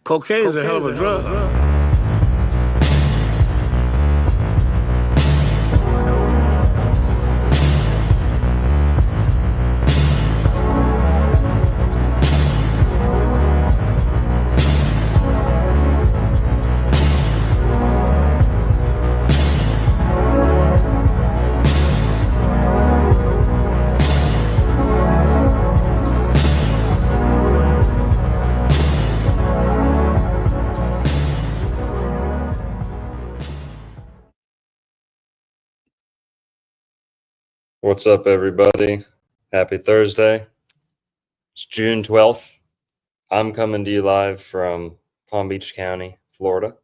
Cocaine is a hell of a drug. What's up, everybody? Happy Thursday. It's June 12th. I'm coming to you live from Palm Beach County, Florida,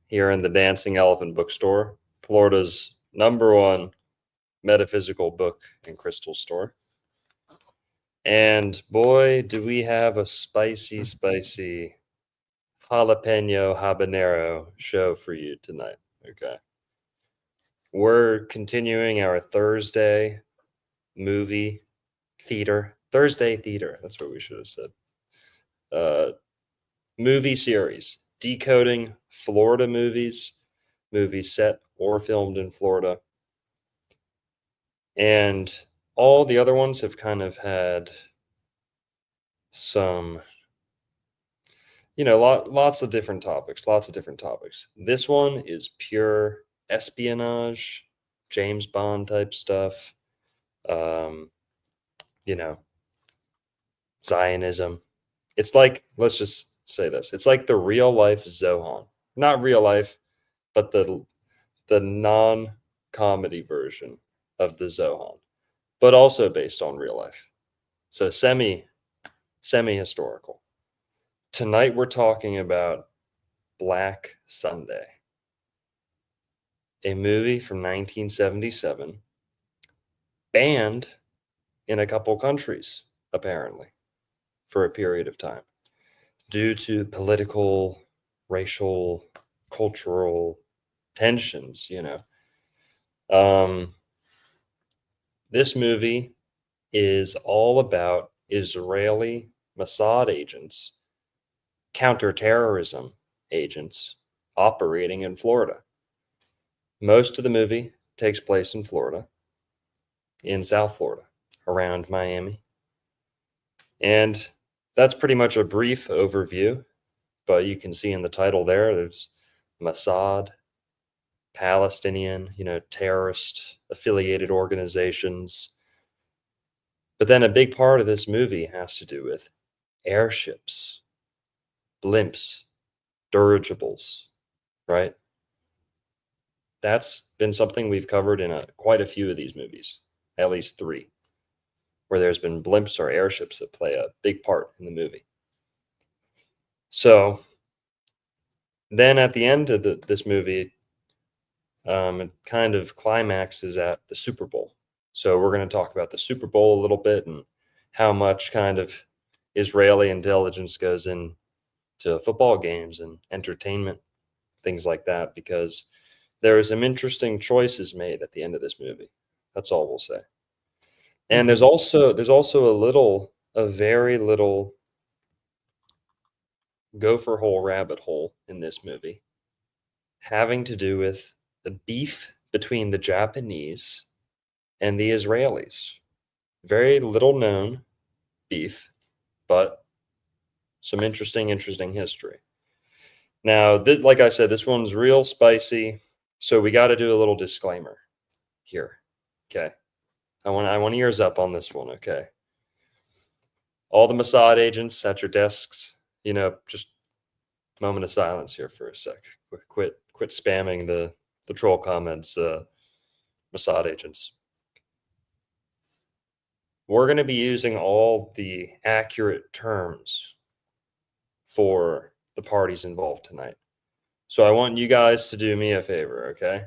here in the Dancing Elephant Bookstore, Florida's #1 metaphysical book and crystal store. And boy, do we have a spicy, spicy jalapeno habanero show for you tonight. Okay. We're continuing our Thursday movie theater. Thursday theater. That's what we should have said. Movie series. Decoding Florida movies set or filmed in Florida. And all the other ones have kind of had some, lots of different topics. This one is pure espionage, James Bond type stuff. Zionism. It's like, let's just say this. It's like the real life Zohan. Not real life, but the non-comedy version of the Zohan, but also based on real life. So semi-historical. Tonight we're talking about Black Sunday, a movie from 1977, banned in a couple countries, apparently, for a period of time due to political, racial, cultural tensions, This movie is all about Israeli Mossad agents, counterterrorism agents operating in Florida. Most of the movie takes place in Florida, in South Florida, around Miami. And that's pretty much a brief overview, but you can see in the title there's Mossad, Palestinian, terrorist affiliated organizations. But then a big part of this movie has to do with airships, blimps, dirigibles, right? That's been something we've covered in quite a few of these movies, at least 3, where there's been blimps or airships that play a big part in the movie. So then at the end of this movie, it kind of climaxes at the Super Bowl. So we're going to talk about the Super Bowl a little bit and how much kind of Israeli intelligence goes into football games and entertainment, things like that, because there are some interesting choices made at the end of this movie. That's all we'll say. And there's also a very little gopher hole rabbit hole in this movie having to do with the beef between the Japanese and the Israelis. Very little known beef, but some interesting history. Now, like I said, this one's real spicy, so we got to do a little disclaimer here. Okay. I want ears up on this one, okay? All the Mossad agents at your desks, just moment of silence here for a sec. Quit spamming the troll comments, Mossad agents. We're going to be using all the accurate terms for the parties involved tonight. So I want you guys to do me a favor, okay?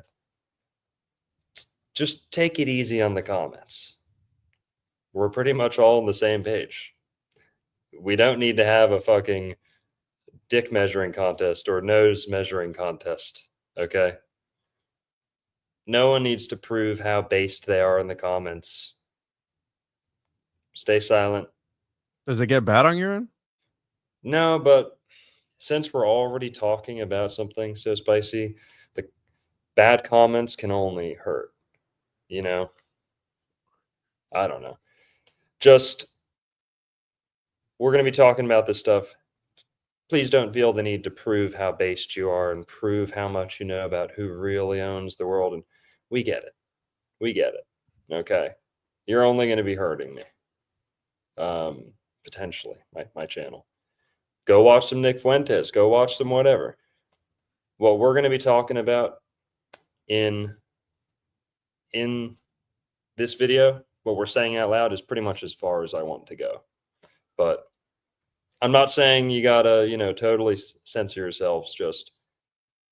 Just take it easy on the comments. We're pretty much all on the same page. We don't need to have a fucking dick measuring contest or nose measuring contest, okay? No one needs to prove how based they are in the comments. Stay silent. Does it get bad on your end? No, but since we're already talking about something so spicy, the bad comments can only hurt. You know, I don't know. Just we're going to be talking about this stuff. Please don't feel the need to prove how based you are and prove how much you know about who really owns the world. And we get it. We get it. Okay. You're only going to be hurting me. Potentially, my channel. Go watch some Nick Fuentes. Go watch some whatever. What we're going to be talking about in this video, what we're saying out loud is pretty much as far as I want to go. But I'm not saying you gotta, totally censor yourselves. Just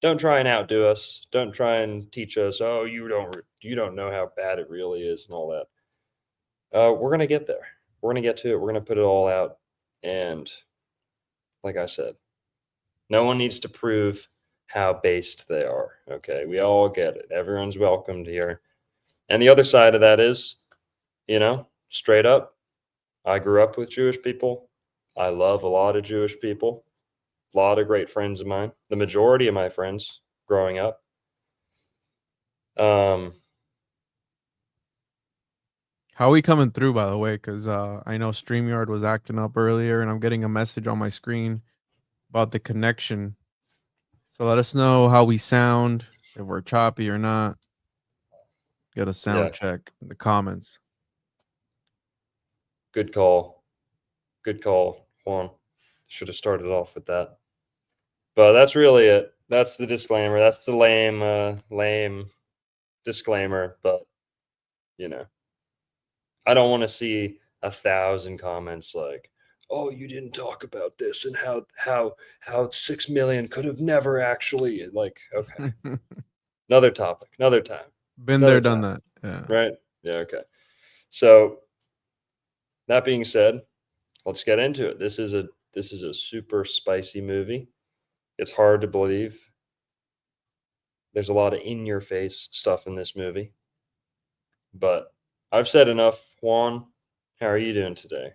don't try and outdo us. Don't try and teach us. Oh, you don't know how bad it really is and all that. We're gonna get there. We're gonna get to it. We're gonna put it all out. And like I said, no one needs to prove how based they are. Okay, we all get it. Everyone's welcomed here. And the other side of that is, straight up, I grew up with Jewish people. I love a lot of Jewish people. A lot of great friends of mine. The majority of my friends growing up. How are we coming through, by the way? Because I know StreamYard was acting up earlier, and I'm getting a message on my screen about the connection. So let us know how we sound, if we're choppy or not. Get a sound check in the comments. Good call. Good call, Juan. Should have started off with that. But that's really it. That's the disclaimer. That's the lame disclaimer. But, I don't want to see 1,000 comments like, oh, you didn't talk about this and how 6 million could have never actually, like, okay. Another topic, another time. Been there, done that. Yeah. Right? Yeah, okay. So that being said, let's get into it. This is a super spicy movie. It's hard to believe. There's a lot of in your face stuff in this movie. But I've said enough. Juan, how are you doing today?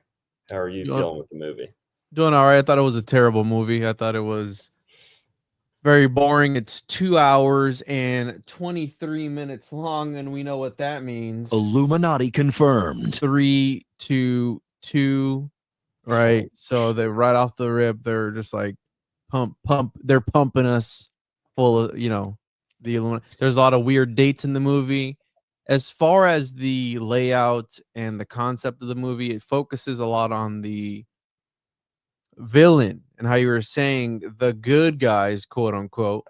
How are you feeling with the movie? Doing all right. I thought it was a terrible movie. I thought it was very boring. It's 2 hours and 23 minutes long, and we know what that means. Illuminati confirmed. 3, 2, 2. Right. So they right off the rip, they're just like pump. They're pumping us full of, the Illuminati. There's a lot of weird dates in the movie. As far as the layout and the concept of the movie, it focuses a lot on the villain and how you were saying the good guys, quote unquote,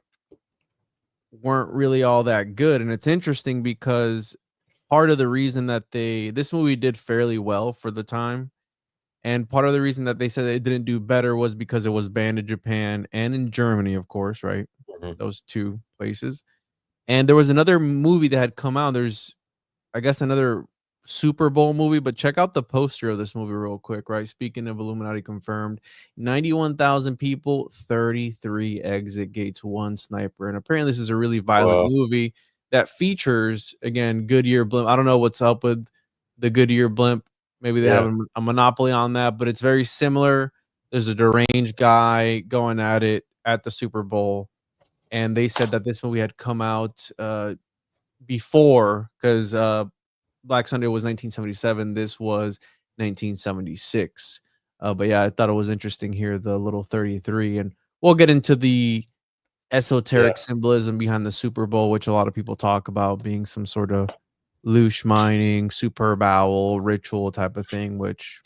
weren't really all that good. And it's interesting because part of the reason that this movie did fairly well for the time, and part of the reason that they said it didn't do better was because it was banned in Japan and in Germany, of course, right? Mm-hmm. Those two places. And there was another movie that had come out. There's, I guess, another Super Bowl movie, but check out the poster of this movie real quick, right? Speaking of Illuminati confirmed, 91,000 people, 33 exit gates, 1 sniper. And apparently this is a really violent movie that features, again, Goodyear Blimp. I don't know what's up with the Goodyear Blimp. Maybe they have a monopoly on that, but it's very similar. There's a deranged guy going at it at the Super Bowl. And they said that this movie had come out before, because Black Sunday was 1977. This was 1976. But yeah, I thought it was interesting here, the little 33. And we'll get into the esoteric symbolism behind the Super Bowl, which a lot of people talk about being some sort of loosh mining, superb owl ritual type of thing, which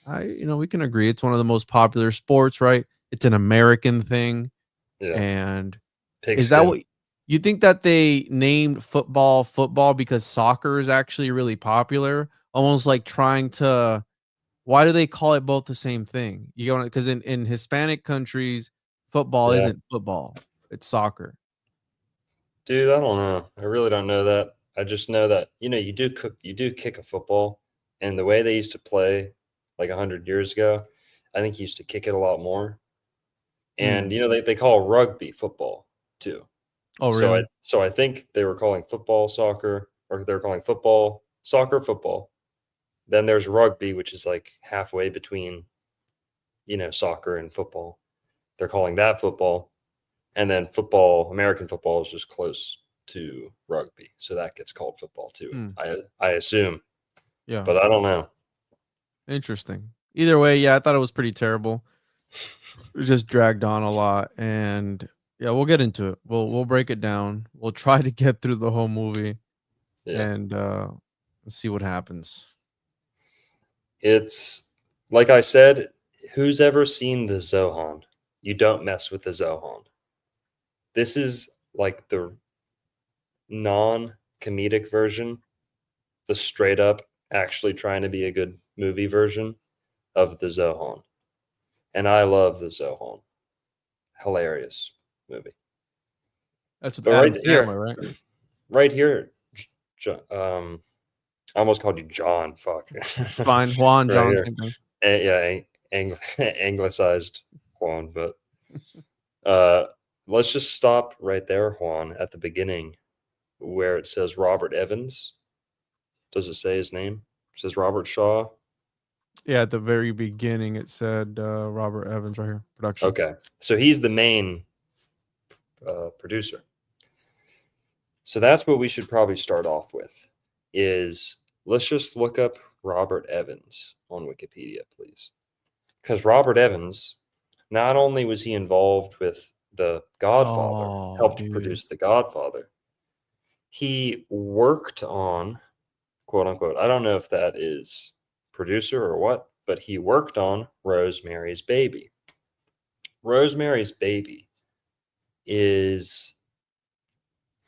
we can agree. It's one of the most popular sports, right? It's an American thing. Yeah. And Pigskin. Is that what you think, that they named football because soccer is actually really popular? Almost like trying to, why do they call it both the same thing? You know, because in Hispanic countries, football isn't football, it's soccer. Dude, I don't know. I really don't know that. I just know that, you do kick a football, and the way they used to play like 100 years ago, I think you used to kick it a lot more. And they call rugby football too. Oh, really? So I think they were calling football soccer, or they're calling football soccer football. Then there's rugby, which is like halfway between, soccer and football. they're calling that football. And then football, American football, is just close to rugby, so that gets called football too. I assume, Yeah. but I don't know. Interesting. Either way, yeah, I thought it was pretty terrible. It just dragged on a lot, and yeah, we'll get into it. We'll break it down. We'll try to get through the whole movie, Yeah, and see what happens. it's like I said. Who's ever seen the Zohan? You don't mess with the Zohan. This is like the non-comedic version, the straight up actually trying to be a good movie version of the Zohan. And I love the Zohan. Hilarious movie. That's with But Adam right Sandler, here, right? right here, I almost called you John. Fuck. Fine, Juan, Right John, here. same thing. Yeah, anglicized Juan. But uh, let's just stop right there, Juan, at the beginning where it says Robert Evans. Does it say his name? It says Robert Shaw. Yeah, at the very beginning, it said Robert Evans right here, production. Okay. So he's the main producer. So that's what we should probably start off with is let's just look up Robert Evans on Wikipedia, please. Because Robert Evans, not only was he involved with The Godfather, Oh, helped dude. produce The Godfather, he worked on, quote unquote, I don't know if that is producer or what, but he worked on Rosemary's Baby. Rosemary's Baby is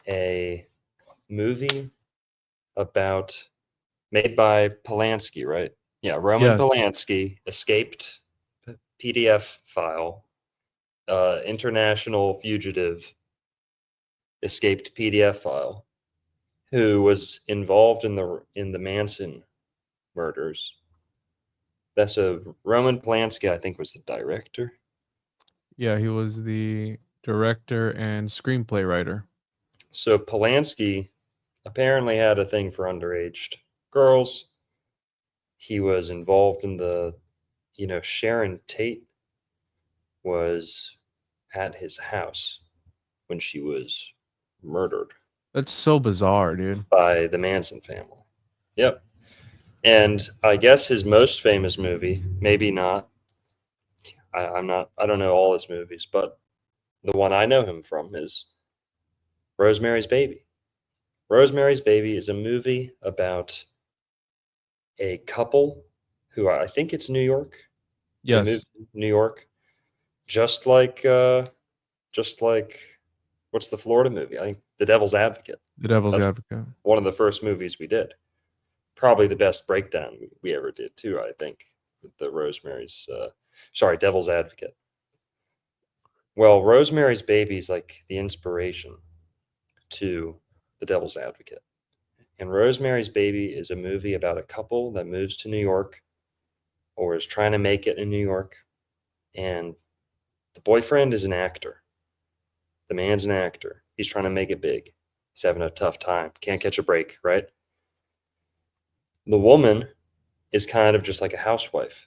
a movie about made by Polanski, right? Yeah, Roman Yes. Polanski escaped PDF file, international fugitive escaped PDF file, who was involved in the Manson murders. That's a Roman Polanski, I think, was the director. Yeah, he was the director and screenplay writer. So Polanski apparently had a thing for underage girls. He was involved in Sharon Tate was at his house when she was murdered That's so bizarre, dude. by the Manson family. Yep. And I guess his most famous movie, maybe not. I don't know all his movies, but the one I know him from is Rosemary's Baby. Rosemary's Baby is a movie about a couple who I think it's New York. They Yes. moved to New York, just like what's the Florida movie? I think The Devil's Advocate. The Devil's That's Advocate. one of the first movies we did. Probably the best breakdown we ever did too, I think, with the Devil's Advocate. Well, Rosemary's Baby is like the inspiration to The Devil's Advocate. And Rosemary's Baby is a movie about a couple that moves to New York or is trying to make it in New York. And the boyfriend is an actor. The man's an actor. He's trying to make it big. He's having a tough time. Can't catch a break, right? The woman is kind of just like a housewife.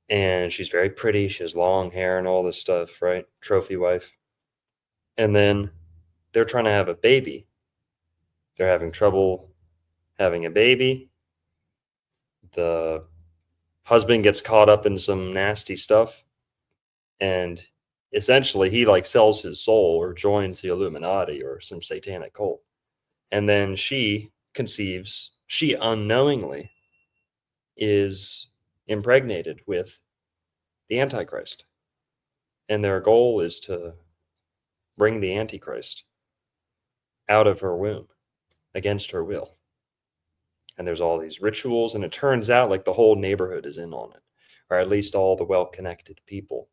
And she's very pretty. She has long hair and all this stuff, right? Trophy wife. And then they're trying to have a baby. They're having trouble having a baby. The husband gets caught up in some nasty stuff. And essentially, he like sells his soul or joins the Illuminati or some satanic cult. And then she conceives, she unknowingly is impregnated with the Antichrist. And their goal is to bring the Antichrist out of her womb against her will. And there's all these rituals, and it turns out like the whole neighborhood is in on it, or at least all the well-connected people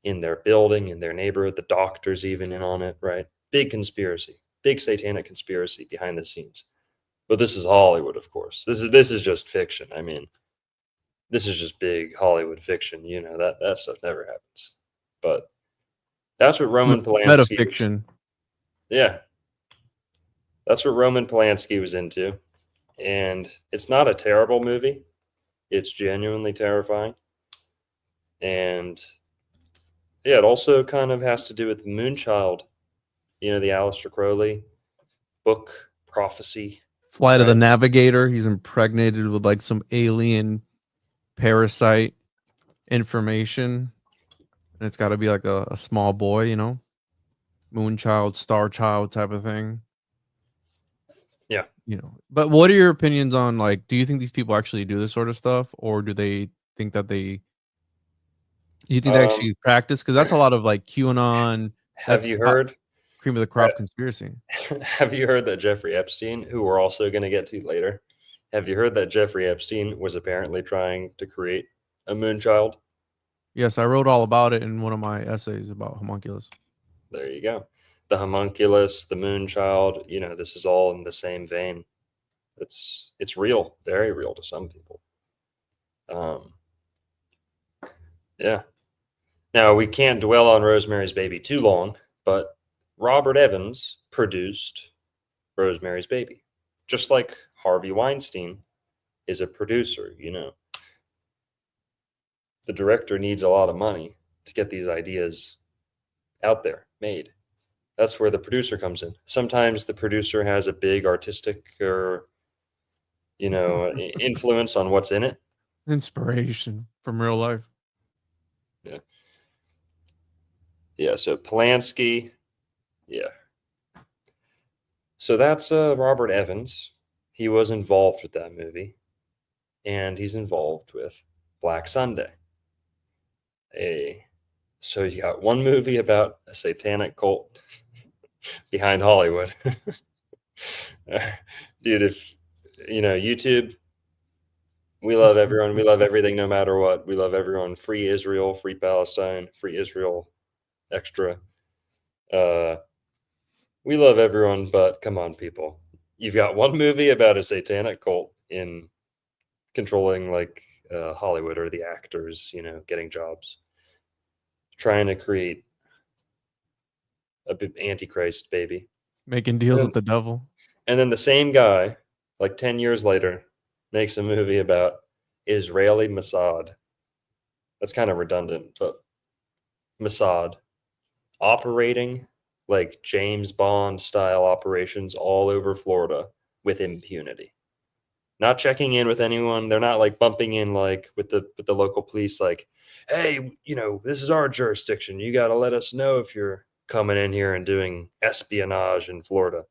in their building, in their neighborhood, the doctor's even in on it, right? Big conspiracy, big satanic conspiracy behind the scenes. But this is Hollywood, of course. This is just fiction. I mean, this is just big Hollywood fiction. You know, that stuff never happens. But that's what Roman Polanski was. Metafiction. Yeah. That's what Roman Polanski was into. And it's not a terrible movie. It's genuinely terrifying. And Yeah, it also kind of has to do with Moonchild. You know, the Aleister Crowley book prophecy. Flight of the Right. Navigator. He's impregnated with like some alien parasite information, and it's got to be like a small boy, you know, Moonchild, Star Child type of thing. Yeah. You know, but what are your opinions on, like, do you think these people actually do this sort of stuff, or do they think that they? Do you think they Um, actually practice? Because that's a lot of like QAnon. have That's you top, heard? cream of the crop conspiracy. Have you heard that Jeffrey Epstein, who we're also going to get to later, have you heard that Jeffrey Epstein was apparently trying to create a Moonchild? Yes, I wrote all about it in one of my essays about homunculus. There you go. The homunculus, the Moonchild, you know, this is all in the same vein. It's real, very real to some people. Um, yeah. Now we can't dwell on Rosemary's Baby too long, but Robert Evans produced Rosemary's Baby, just like Harvey Weinstein is a producer. You know, the director needs a lot of money to get these ideas out there made. That's where the producer comes in. Sometimes the producer has a big artistic or influence on what's in it. Inspiration from real life. Yeah. Yeah. So Polanski. Yeah. So that's Robert Evans. He was involved with that movie, and he's involved with Black Sunday. So you got one movie about a satanic cult behind Hollywood. Dude, if YouTube, we love everyone. We love everything no matter what. We love everyone. Free Israel, free Palestine, free Israel extra. We love everyone, but come on, people. You've got one movie about a satanic cult in controlling like Hollywood or the actors, getting jobs, trying to create a antichrist baby. Making deals And with the devil. and then the same guy, like 10 years later, makes a movie about Israeli Mossad. That's kind of redundant, but Mossad operating like James Bond style operations all over Florida with impunity. Not checking in with anyone. They're not like bumping in like with the local police like, "Hey, this is our jurisdiction. You got to let us know if you're coming in here and doing espionage in Florida."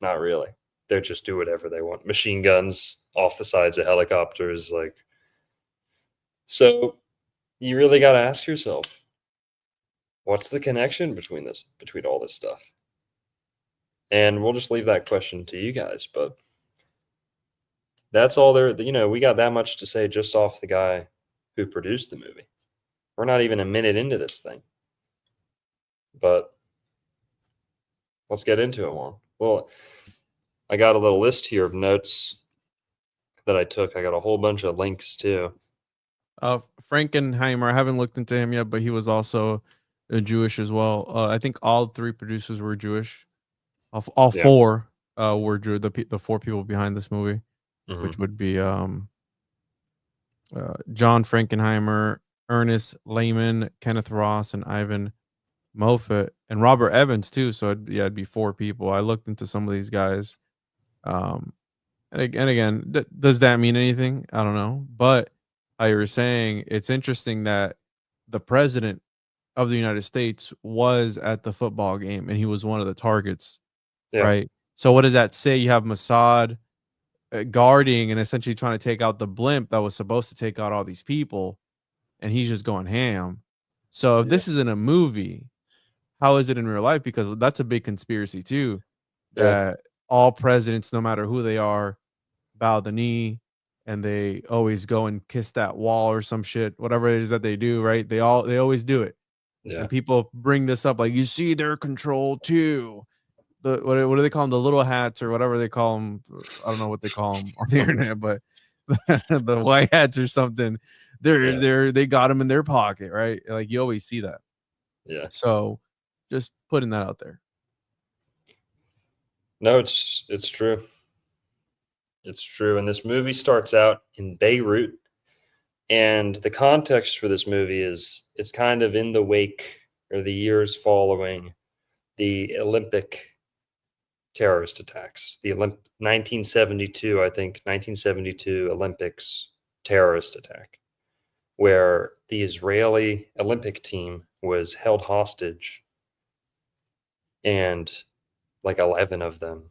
Not really. They just do whatever they want. Machine guns off the sides of helicopters, like. So you really got to ask yourself, what's the connection between all this stuff? And we'll just leave that question to you guys, but that's all there. We got that much to say just off the guy who produced the movie. We're not even a minute into this thing, but let's get into it more. Well, I got a little list here of notes that I took. I got a whole bunch of links too. Frankenheimer, I haven't looked into him yet, but he was also Jewish as well. I think all three producers were Jewish. All Yeah. four were Jew. The four people behind this movie, which Mhm. would be John Frankenheimer, Ernest Lehman, Kenneth Ross, and Ivan Moffat, and Robert Evans too. So it'd be four people. I looked into some of these guys. And again, does that mean anything? I don't know. But how you were saying, it's interesting that the president of the United States was at the football game and he was one of the targets, Yeah. right? So what does that say? You have Mossad guarding and essentially trying to take out the blimp that was supposed to take out all these people, and he's just going ham. So if Yeah. this is in a movie, how is it in real life? Because that's a big conspiracy too, Yeah. that all presidents, no matter who they are, bow the knee and they always go and kiss that wall or some shit, whatever it is that they do, right? They always do it. Yeah. And people bring this up like, you see their control too. What do they call them? The little hats or whatever they call them. I don't know what they call them on the internet, but the white hats or something. They got them in their pocket, right? Like you always see that. Yeah. So just putting that out there. No, it's true. It's true. And this movie starts out in Beirut, And the context for this movie is it's kind of in the wake or the years following the Olympic terrorist attacks. The 1972, I think, 1972 Olympics terrorist attack, where the Israeli Olympic team was held hostage and like 11 of them,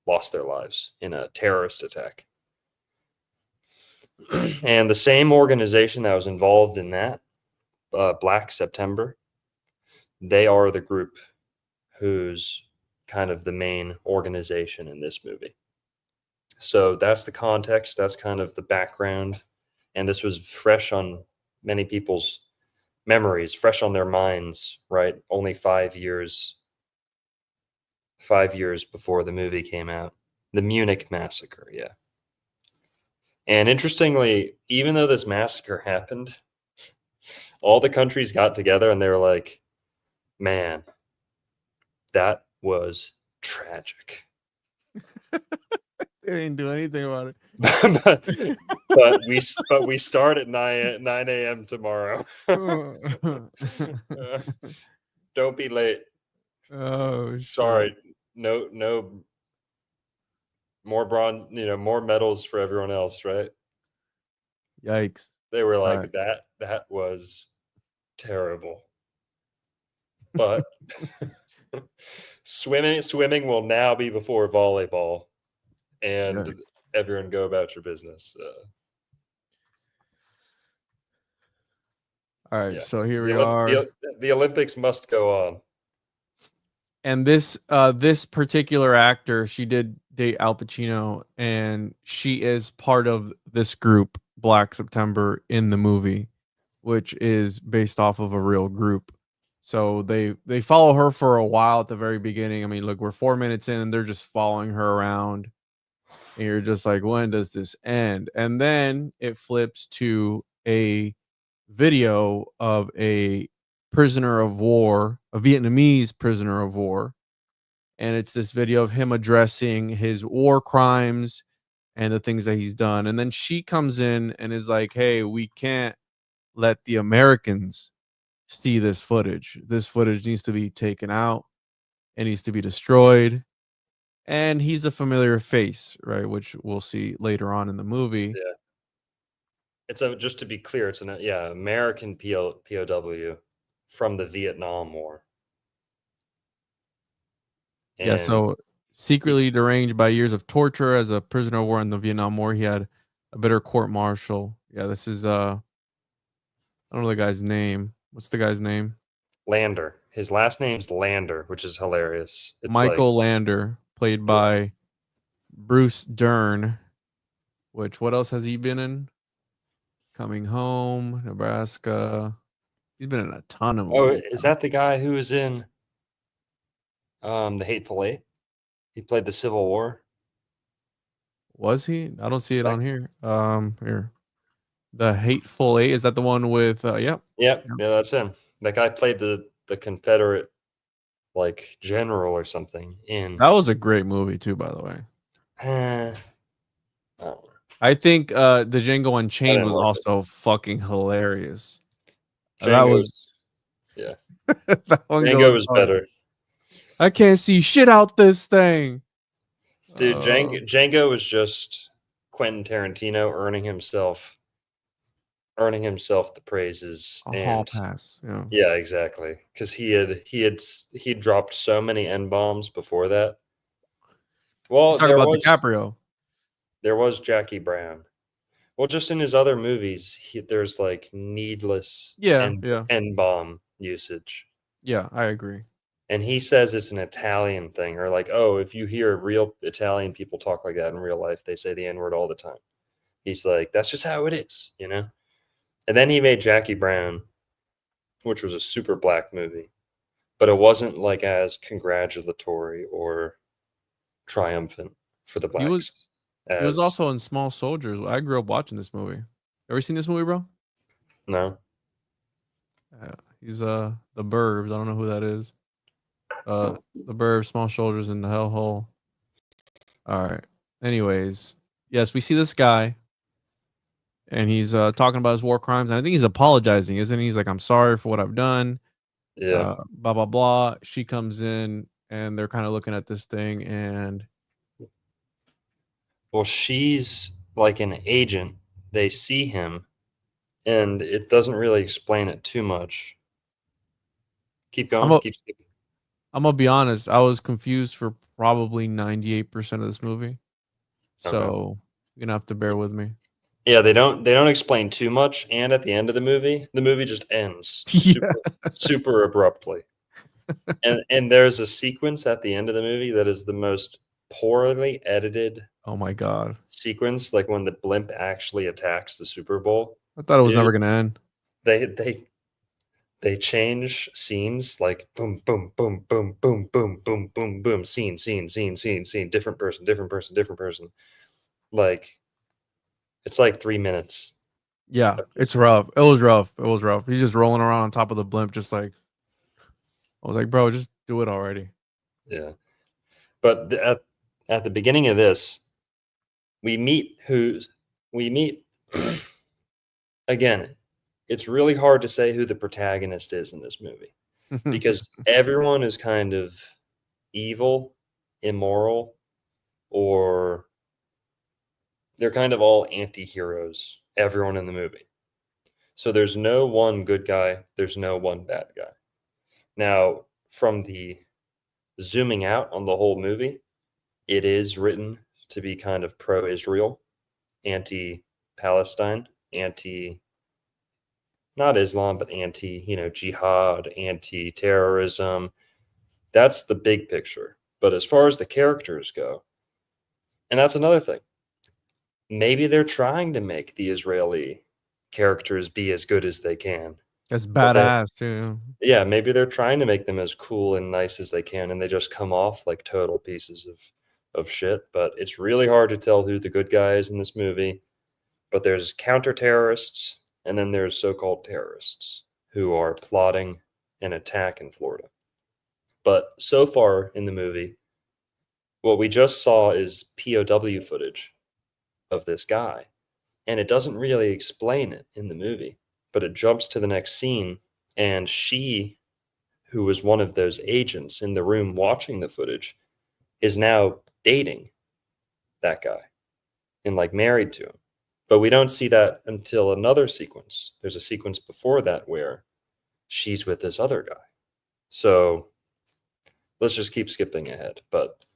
lost their lives in a terrorist attack. And the same organization that was involved in that, Black September, they are the group who's kind of the main organization in this movie. So that's the context, that's kind of the background. And this was fresh on many people's memories, fresh on their minds, right? Only 5 years before the movie came out. The Munich massacre, yeah. And interestingly, even though this massacre happened, all the countries got together and they were like, man, that was tragic. They didn't do anything about it. but we start at 9 a.m. tomorrow. Don't be late. Oh, shit. Sorry. No more bronze, more medals for everyone else, right? Yikes. They were like, right. that was terrible. But swimming will now be before volleyball, and everyone go about your business. All right, so here we are. The Olympics must go on. And this particular actor, she did date Al Pacino, and she is part of this group, Black September, in the movie, which is based off of a real group. So they follow her for a while at the very beginning. I mean, look, we're 4 minutes in and they're just following her around. And you're just like, when does this end? And then it flips to a video of a prisoner of war, a Vietnamese prisoner of war. And it's this video of him addressing his war crimes and the things that he's done. And then she comes in and is like, hey, we can't let the Americans see this footage. This footage needs to be taken out. It needs to be destroyed. And he's a familiar face, right? Which we'll see later on in the movie. Yeah. It's just to be clear, it's American POW from the Vietnam War. And yeah, so secretly deranged by years of torture as a prisoner of war in the Vietnam War, he had a bitter court martial. Yeah, this is I don't know the guy's name. What's the guy's name? Lander. His last name's Lander, which is hilarious. It's Michael Lander, played by Bruce Dern. Which, what else has he been in? Coming Home, Nebraska. He's been in a ton of movies. Oh, is that the guy who was in The Hateful Eight? He played the Civil War. Was he? I don't see it on here. Here. The Hateful Eight. Is that the one with yep. Yeah, that's him. That guy played the Confederate general or something in. That was a great movie too, by the way. Oh. I think the Django Unchained was also fucking hilarious. That was that one Django was better. I can't see shit out this thing. Dude, Django was just Quentin Tarantino earning himself the praises. Hall pass. Yeah, exactly. Because he dropped so many N-bombs before that. Well, talk about DiCaprio. There was Jackie Brown. Well, just in his other movies, there's needless N-bomb usage. Yeah, I agree. And he says it's an Italian thing, or oh, if you hear real Italian people talk like that in real life, they say the N-word all the time. He's like, that's just how it is, And then he made Jackie Brown, which was a super black movie, but it wasn't as congratulatory or triumphant for the blacks. He was also in Small Soldiers. I grew up watching this movie. Ever seen this movie, bro? No. He's the Burbs. I don't know who that is. The Burbs, Small Soldiers, and the Hellhole. All right. Anyways, yes, we see this guy. and he's talking about his war crimes. And I think he's apologizing, isn't he? He's like, "I'm sorry for what I've done." Yeah. Blah blah blah. She comes in, and they're kind of looking at this thing, and Well, she's like an agent. They see him, and it doesn't really explain it too much. Keep I'm going. a, Keep skipping. I'm gonna be honest. I was confused for probably 98% of this movie, Okay. so you're gonna have to bear with me. Yeah, they don't explain too much, and at the end of the movie just ends Yeah. super abruptly. And there's a sequence at the end of the movie that is the most poorly edited Oh my god. sequence, like when the blimp actually attacks the Super Bowl. I thought it was Dude, never gonna end. they change scenes like boom, boom, boom, boom, boom, boom, boom, boom, boom, scene, different person, different person, different person. Like it's like 3 minutes. Yeah, Of it's just, rough. It was rough. It was rough. He's just rolling around on top of the blimp, just like I was like, bro, just do it already. yeah. But at the beginning of this, we meet we meet again. It's really hard to say who the protagonist is in this movie because everyone is kind of evil, immoral, or they're kind of all anti-heroes, everyone in the movie. So there's no one good guy, there's no one bad guy. Now, from the zooming out on the whole movie, it is written to be kind of pro-Israel, anti-Palestine, anti not Islam, but anti, jihad, anti-terrorism. That's the big picture. But as far as the characters go, and that's another thing, maybe they're trying to make the Israeli characters be as good as they can. That's But that, badass too. yeah, maybe they're trying to make them as cool and nice as they can, and they just come off like total pieces of shit. But it's really hard to tell who the good guy is in this movie. But there's counter terrorists, and then there's so-called terrorists who are plotting an attack in Florida. But so far in the movie, what we just saw is POW footage of this guy. And it doesn't really explain it in the movie, but it jumps to the next scene. And she, who was one of those agents in the room watching the footage, is now dating that guy and like married to him. But we don't see that until another sequence. There's a sequence before that where she's with this other guy. So let's just keep skipping ahead. But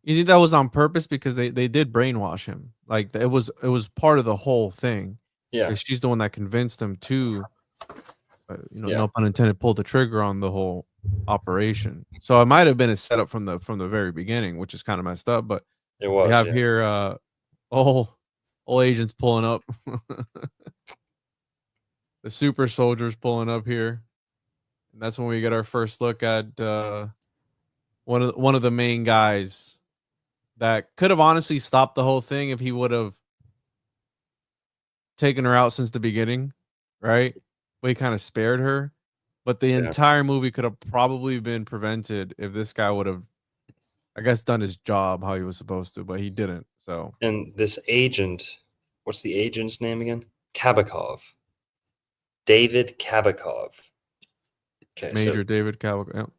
You think that was on purpose because they did brainwash him? Like it was part of the whole thing. yeah, Because she's the one that convinced him to, yeah, no pun intended, pull the trigger on the whole operation. So it might have been a setup from the very beginning, which is kind of messed up. But it we was. have Yeah. here all agents pulling up, the super soldiers pulling up here, and that's when we get our first look at one of the main guys that could have honestly stopped the whole thing if he would have taken her out since the beginning, right? But he kind of spared her. But the Yeah. entire movie could have probably been prevented if this guy would have, I guess, done his job how he was supposed to, but he didn't. So And this agent, what's the agent's name again? Kabakov. David Kabakov. Okay, so Major David Cavalcante.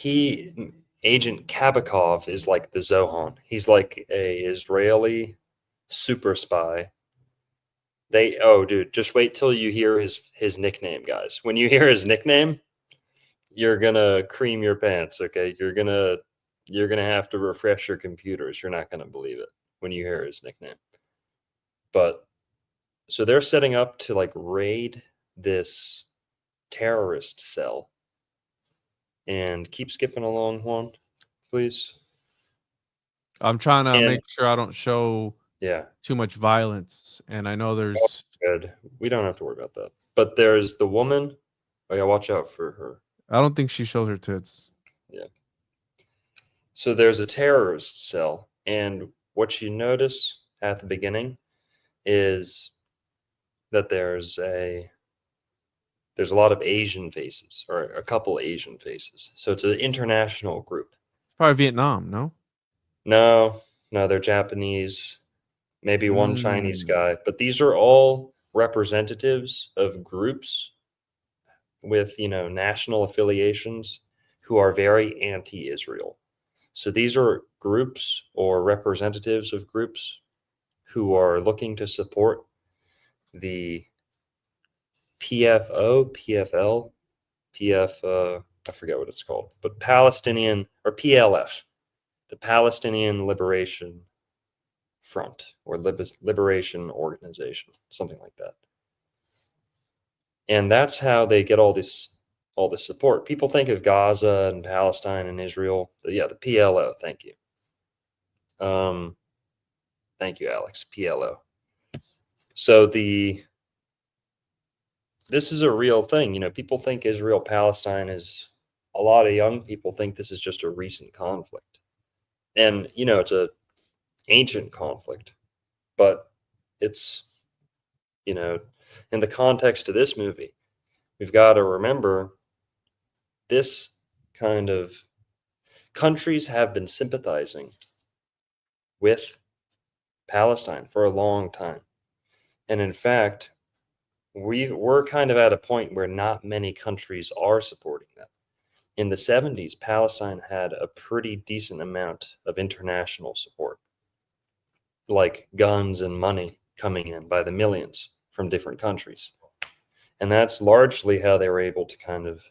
Yep. Agent Kabakov is like the Zohan. He's like a Israeli super spy. Dude, just wait till you hear his nickname, guys. When you hear his nickname, you're gonna cream your pants, okay? You're gonna have to refresh your computers. You're not gonna believe it when you hear his nickname. But so they're setting up to like raid this terrorist cell. And keep skipping along, Juan, please. I'm trying to And make sure I don't show yeah, too much violence. And I know there's good. We don't have to worry about that. But there's the woman. Oh yeah, watch out for her. I don't think she shows her tits. Yeah. So there's a terrorist cell, and what you notice at the beginning is that there's a lot of Asian faces, or a couple Asian faces. So it's an international group. It's probably Vietnam, no? No, they're Japanese. maybe one Chinese guy, but these are all representatives of groups with, national affiliations who are very anti-Israel. So these are groups or representatives of groups who are looking to support the PFL, I forget what it's called, but Palestinian, or PLF, the Palestinian Liberation Front or Liberation Organization, something like that. And that's how they get all this support. People think of Gaza and Palestine and Israel. Yeah, the PLO. Thank you. Thank you, Alex. PLO. So this is a real thing. People think Israel Palestine is, a lot of young people think this is just a recent conflict, and it's a ancient conflict, but it's in the context of this movie, we've got to remember this kind of countries have been sympathizing with Palestine for a long time. And in fact, we're kind of at a point where not many countries are supporting them. In the 70s, Palestine had a pretty decent amount of international support, like guns and money coming in by the millions from different countries. And that's largely how they were able to kind of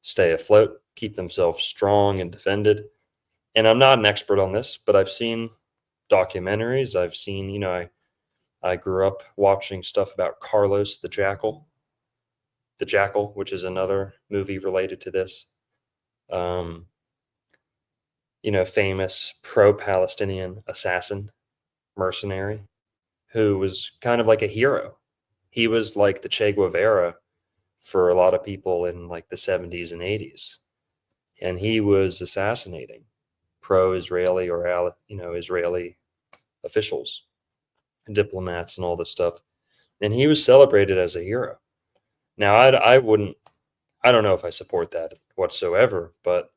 stay afloat, keep themselves strong and defended. And I'm not an expert on this, but I've seen documentaries. I've seen, I grew up watching stuff about Carlos the Jackal, which is another movie related to this. Famous pro-Palestinian assassin, mercenary, who was kind of like a hero. He was like the Che Guevara for a lot of people in like the 70s and 80s. And he was assassinating pro-Israeli or, Israeli officials, diplomats and all this stuff. And he was celebrated as a hero. Now, I don't know if I support that whatsoever, but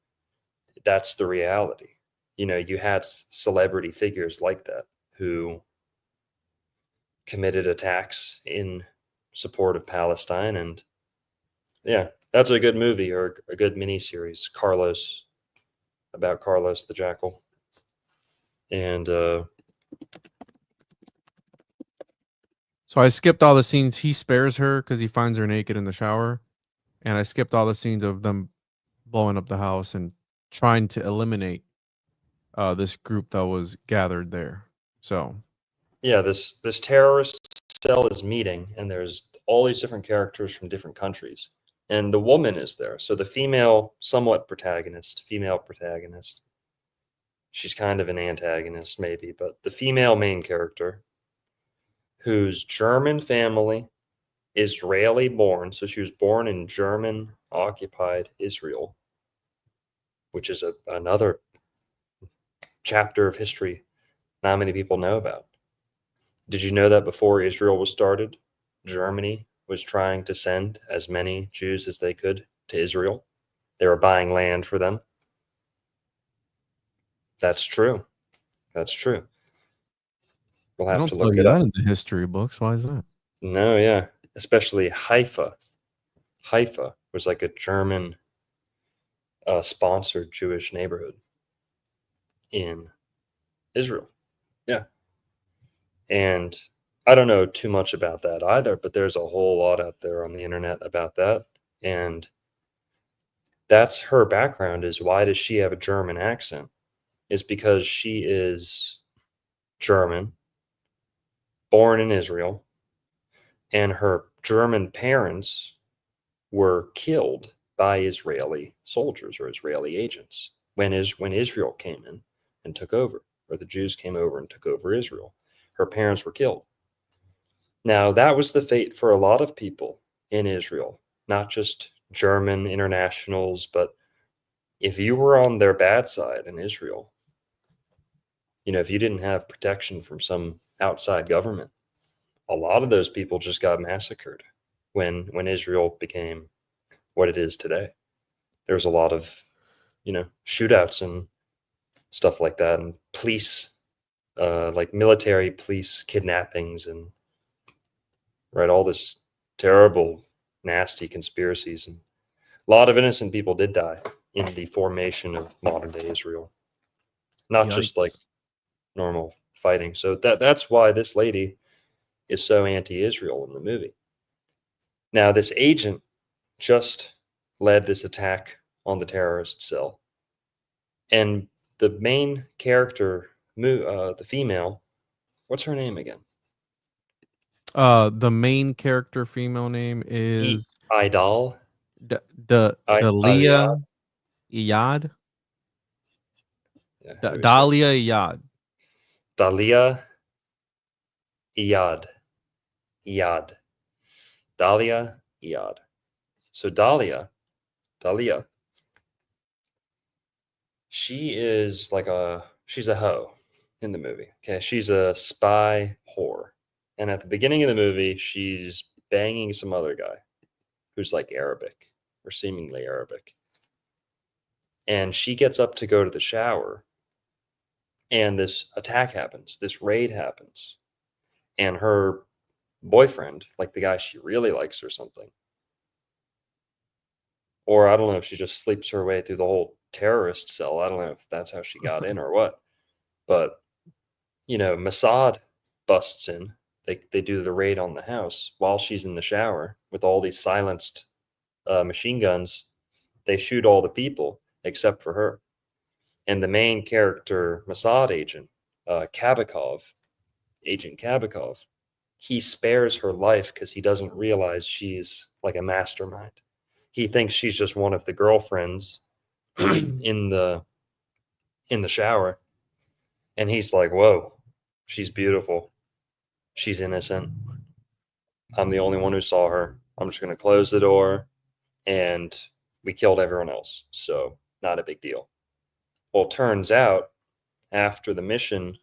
that's the reality. You had celebrity figures like that who committed attacks in support of Palestine. And yeah, that's a good movie or a good miniseries, about Carlos the Jackal. And So I skipped all the scenes. He spares her because he finds her naked in the shower. And I skipped all the scenes of them blowing up the house and trying to eliminate this group that was gathered there. So yeah, this terrorist cell is meeting, and there's all these different characters from different countries. And the woman is there. So the female protagonist, she's kind of an antagonist maybe, but the female main character, whose German family, Israeli born, so she was born in German occupied Israel, which is another chapter of history not many people know about. Did you know that before Israel was started, Germany was trying to send as many Jews as they could to Israel? They were buying land for them. That's true. That's true. We'll I have don't to tell look you it that up. in the history books. Why is that? No, yeah. Especially Haifa. Haifa was like a German sponsored Jewish neighborhood in Israel. Yeah. And I don't know too much about that either, but there's a whole lot out there on the internet about that. And that's her background, is why does she have a German accent? Is because she is German, born in Israel, and her German parents were killed by Israeli soldiers or Israeli agents when Israel came in and took over, or the Jews came over and took over Israel. Her parents were killed. Now, that was the fate for a lot of people in Israel, not just German internationals, but if you were on their bad side in Israel, if you didn't have protection from some outside government, a lot of those people just got massacred when Israel became what it is today. There's a lot of, shootouts and stuff like that, and police like military police kidnappings and right, all this terrible, nasty conspiracies, and a lot of innocent people did die in the formation of modern day Israel, not just like Yikes. normal fighting. So that's why this lady is so anti-Israel in the movie. Now, this agent just led this attack on the terrorist cell, and the main character, the female, what's her name again? The main character female name is Idal. Dalia Iyad. Yeah, who is it? Dalia Iyad. Dalia Iyad. Iyad. Dalia Iyad. So Dalia, she's a hoe in the movie. Okay, she's a spy whore. And at the beginning of the movie, she's banging some other guy who's like Arabic or seemingly Arabic. And she gets up to go to the shower, and this attack happens, this raid happens. And her boyfriend, like the guy she really likes or something, or I don't know if she just sleeps her way through the whole terrorist cell. I don't know if that's how she got in or what. But, Mossad busts in. They do the raid on the house while she's in the shower with all these silenced machine guns. They shoot all the people except for her. And the main character, Mossad agent, Agent Kabakov, he spares her life because he doesn't realize she's like a mastermind. He thinks she's just one of the girlfriends in the shower, and he's like, "Whoa, she's beautiful. She's innocent. I'm the only one who saw her. I'm just going to close the door, and we killed everyone else, so not a big deal." Well, it turns out after the mission,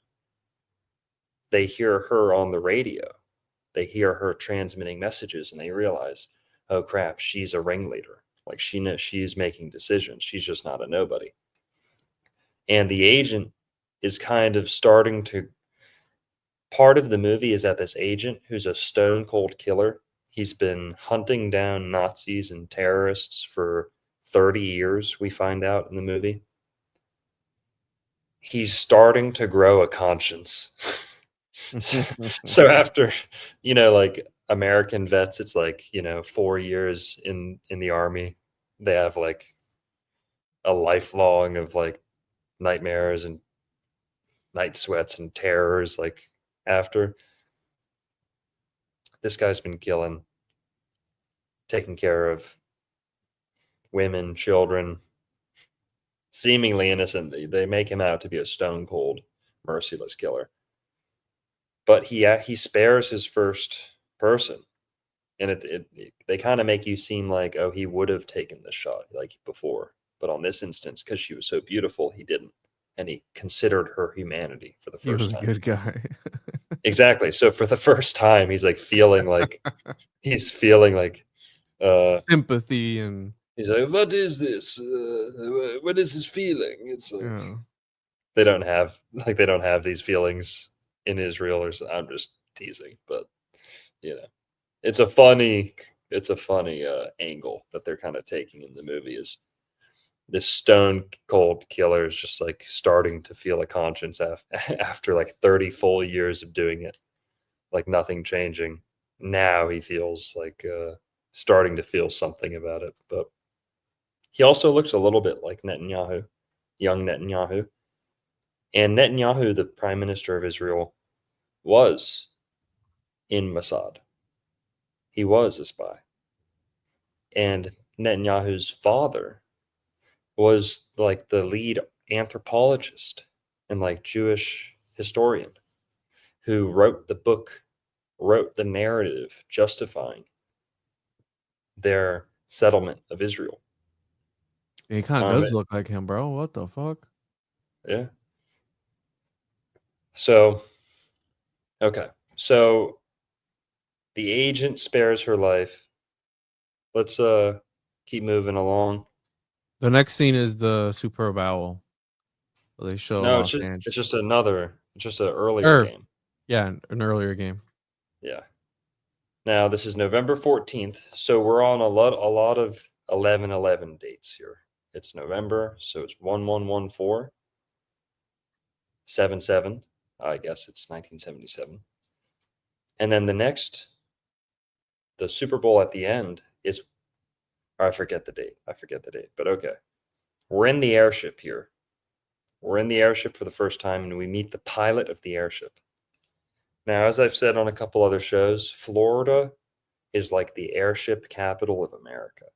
they hear her on the radio. They hear her transmitting messages, and they realize, oh crap, she's a ringleader. Like she knows she's making decisions. She's just not a nobody. And the agent is kind of starting to. Part of the movie is that this agent, who's a stone cold killer, he's been hunting down Nazis and terrorists for 30 years, we find out in the movie. He's starting to grow a conscience. So after, like American vets, it's like, 4 years in the army, they have like a lifelong of like nightmares and night sweats and terrors. Like after, this guy's been taking care of women, children, seemingly innocent. They make him out to be a stone cold, merciless killer. But he spares his first person, and they kind of make you seem like, oh, he would have taken the shot like before, but on this instance, because she was so beautiful, he didn't, and he considered her humanity for the He first was a time. good guy. Exactly. So for the first time, he's like feeling like Sympathy and he's like, what is this? What is this feeling? It's like yeah. they don't have these feelings in Israel, or so. I'm just teasing, but it's a funny angle that they're kind of taking in the movie, is this stone cold killer is just like starting to feel a conscience after like 30 full years of doing it, like nothing changing. Now he feels like starting to feel something about it. But he also looks a little bit like Netanyahu, young Netanyahu. And Netanyahu, the prime minister of Israel, was in Mossad. He was a spy. And Netanyahu's father was like the lead anthropologist and like Jewish historian who wrote the narrative justifying their settlement of Israel. He kind of does look like him, bro. What the fuck? Yeah. So, okay. So the agent spares her life. Let's keep moving along. The next scene is the superb owl. They show No, Los Angeles. it's just another Just an earlier game. Yeah, an earlier game. Yeah. Now this is November 14th, so we're on a lot of 11/11 dates here. It's November, so it's 1114 77. I guess it's 1977. And then the Super Bowl at the end is, or I forget the date. But okay. We're in the airship here. We're in the airship for the first time, and we meet the pilot of the airship. Now, as I've said on a couple other shows, Florida is like the airship capital of America.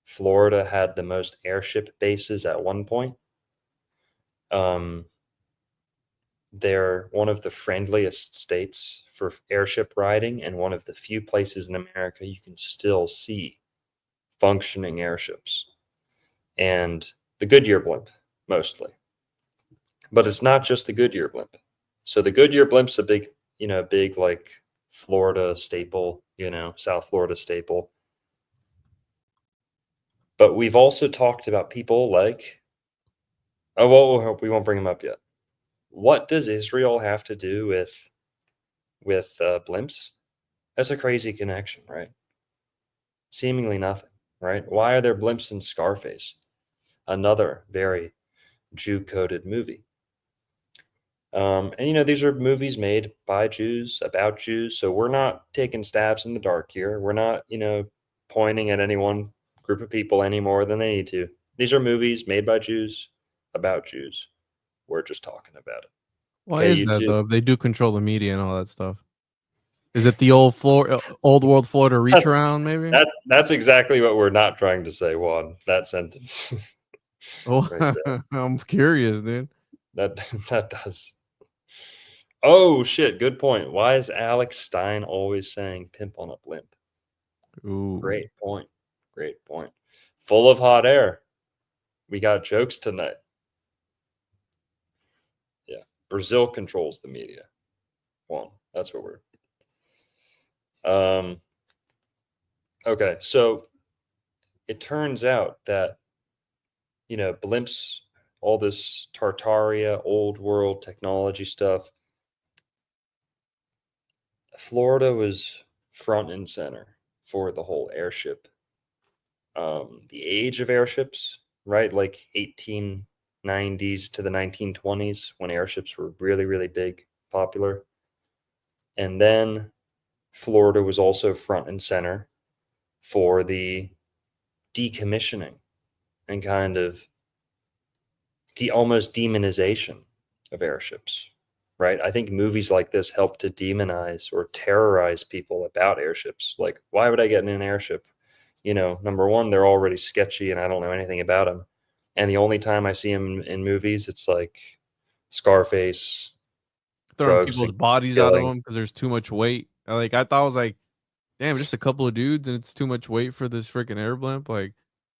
Florida had the most airship bases at one point. They're one of the friendliest states for airship riding, and one of the few places in America you can still see functioning airships. And the Goodyear blimp, mostly. But it's not just the Goodyear blimp. So the Goodyear blimp's a big like Florida staple, South Florida staple. But we've also talked about people like, oh, well, we won't bring them up yet. What does Israel have to do with blimps? That's a crazy connection, right? Seemingly nothing, right? Why are there blimps in Scarface? Another very Jew-coded movie. And these are movies made by Jews, about Jews, so we're not taking stabs in the dark here. We're not, pointing at any one group of people any more than they need to. These are movies made by Jews, about Jews. We're just talking about it. Why is that though? If they do control the media and all that stuff, is it the old world Florida reach around? Maybe that's exactly what we're not trying to say, Juan. That sentence. Oh, right I'm curious, dude. That does. Oh shit! Good point. Why is Alex Stein always saying "pimp on a blimp"? Ooh. Great point. Full of hot air. We got jokes tonight. Yeah, Brazil controls the media. Well, that's what we're. Okay, so it turns out that blimps, all this Tartaria, old world technology stuff. Florida was front and center for the whole airship. The age of airships, right? Like 1890s to the 1920s, when airships were really, really big, popular. And then Florida was also front and center for the decommissioning and kind of almost demonization of airships, right? I think movies like this help to demonize or terrorize people about airships. Like, why would I get in an airship? Number one, they're already sketchy and I don't know anything about them. And the only time I see them in movies, it's like Scarface, throwing drugs, people's and bodies out of them because there's too much weight. Like, I thought it was like, damn, just a couple of dudes and it's too much weight for this freaking air blimp. Like,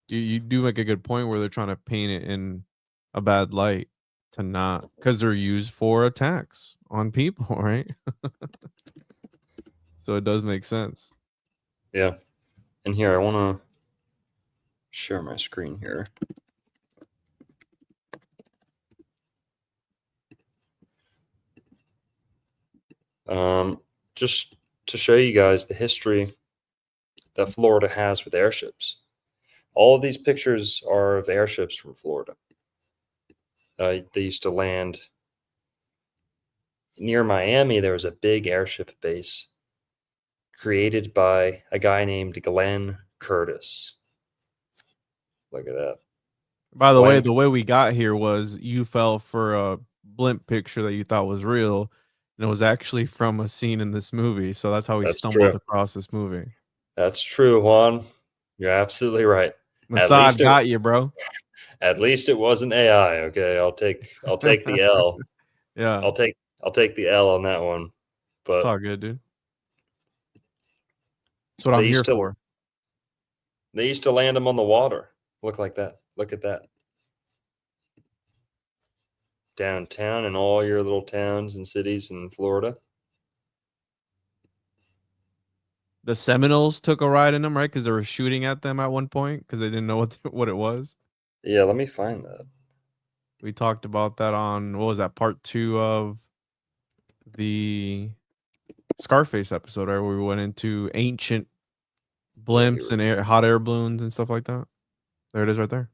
you do make a good point where they're trying to paint it in a bad light to not, because they're used for attacks on people, right? So it does make sense. Yeah. And here, I want to share my screen here. Just to show you guys the history that Florida has with airships. All of these pictures are of airships from Florida. They used to land near Miami. There was a big airship base created by a guy named Glenn Curtis. Look at that. By the way, the way we got here was you fell for a blimp picture that you thought was real, and it was actually from a scene in this movie. So that's how we stumbled across this movie. That's true, Juan. You're absolutely right. Mossad got you, bro. At least it wasn't AI. Okay, I'll take the L. Yeah, I'll take the L on that one. But it's all good, dude. That's what I'm here for. They used to land them on the water. Look like that. Look at that. Downtown and all your little towns and cities in Florida. The Seminoles took a ride in them, right? Because they were shooting at them at one point because they didn't know what it was. Yeah, let me find that. We talked about that on, what was that, part 2 of the Scarface episode, right, where we went into ancient blimps and hot air balloons and stuff like that. There it is right there.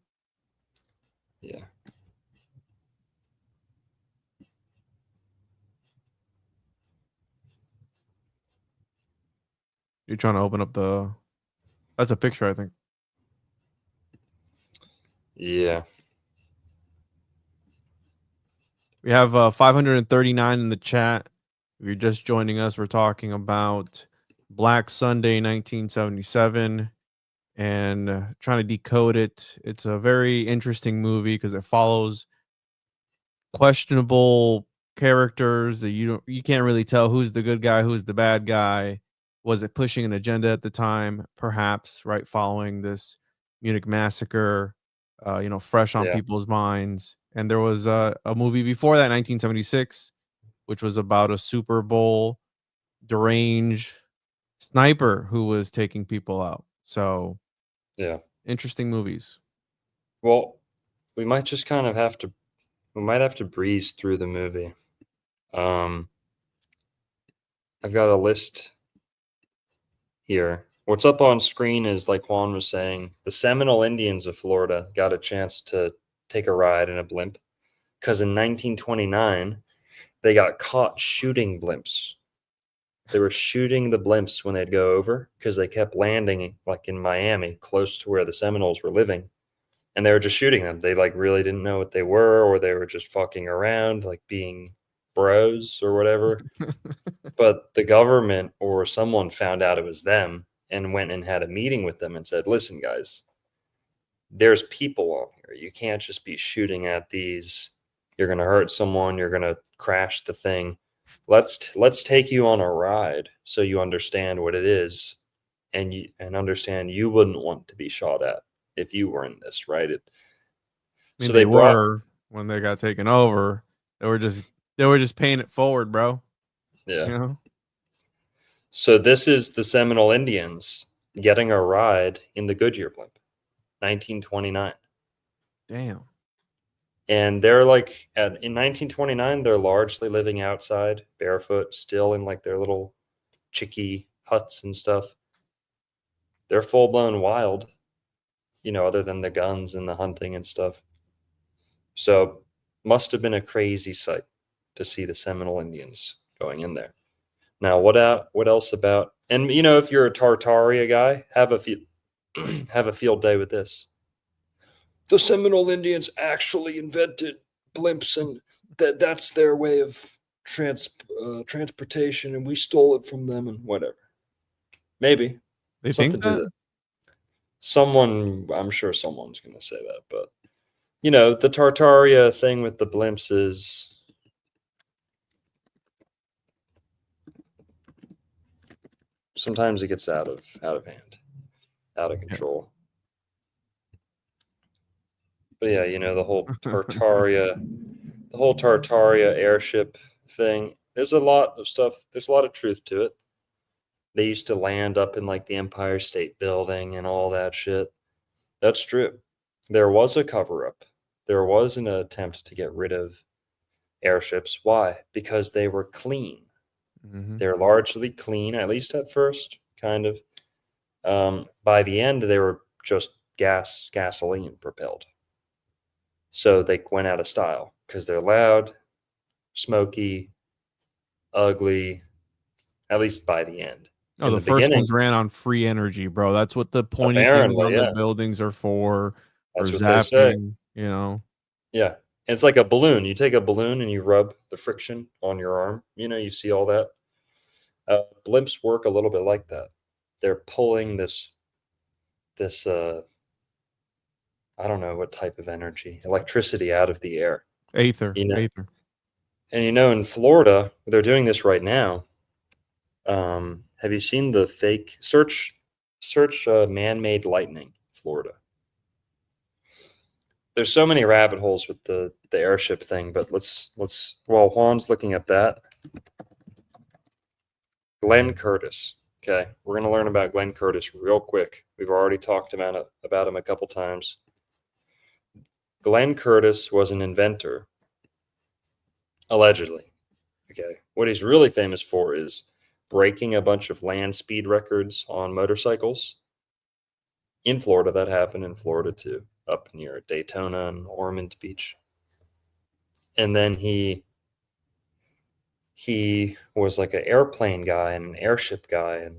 Yeah. You're trying to open up the... That's a picture, I think. Yeah. We have 539 in the chat. If you're just joining us, we're talking about Black Sunday 1977 and trying to decode it. It's a very interesting movie because it follows questionable characters that you can't really tell who's the good guy, who's the bad guy. Was it pushing an agenda at the time? Perhaps, right, following this Munich massacre, fresh on Yeah. people's minds. And there was a movie before that, 1976, which was about a Super Bowl deranged sniper who was taking people out. So, Yeah. interesting movies. Well, we might just kind of have to, we might have to breeze through the movie. I've got a list here. What's up on screen is, like Juan was saying, the Seminole Indians of Florida got a chance to take a ride in a blimp because in 1929, they got caught shooting blimps. They were shooting the blimps when they'd go over because they kept landing like in Miami, close to where the Seminoles were living. And they were just shooting them. They like really didn't know what they were, or they were just fucking around, like being bros or whatever. But the government or someone found out it was them and went and had a meeting with them and said, listen, guys, there's people on here. You can't just be shooting at these. You're going to hurt someone. You're going to crash the thing. Let's take you on a ride so you understand what it is and understand you wouldn't want to be shot at if you were in this, right? I mean, So they brought, were when they got taken over. They were just paying it forward, bro. yeah. You know? So this is the Seminole Indians getting a ride in the Goodyear blimp, 1929. Damn. And they're like in 1929, they're largely living outside, barefoot, still in like their little chicky huts and stuff. They're full blown wild, other than the guns and the hunting and stuff. So must have been a crazy sight to see the Seminole Indians going in there. Now, what else about? And if you're a Tartaria guy, have a field day with this. The Seminole Indians actually invented blimps, and that's their way of transportation, and we stole it from them, and whatever. Maybe They something think that? to that. I'm sure someone's going to say that, but the Tartaria thing with the blimps is sometimes it gets out of hand, out of control. But yeah, the whole Tartaria airship thing. There's a lot of stuff. There's a lot of truth to it. They used to land up in like the Empire State Building and all that shit. That's true. There was a cover up. There was an attempt to get rid of airships. Why? Because they were clean. Mm-hmm. They're largely clean, at least at first, kind of. By the end, they were just gasoline propelled. So they went out of style because they're loud, smoky, ugly, at least by the end. No, In the the first beginning, ones ran on free energy, bro. That's what the pointy things apparently, on yeah, the buildings are for that's what they say. zapping, Yeah. And it's like a balloon. You take a balloon and you rub the friction on your arm. You see all that. Blimps work a little bit like that. They're pulling this I don't know what type of energy, electricity out of the air. Aether. Aether. And in Florida, they're doing this right now. Have you seen the fake search man-made lightning, Florida? There's so many rabbit holes with the airship thing, but let's while Juan's looking at that, Glenn Curtis. Okay, we're gonna learn about Glenn Curtis real quick. We've already talked about him a couple times. Glenn Curtis was an inventor, allegedly. Okay. What he's really famous for is breaking a bunch of land speed records on motorcycles. In Florida, that happened in Florida too, up near Daytona and Ormond Beach. And then he was like an airplane guy and an airship guy, and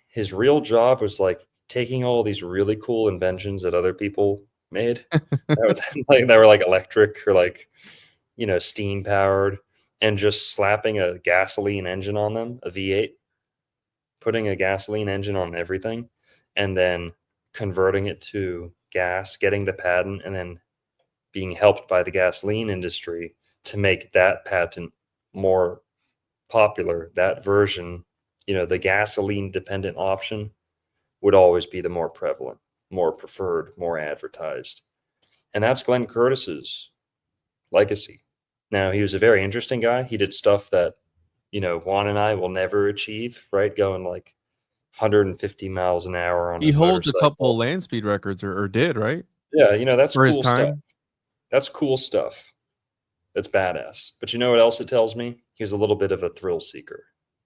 his real job was like taking all these really cool inventions that other people made that were like electric or like, steam powered, and just slapping a gasoline engine on them, a V8, putting a gasoline engine on everything, and then converting it to gas, getting the patent, and then being helped by the gasoline industry to make that patent more popular. That version, the gasoline dependent option would always be the more prevalent, more preferred, more advertised. And that's Glenn Curtis's legacy. Now, he was a very interesting guy. He did stuff that, Juan and I will never achieve, right? Going like 150 miles an hour on He a holds a motorcycle. couple land speed records, or did, right? Yeah, that's For his cool stuff. time. That's cool stuff. That's badass. But you know what else it tells me? He was a little bit of a thrill seeker,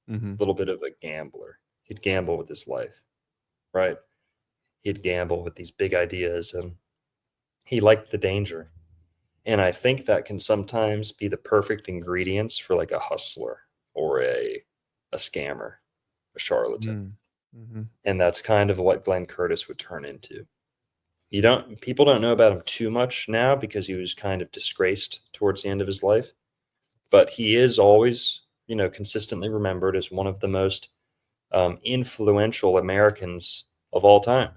a little bit of a gambler. He'd gamble with his life, right? He'd gamble with these big ideas, and he liked the danger. And I think that can sometimes be the perfect ingredients for like a hustler or a scammer, a charlatan. Mm-hmm. And that's kind of what Glenn Curtis would turn into. People don't know about him too much now because he was kind of disgraced towards the end of his life, but he is always, consistently remembered as one of the most influential Americans of all time,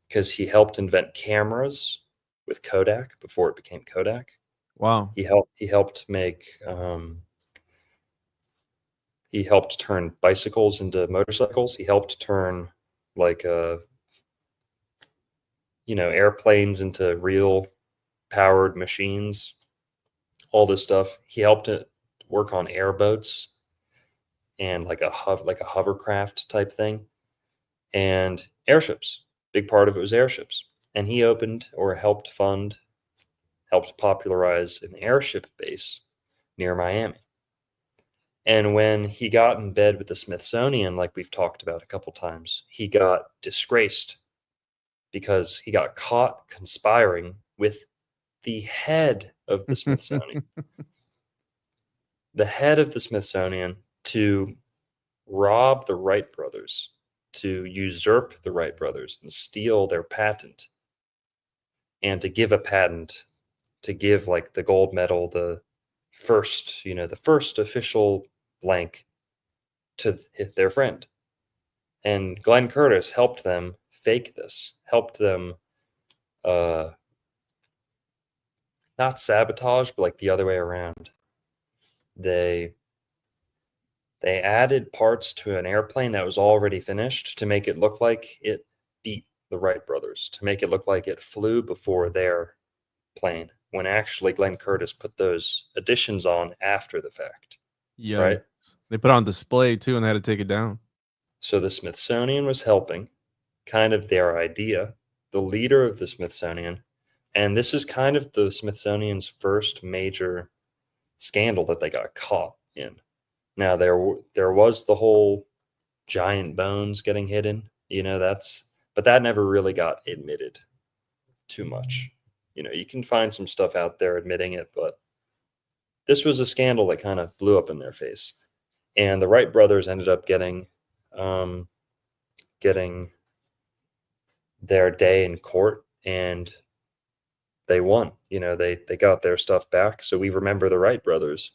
because he helped invent cameras with Kodak before it became Kodak. Wow. He helped make he helped turn bicycles into motorcycles. He helped turn like airplanes into real powered machines, all this stuff. He helped it work on airboats and like a hovercraft type thing, and airships. Big part of it was airships. And he opened or helped popularize an airship base near Miami. And when he got in bed with the Smithsonian, like we've talked about a couple times, he got disgraced because he got caught conspiring with the head of the Smithsonian. The head of the Smithsonian, to rob the Wright brothers, to usurp the Wright brothers and steal their patent, and to give a patent, to give like the gold medal, the first official blank to their friend. And Glenn Curtis helped them fake this, helped them not sabotage, but like the other way around. They added parts to an airplane that was already finished to make it look like it beat the Wright brothers, to make it look like it flew before their plane, when actually Glenn Curtis put those additions on after the fact. Yeah. Right? They put it on display too and they had to take it down. So the Smithsonian was helping, kind of their idea, the leader of the Smithsonian. And this is kind of the Smithsonian's first major scandal that they got caught in. Now, there was the whole giant bones getting hidden, but that never really got admitted too much. You can find some stuff out there admitting it, but this was a scandal that kind of blew up in their face. And the Wright brothers ended up getting their day in court, and they won. They got their stuff back. So we remember the Wright brothers.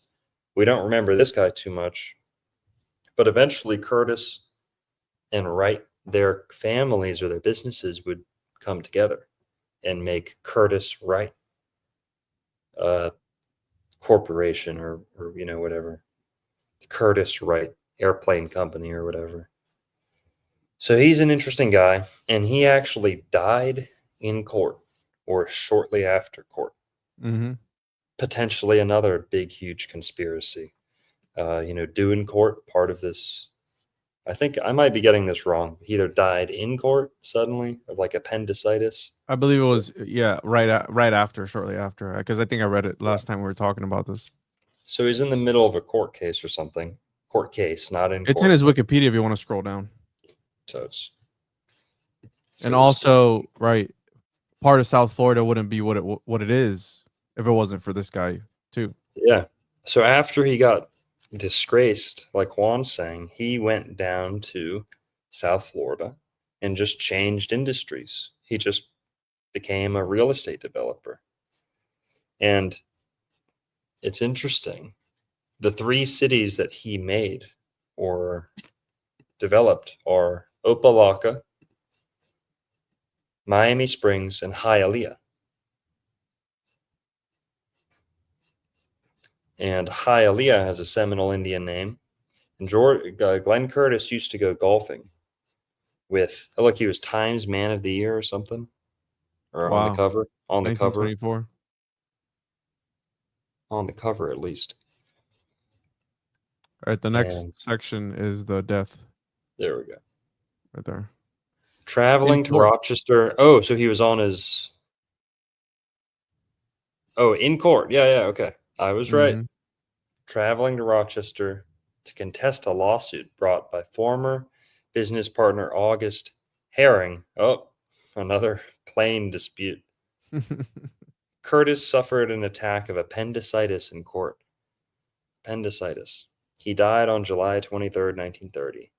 We don't remember this guy too much. But eventually Curtis and Wright, their families or their businesses would come together and make Curtis Wright corporation or whatever. Curtis Wright Airplane Company or whatever. So he's an interesting guy, and he actually died in court or shortly after court. Mm-hmm. Potentially another big, huge conspiracy. Due in court, part of this I think I might be getting this wrong. He either died in court suddenly of like appendicitis. I believe it was right after, shortly after, because I think I read it last time we were talking about this. So he's in the middle of a court case or something. Court case, not in It's court. in his Wikipedia if you want to scroll down. So it's And also, right, part of South Florida wouldn't be what it is if it wasn't for this guy too. yeah. So after he got disgraced, like Juan's saying, he went down to South Florida and just changed industries. He just became a real estate developer. And it's interesting. The 3 cities that he made or developed are Opa-locka, Miami Springs, and Hialeah. And Hialeah has a Seminole Indian name. And Glenn Curtis used to go golfing with, look, he was Times Man of the Year or something, or on the cover. On the cover. 1924. On the cover, at least. All right, the next section is the death. There we go. Right there. Traveling to Rochester. Oh, so he was on his. Oh, in court. Yeah, okay. I was right. Traveling to Rochester to contest a lawsuit brought by former business partner August Herring. Oh, another plane dispute. Curtis suffered an attack of appendicitis in court. Appendicitis. He died on July 23rd, 1930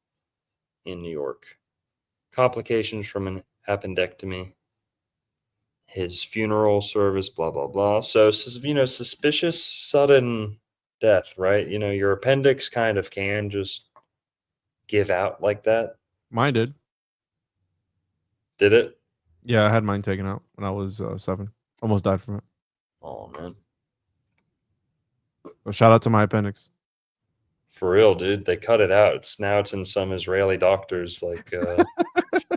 in New York. Complications from an appendectomy. His funeral service, blah, blah, blah. So, suspicious sudden death, right? Your appendix kind of can just give out like that. Mine did. Did it? Yeah, I had mine taken out when I was 7. Almost died from it. Oh, man. Well, shout out to my appendix. For real, dude. They cut it out. It's now it's in some Israeli doctors, like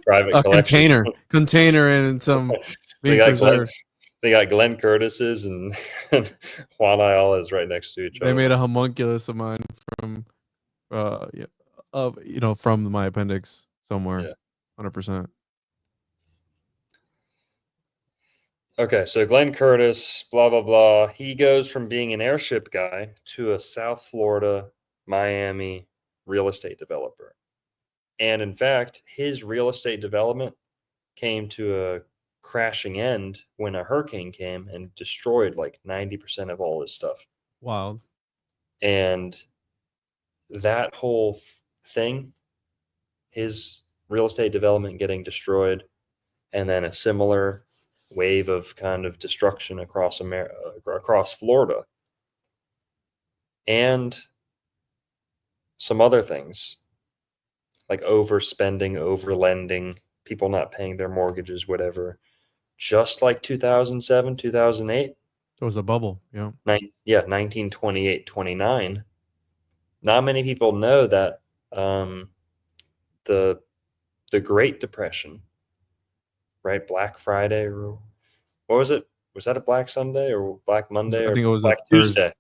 private a collection. Container and some they got Glenn Curtis's and Juan and I is right next to each other. They made a homunculus of mine from from my appendix somewhere. Yeah. 100%. Okay, so Glenn Curtis, blah, blah, blah. He goes from being an airship guy to a South Florida, Miami real estate developer. And in fact, his real estate development came to a crashing end when a hurricane came and destroyed like 90% of all his stuff. Wild. And that whole thing, his real estate development getting destroyed, and then a similar wave of kind of destruction across across Florida, and some other things like overspending, overlending, people not paying their mortgages, whatever. Just like 2007, 2008. It was a bubble. Yeah. 1928, 29. Not many people know that the Great Depression, right? Black Friday, or what was it? Was that a Black Sunday or Black Monday? I think it was Black Tuesday.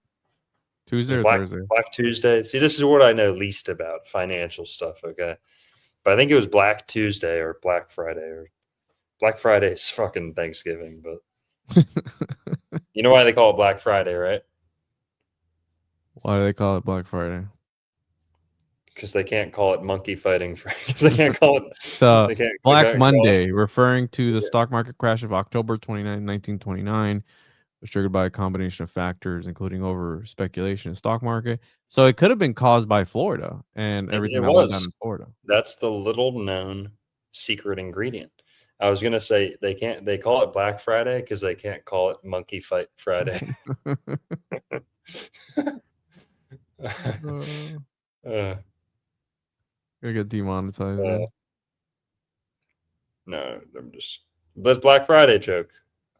Thursday. Or Thursday. Black Tuesday. See, this is what I know least about financial stuff, okay? But I think it was Black Tuesday or Black Friday, or Black Friday is fucking Thanksgiving, but you know why they call it Black Friday, right? Why do they call it Black Friday? Because they can't call it monkey fighting. Because they can't call it Black Monday, referring to the stock market crash of October 29, 1929, was triggered by a combination of factors, including over speculation in the stock market. So it could have been caused by Florida and everything that went down in Florida. That's the little known secret ingredient. I was gonna say they call it Black Friday because they can't call it Monkey Fight Friday. Gonna get demonetized. No, I'm just. That's Black Friday joke.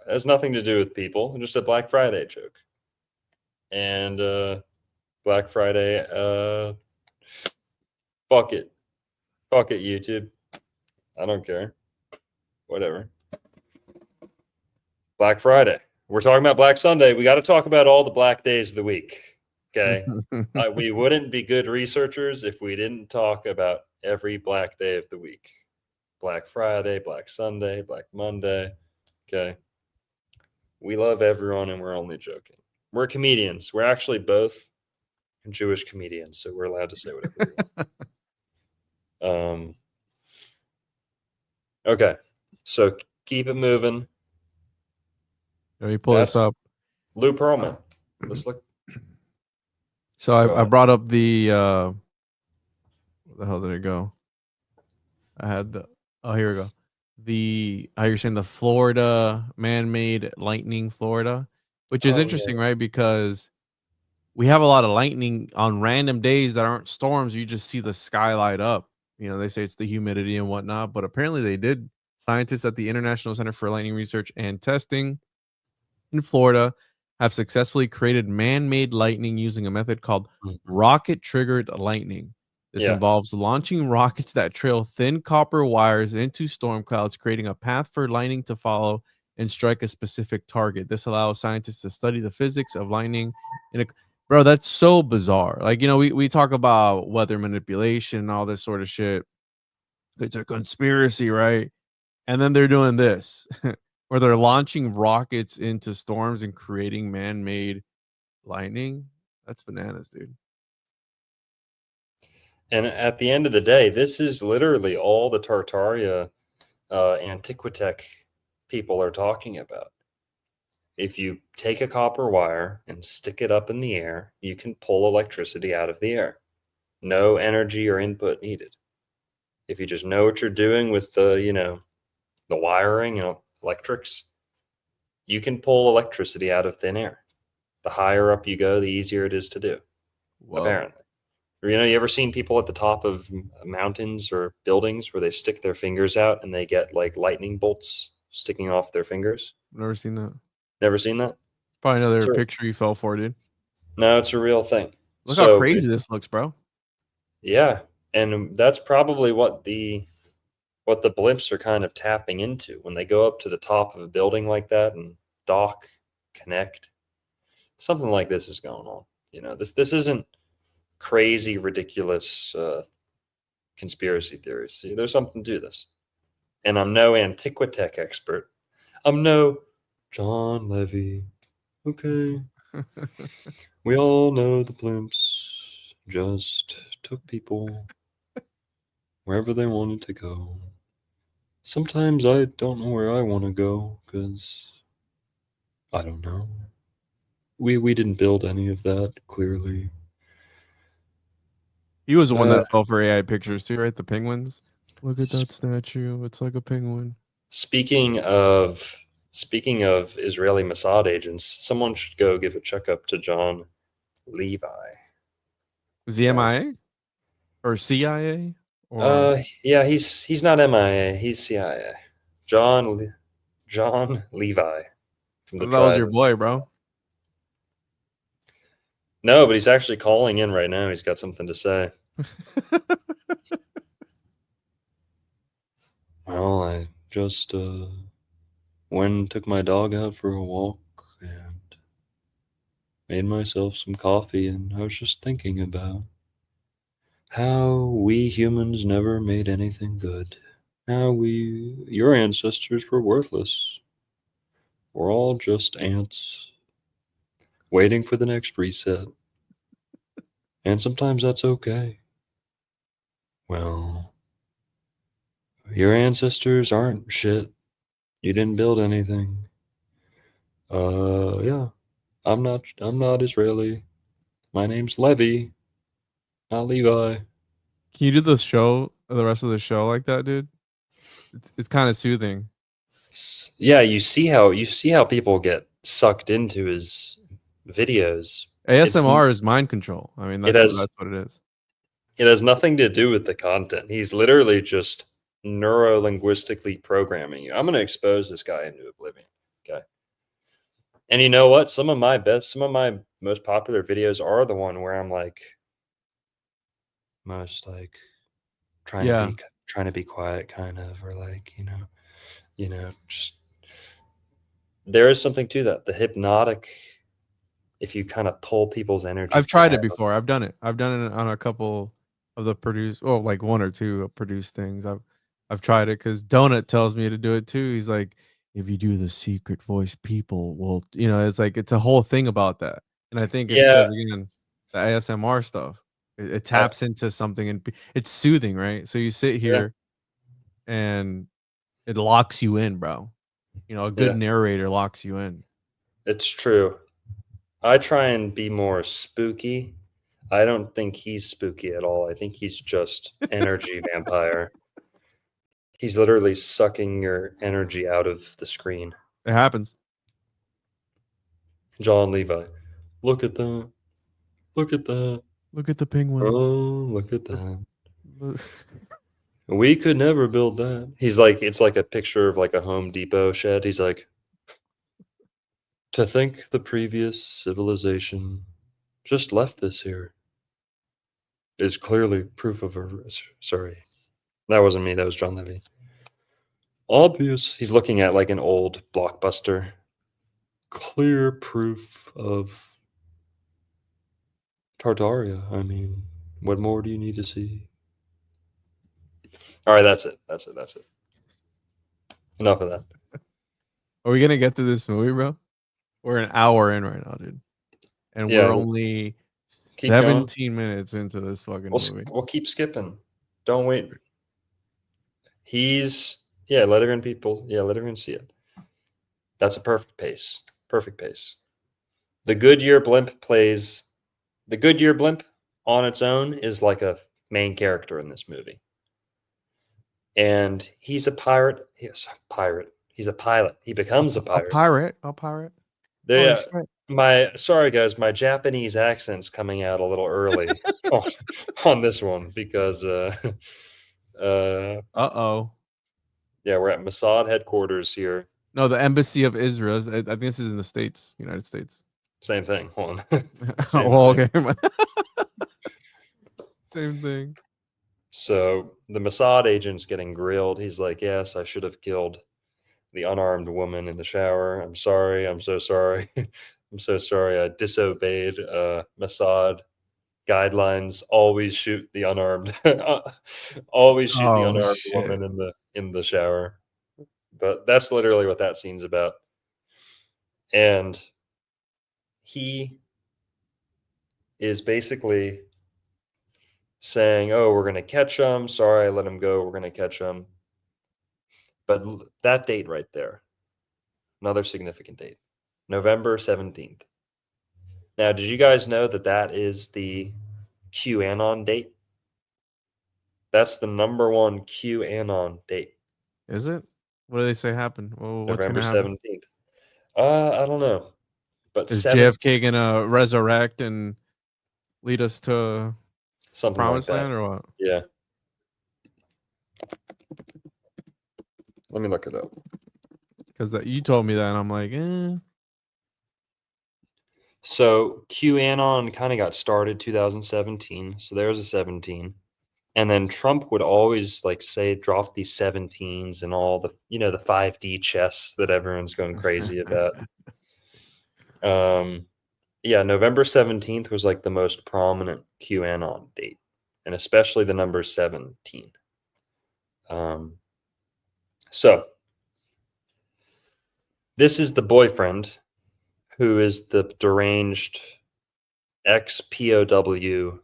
It has nothing to do with people. It's just a Black Friday joke. And Black Friday, fuck it, YouTube. I don't care. Whatever. Black Friday. We're talking about Black Sunday. We got to talk about all the black days of the week. Okay. We wouldn't be good researchers if we didn't talk about every black day of the week. Black Friday, Black Sunday, Black Monday. Okay. We love everyone and we're only joking. We're comedians. We're actually both Jewish comedians, so we're allowed to say whatever we want. Okay. So keep it moving. Let me pull this That's up. Lou Pearlman. Let's look. So Go I ahead. brought up the where the hell did it go? I had the here we go. The how you're saying the Florida man-made lightning, Florida, which is Oh, interesting, yeah. right? Because we have a lot of lightning on random days that aren't storms. You just see the sky light up. You know, they say it's the humidity and whatnot, but apparently they did. Scientists at the International Center for Lightning Research and Testing in Florida have successfully created man-made lightning using a method called Mhm. rocket-triggered lightning. This Yeah. involves launching rockets that trail thin copper wires into storm clouds, creating a path for lightning to follow and strike a specific target. This allows scientists to study the physics of lightning. Bro, that's so bizarre. Like, you know, we talk about weather manipulation and all this sort of shit. It's a conspiracy, right? And then they're doing this, where they're launching rockets into storms and creating man-made lightning. That's bananas, dude. And at the end of the day, this is literally all the Tartaria Antiquitech people are talking about. If you take a copper wire and stick it up in the air, you can pull electricity out of the air. No energy or input needed. If you just know what you're doing with the wiring and electrics, you can pull electricity out of thin air. The higher up you go, the easier it is to do, Whoa. apparently. You ever seen people at the top of mountains or buildings where they stick their fingers out and they get like lightning bolts sticking off their fingers? Never seen that. Never seen that? Probably another Sure. picture you fell for, dude. No, it's a real thing. Look how crazy this looks, bro. Yeah, and that's probably what the blimps are kind of tapping into when they go up to the top of a building like that and dock, connect. Something like this is going on. You know, this isn't crazy, ridiculous conspiracy theories. See, there's something to this. And I'm no Antiquitech expert. I'm no John Levy. Okay. We all know the blimps just took people wherever they wanted to go. Sometimes I don't know where I want to go because I don't know. We didn't build any of that, clearly. He was the one that fell for AI pictures too, right? The penguins. Look at that statue. It's like a penguin. Speaking of Israeli Mossad agents, someone should go give a checkup to John Levi. Is he MIA or CIA? Or yeah, he's not MIA. He's CIA. John Levi from the that was tribe. your boy, bro. No, but he's actually calling in right now. He's got something to say. Well, I just went and took my dog out for a walk and made myself some coffee, and I was just thinking about how we humans never made anything good. How your ancestors were worthless. We're all just ants waiting for the next reset. And sometimes that's okay. Well, your ancestors aren't shit. You didn't build anything. Yeah. I'm not Israeli. My name's Levy, not Levi. Can you do the rest of the show like that, dude? It's kind of soothing. Yeah, you see how people get sucked into his videos. ASMR is mind control. I mean, that's what it is. It has nothing to do with the content. He's literally just neuro-linguistically programming you. I'm going to expose this guy into oblivion. Okay. And you know what? Some of my most popular videos are the one where I'm like most like trying to be quiet, kind of, or like, just there is something to that. The hypnotic, if you kind of pull people's energy. I've tried it before. I've done it. I've done it on a couple of the produced, well, like one or two produced things. I've tried it because Donut tells me to do it too. He's like, if you do the secret voice, people will, it's like it's a whole thing about that. And I think it's Yeah, because again, the ASMR stuff, it I, taps into something and it's soothing, right? So you sit yeah, here and it locks you in, bro. A good yeah. narrator locks you in. It's true. I try and be more spooky. I don't think he's spooky at all. I think he's just energy vampire. He's literally sucking your energy out of the screen. It happens. John Levi. Look at that. Look at that. Look at the penguin. Oh, look at that. Look- We could never build that. He's like, it's like a picture of like a Home Depot shed. He's like, to think the previous civilization just left this here is clearly proof of a. Sorry, that wasn't me. That was John Levy. Obvious. He's looking at like an old blockbuster. Clear proof of Tartaria. I mean, what more do you need to see? All right, that's it. That's it. That's it. Enough of that. Are we gonna get to this movie, bro? We're an hour in right now, dude, and Yeah, we're only keep going. 17 minutes into this fucking We'll movie. we'll keep skipping. Don't wait. He's let everyone let everyone see it. That's a perfect pace. Perfect pace. The Goodyear Blimp plays the Goodyear Blimp on its own is like a main character in this movie. And he's a pirate. Yes, a pirate. He's a pilot. He becomes a pirate. A pirate. They, Oh shit. sorry guys, my Japanese accent's coming out a little early on this one because Uh-oh. yeah, we're at Mossad headquarters here. No, the Embassy of Israel. I think this is in the States, United States. Same thing. Hold on. Same Oh, thing. okay. Same thing. So the Mossad agent's getting grilled. He's like, yes, I should have killed the unarmed woman in the shower. I'm sorry. I'm so sorry. I'm so sorry. I disobeyed Mossad guidelines. Always shoot the unarmed. Always shoot the Oh unarmed shit. woman in the shower. But that's literally what that scene's about. And he is basically saying, "Oh, we're gonna catch him. Sorry, I let him go. We're gonna catch him." But that date right there, another significant date, November 17th. Now, did you guys know that that is the QAnon date? That's the number one QAnon date, Is it? What do they say happened? Well, what's November gonna happen? 17th. I don't know, but Is 17, JFK gonna resurrect and lead us to something like promised that. land or what? Yeah. Let me look it up. Because you told me that, and I'm like, So QAnon kind of got started 2017. So there's a 17. And then Trump would always like say drop these 17s and all the the 5D chess that everyone's going crazy about. Yeah, November 17th was like the most prominent QAnon date, and especially the number 17. So this is the boyfriend who is the deranged ex-POW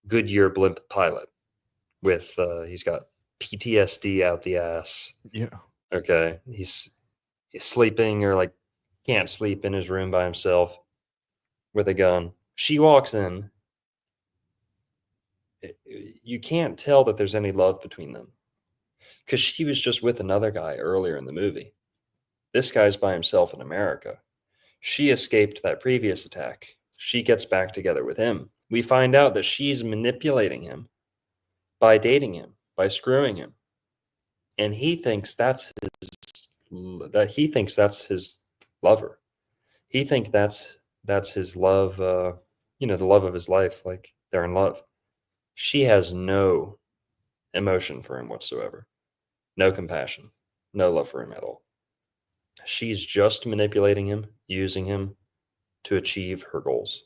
Goodyear Blimp pilot with he's got PTSD out the ass. yeah. Okay, he's sleeping or like can't sleep in his room by himself with a gun. She walks in. You can't tell that there's any love between them because she was just with another guy earlier in the movie. This guy's by himself in America. She escaped that previous attack. She gets back together with him. We find out that she's manipulating him by dating him, by screwing him. And he thinks that's his lover. He thinks that's his love, the love of his life, like they're in love. She has no emotion for him whatsoever. No compassion, no love for him at all. She's just manipulating him, using him to achieve her goals.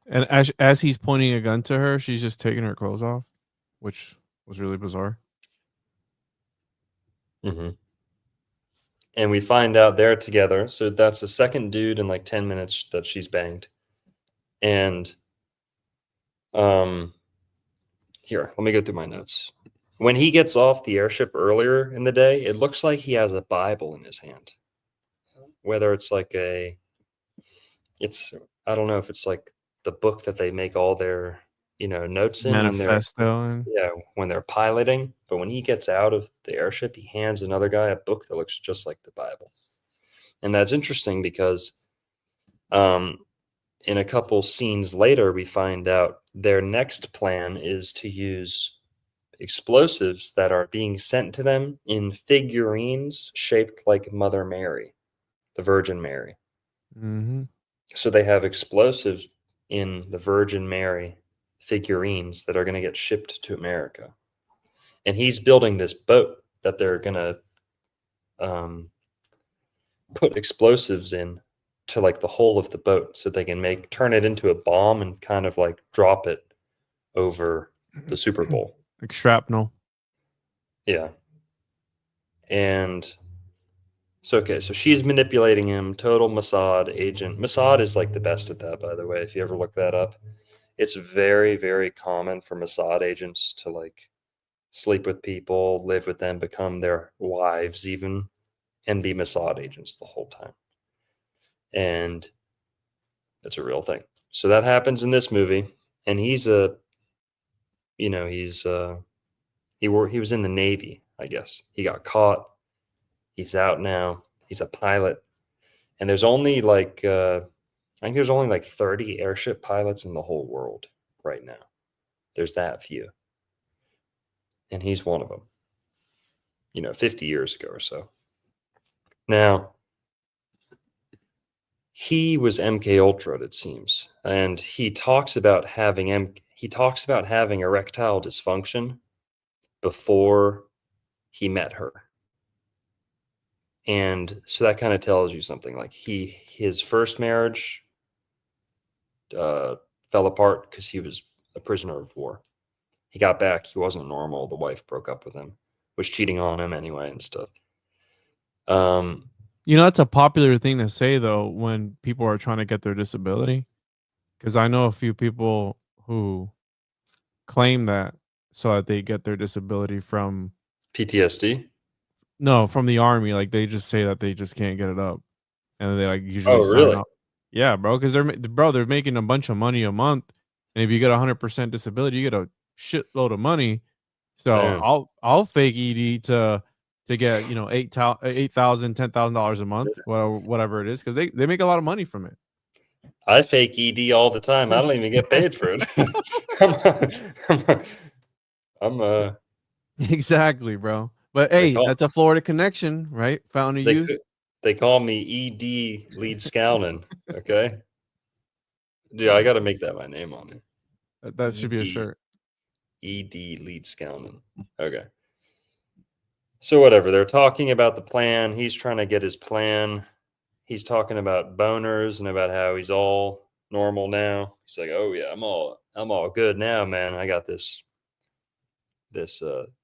And as he's pointing a gun to her, she's just taking her clothes off, which was really bizarre. Mm-hmm. And we find out they're together. So that's the second dude in like 10 minutes that she's banged. And here, let me go through my notes. When he gets off the airship earlier in the day, it looks like he has a Bible in his hand. Whether it's like I don't know if it's like the book that they make all their, notes in Manifesto. when they're piloting. But when he gets out of the airship, he hands another guy a book that looks just like the Bible. And that's interesting because in a couple scenes later, we find out their next plan is to use explosives that are being sent to them in figurines shaped like Mother Mary, the Virgin Mary. Mm-hmm. So they have explosives in the Virgin Mary figurines that are going to get shipped to America. And he's building this boat that they're going to put explosives in to like the hull of the boat so they can turn it into a bomb and kind of like drop it over the Super Bowl. Like shrapnel. Yeah. And so she's manipulating him, total Mossad agent. Mossad is like the best at that, by the way, if you ever look that up. It's very, very common for Mossad agents to like sleep with people, live with them, become their wives even, and be Mossad agents the whole time. And it's a real thing. So that happens in this movie, and he was in the Navy, I guess. He got caught. He's out now. He's a pilot. And there's only like I think there's only like 30 airship pilots in the whole world right now. There's that few. And he's one of them. 50 years ago or so. Now, he was MK Ultra, it seems, and he talks about having erectile dysfunction before he met her. And so that kind of tells you something. Like his first marriage fell apart because he was a prisoner of war. He got back. He wasn't normal. The wife broke up with him, was cheating on him anyway and stuff. That's a popular thing to say though when people are trying to get their disability, because I know a few people who claim that so that they get their disability from PTSD. No, from the army. Like they just say that they just can't get it up, and they like usually sign really? up. Yeah, bro, because they're making a bunch of money a month, and if you get 100% disability, you get a shitload of money. So Damn. I'll fake ED to get $8,000, $10,000 a month, whatever it is, because they make a lot of money from it. I fake ED all the time. I don't even get paid for it. I'm Exactly, bro. But hey, that's a Florida connection, right? Fountain of Youth. They call me ED Lead Scownin. Okay, dude, I got to make that my name on it. That should be a shirt. ED Lead Scownin. Okay. So whatever, they're talking about the plan. He's trying to get his plan. He's talking about boners and about how he's all normal now. He's like, "Oh yeah, I'm all good now, man. I got this."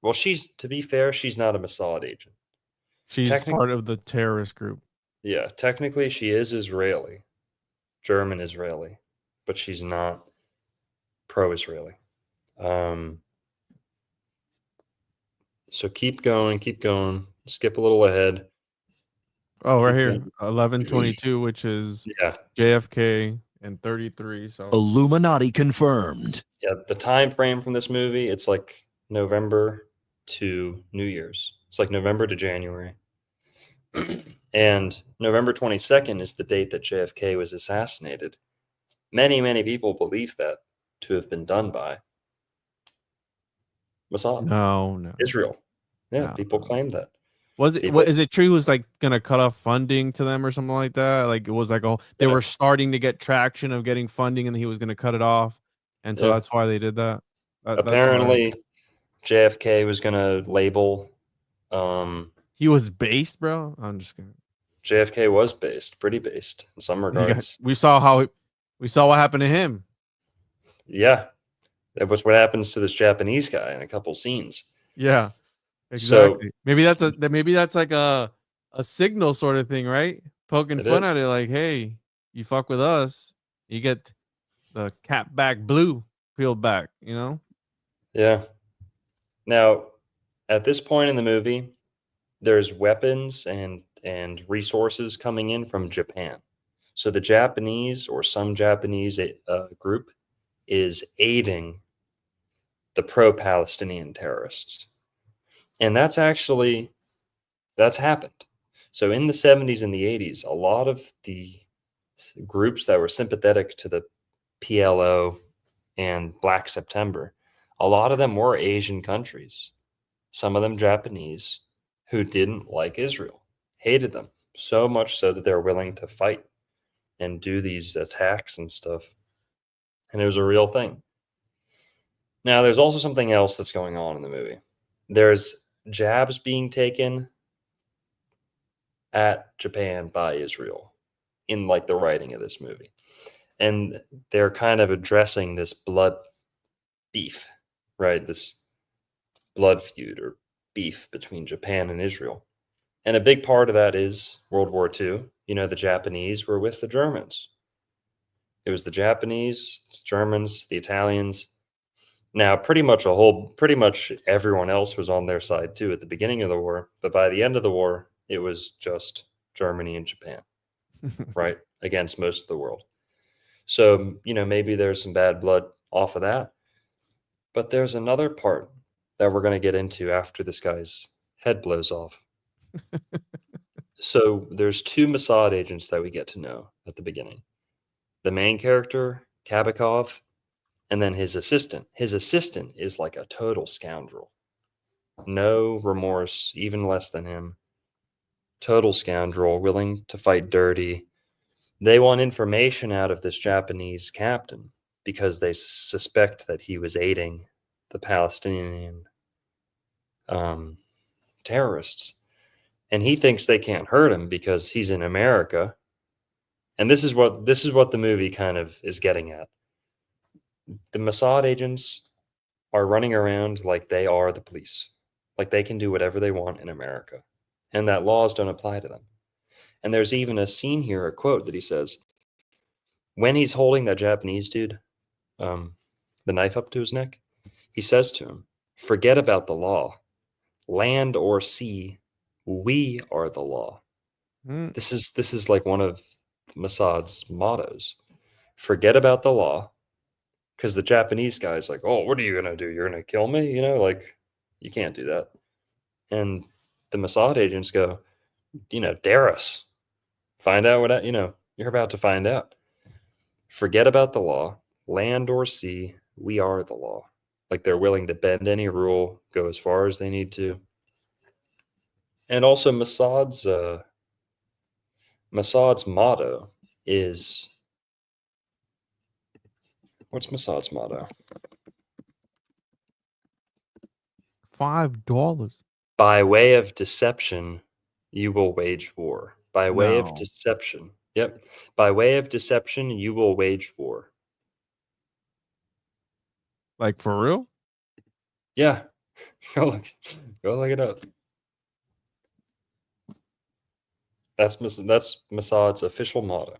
Well, to be fair, she's not a Mossad agent. She's part of the terrorist group. Yeah, technically she is Israeli, German Israeli, but she's not pro-Israeli. So keep going. Skip a little ahead. Oh, right here, 11/22, which is JFK and 33. So Illuminati confirmed. Yeah, the time frame from this movie, it's like November to New Year's. It's like November to January. And November 22nd is the date that JFK was assassinated. Many, many people believe that to have been done by Mossad. No. Israel. Yeah, people claim that. Is it true he was like gonna cut off funding to them or something like that? Like it was like they were starting to get traction of getting funding and he was gonna cut it off. And so that's why they did that. Apparently JFK was gonna label he was based, bro. I'm just kidding. JFK was based, pretty based in some regards. We saw what happened to him. Yeah, that was what happens to this Japanese guy in a couple scenes. Yeah, So exactly. Maybe that's like a signal sort of thing, right? Poking it fun is. at it, like, hey, you fuck with us, you get the cap back blue peeled back, you know? Yeah. Now, at this point in the movie, there's weapons and resources coming in from Japan. So the Japanese or some Japanese group is aiding the pro-Palestinian terrorists, and that's happened. So in the 70s and the 80s, a lot of the groups that were sympathetic to the PLO and Black September, a lot of them were Asian countries, some of them Japanese, who didn't like Israel, hated them so much so that they're willing to fight and do these attacks and stuff. And it was a real thing. Now, there's also something else that's going on in the movie. There's jabs being taken at Japan by Israel in like the writing of this movie. And they're kind of addressing this blood beef, right? This blood feud or beef between Japan and Israel. And a big part of that is World War II. You know, the Japanese were with the Germans. It was the Japanese, the Germans, the Italians. Now, pretty much everyone else was on their side too at the beginning of the war. But by the end of the war, it was just Germany and Japan, right? Against most of the world. So, you know, maybe there's some bad blood off of that. But there's another part that we're going to get into after this guy's head blows off. So there's two Mossad agents that we get to know at the beginning. The main character, Kabakov, and then his assistant. His assistant is like a total scoundrel. No remorse, even less than him. Total scoundrel, willing to fight dirty. They want information out of this Japanese captain because they suspect that he was aiding the Palestinian terrorists. And he thinks they can't hurt him because he's in America. And this is what the movie kind of is getting at. The Mossad agents are running around like they are the police, like they can do whatever they want in America, and that laws don't apply to them. And there's even a scene here, a quote that he says when he's holding that Japanese dude, the knife up to his neck. He says to him, "Forget about the law, land or sea. We are the law." Mm. This is like one of Mossad's mottos. Forget about the law, because the Japanese guy's like, "Oh, what are you gonna do? You're gonna kill me?" You know, like you can't do that. And the Mossad agents go, you know, dare us. Find out what, you know, you're about to find out. Forget about the law, land or sea. We are the law. Like they're willing to bend any rule, go as far as they need to. And also Mossad's motto is, what's Mossad's motto? $5. By way of deception, you will wage war. By way of No. deception. Yep. By way of deception, you will wage war. Like for real? Yeah. Go look it up. That's Mossad's official motto.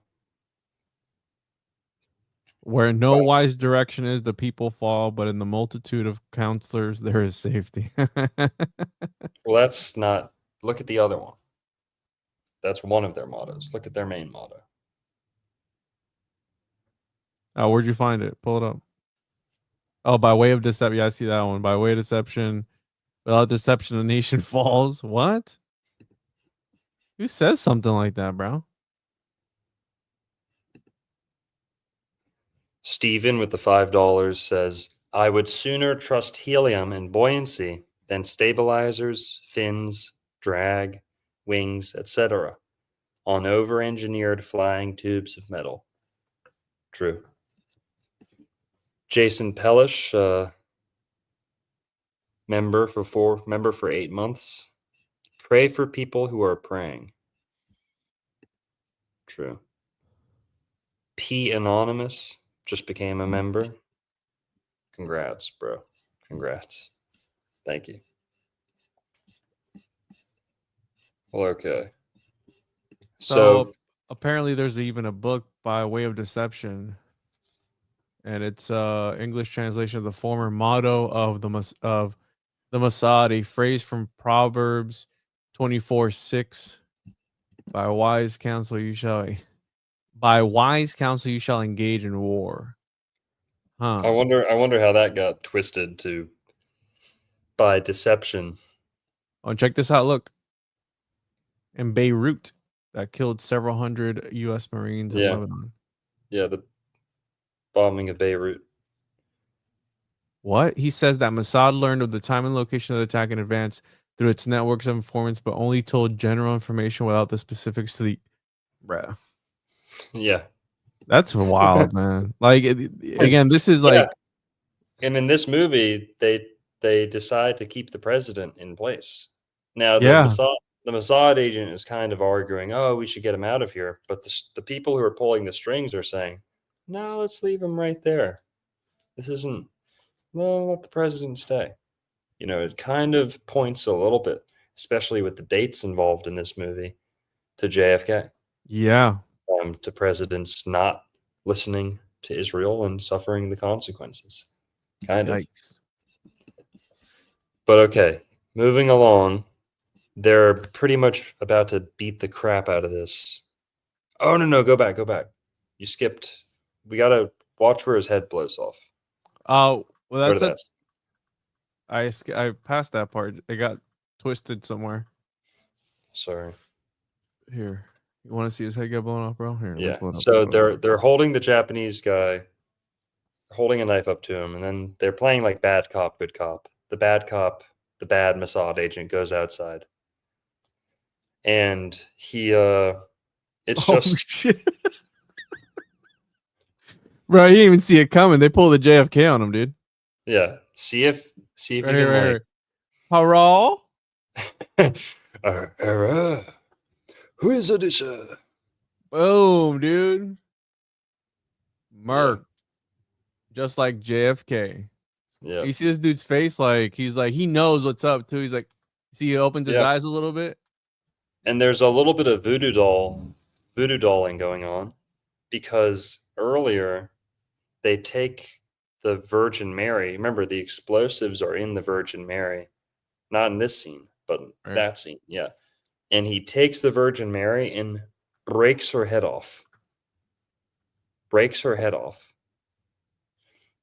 Where no Wow. wise direction is, the people fall, but in the multitude of counselors, there is safety. Well, that's not. Look at the other one. That's one of their mottos. Look at their main motto. Oh, where'd you find it? Pull it up. Oh, by way of deception. Yeah, I see that one. By way of deception, without deception, the nation falls. What? Who says something like that, bro? Steven with the $5 says, I would sooner trust helium and buoyancy than stabilizers, fins, drag, wings, etc. on over-engineered flying tubes of metal. True. Jason Pellish, member for 8 months. Pray for people who are praying. True. P Anonymous just became a member. Congrats, bro. Congrats. Thank you. Well, okay. So apparently there's even a book by Way of Deception, and it's English translation of the former motto of the Mossad, a phrase from Proverbs 24:6. By wise counsel you shall engage in war. I Huh. wonder how that got twisted to by deception. Oh, and check this out. Look, in Beirut, that killed several hundred U.S. Marines in Yeah. Lebanon. Yeah, the bombing of Beirut. What? He says that Mossad learned of the time and location of the attack in advance through its networks of informants, but only told general information without the specifics to the. Bruh. Yeah. That's wild, man. Like, again, this is Yeah. like. And in this movie, they decide to keep the president in place. Now Yeah. the Mossad agent is kind of arguing, "Oh, we should get him out of here," but the people who are pulling the strings are saying, "No, let's leave him right there. This isn't. No, let the president stay." You know, it kind of points a little bit, especially with the dates involved in this movie, to JFK, Yeah. to presidents not listening to Israel and suffering the consequences. Kind of. Yikes. But okay, moving along. They're pretty much about to beat the crap out of this. Oh, no, go back. You skipped. We got to watch where his head blows off. Oh, well, Go to that's that. I passed that part. It got twisted somewhere. Sorry. Here. You want to see his head get blown off, bro? Here. Yeah. Let me So they're holding the Japanese guy, holding a knife up to him, and then they're playing like bad cop, good cop. The bad cop, the bad Mossad agent goes outside. And he it's Oh, just shit. Bro, you didn't even see it coming. They pulled the JFK on him, dude. yeah. See if you Right can here, right like here. Hurrah! who is this? Boom, dude. Merc. Yeah. Just like JFK. Yeah. You see this dude's face? Like, he's like, he knows what's up, too. He's like, see, he opens his Yeah. eyes a little bit. And there's a little bit of voodoo dolling going on because earlier they take the Virgin Mary. Remember, the explosives are in the Virgin Mary, not in this scene, but Right. that scene. Yeah. And he takes the Virgin Mary and breaks her head off.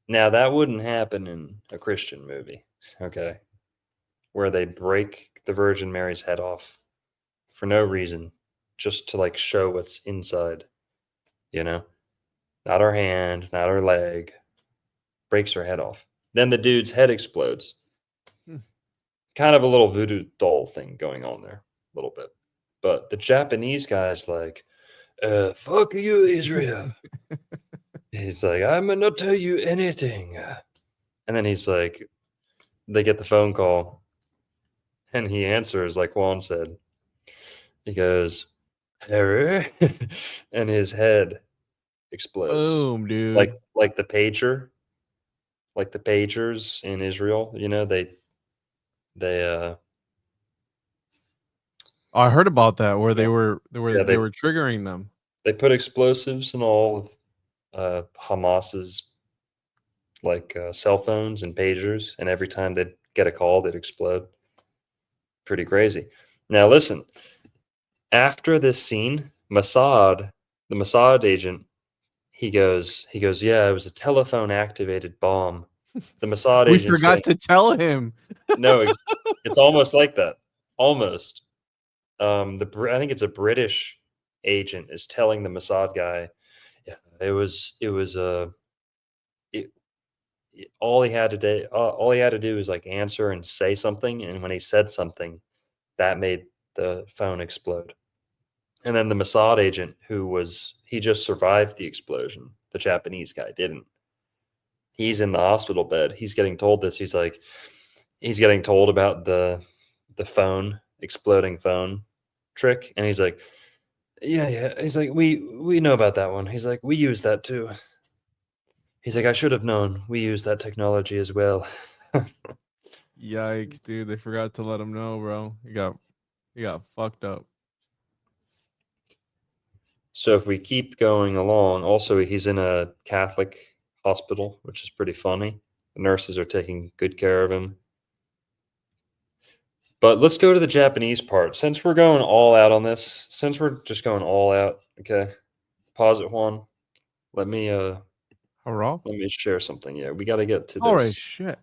Now, that wouldn't happen in a Christian movie, okay, where they break the Virgin Mary's head off for no reason, just to like show what's inside, you know? Not her hand, not her leg. Breaks her head off. Then the dude's head explodes. Kind of a little voodoo doll thing going on there, a little bit. But the Japanese guy's like, fuck you, Israel. He's like, I'm gonna tell you anything. And then he's like, they get the phone call, and he answers like Juan said. He goes, Harry, and his head explodes. Boom, dude. Like the pager, like the pagers in Israel, you know, they I heard about that where they yeah. were Yeah, they were triggering them. they put explosives in all of Hamas's like cell phones and pagers, and every time they'd get a call, they'd explode. Pretty crazy. Now listen, after this scene, the Mossad agent, he goes, yeah, it was a telephone activated bomb. The Mossad We agent's forgot to tell him. no, it's almost like that. Almost. I think it's a British agent is telling the Mossad guy, yeah, all he had to do is like answer and say something, and when he said something, that made the phone explode. And then the Mossad agent he just survived the explosion. The Japanese guy didn't. He's in the hospital bed. He's getting told this. He's getting told about the exploding phone trick, and he's like, yeah. He's like, we know about that one. He's like, we use that too. He's like, I should have known. We use that technology as well. Yikes, dude! They forgot to let him know, bro. He got fucked up. So if we keep going along, also he's in a Catholic hospital, which is pretty funny. The nurses are taking good care of him. But let's go to the Japanese part. Since we're going all out on this, since we're just going all out, okay. Pause it, Juan. Let me Hurrah! share something. Yeah, we got to get to All right, this. shit.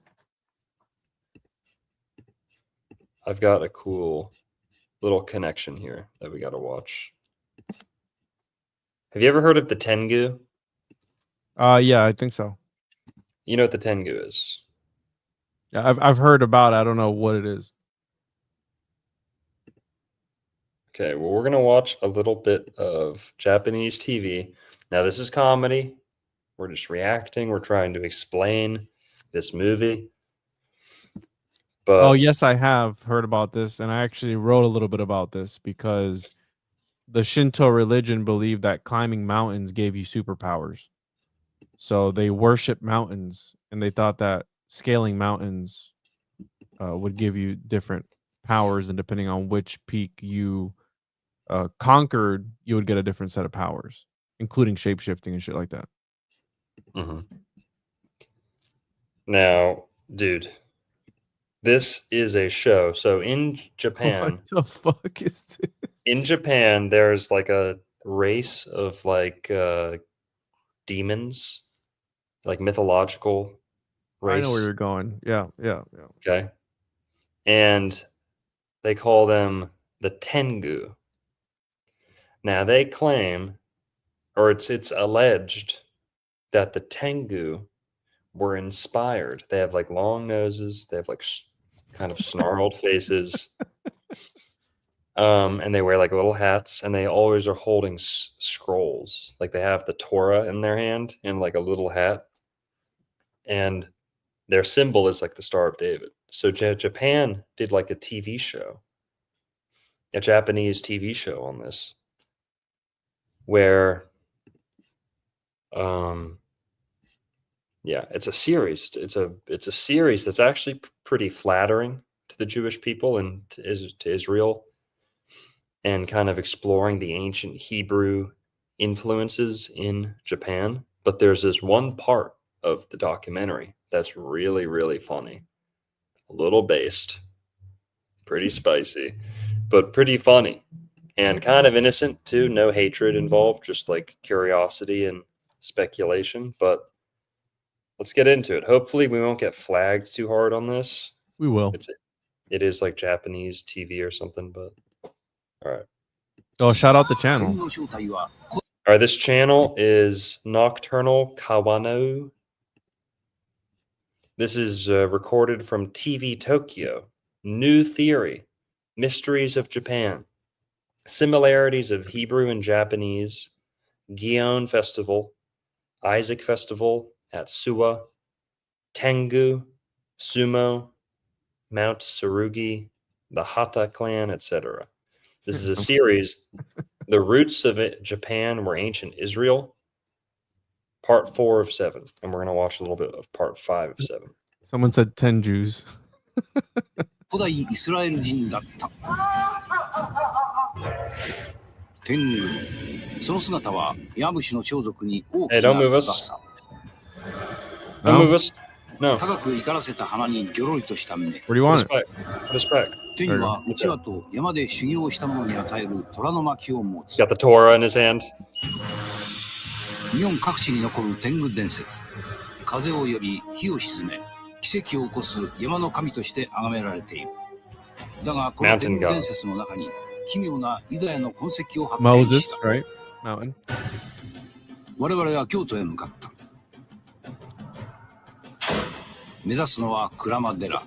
I've got a cool little connection here that we got to watch. Have you ever heard of the Tengu? Yeah, I think so. You know what the Tengu is? Yeah, I've heard about it. I don't know what it is. Okay, well, we're going to watch a little bit of Japanese TV. Now, this is comedy. We're just reacting. We're trying to explain this movie. But Oh, yes, I have heard about this, and I actually wrote a little bit about this because the Shinto religion believed that climbing mountains gave you superpowers. So they worship mountains, and they thought that scaling mountains would give you different powers, and depending on which peak you conquered, you would get a different set of powers, including shapeshifting and shit like that. mhm. Now, dude, this is a show. So in Japan, What the fuck is this? in Japan, there's like a race of like demons, like mythological I know where race. you're going. Yeah, yeah, yeah. Okay. And they call them the Tengu. Now they claim, or it's alleged, that the Tengu were inspired. They have like long noses. They have like kind of snarled faces. And they wear like little hats, and they always are holding scrolls. Like they have the Torah in their hand and like a little hat, and their symbol is like the Star of David. So Japan did like a TV show, a Japanese TV show on this, where, yeah, it's a series. It's a series that's actually pretty flattering to the Jewish people and to Israel, and kind of exploring the ancient Hebrew influences in Japan. But there's this one part of the documentary that's really, really funny. A little based, pretty spicy, but pretty funny and kind of innocent too. No hatred involved, just like curiosity and speculation. But let's get into it. Hopefully, we won't get flagged too hard on this. We will. It is like Japanese TV or something, but all right. Oh, shout out the channel. All right, this channel is Nocturnal Kawano. This is recorded from TV Tokyo. New Theory, Mysteries of Japan, Similarities of Hebrew and Japanese, Gion Festival, Isaac Festival at Suwa, Tangu, Sumo, Mount Sarugi, the Hata clan, etc. This is a series. The roots of Japan were ancient Israel. Part 4 of 7, and we're going to watch a little bit of part 5 of 7. Someone said 10 Jews. 古代イスラエル人だった。天狗。その姿はヤブシの長族に大きな Hey, don't move us. 翼。 Don't move us. No. 高く光らせた鼻にギョロリとした目。 Where do you want it? Put us back. 手にはうちわと山で修行をした者に与える虎の巻を持 He's つ。 got the Torah in his hand. 日本各地に残る天狗伝説。風を呼び火を鎮め奇跡を起こす山の神として崇められている。だがこの天狗伝説の中に奇妙なユダヤの痕跡を発見した。 Moses, right? Mountain. 我々は京都へ向かった。目指すのは鞍馬寺。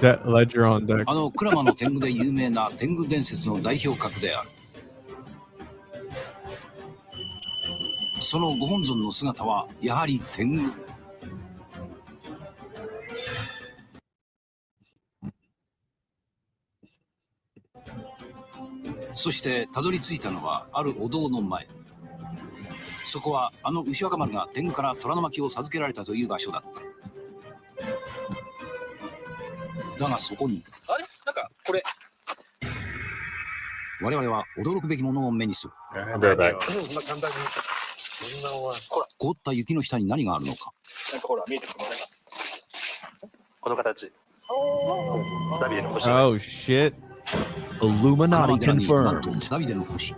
That ledger on deck. あの鞍馬の天狗で有名な天狗伝説の代表格である。そのご本尊の姿はやはり天狗。そしてたどり着いたのはあるお堂の前。そこはあの牛若丸が天狗から虎の巻を授けられたという場所だった。だがそこにあれなんかこれ我々は驚くべきものを目にする。I'll be right back. そんな簡単にそんなお前ほら凍った雪の下に何があるのか。なんかほら見えてるこのなんかこの形ダビデの星 Oh shit. Illuminati この穴になんと confirmed. ダビデの星。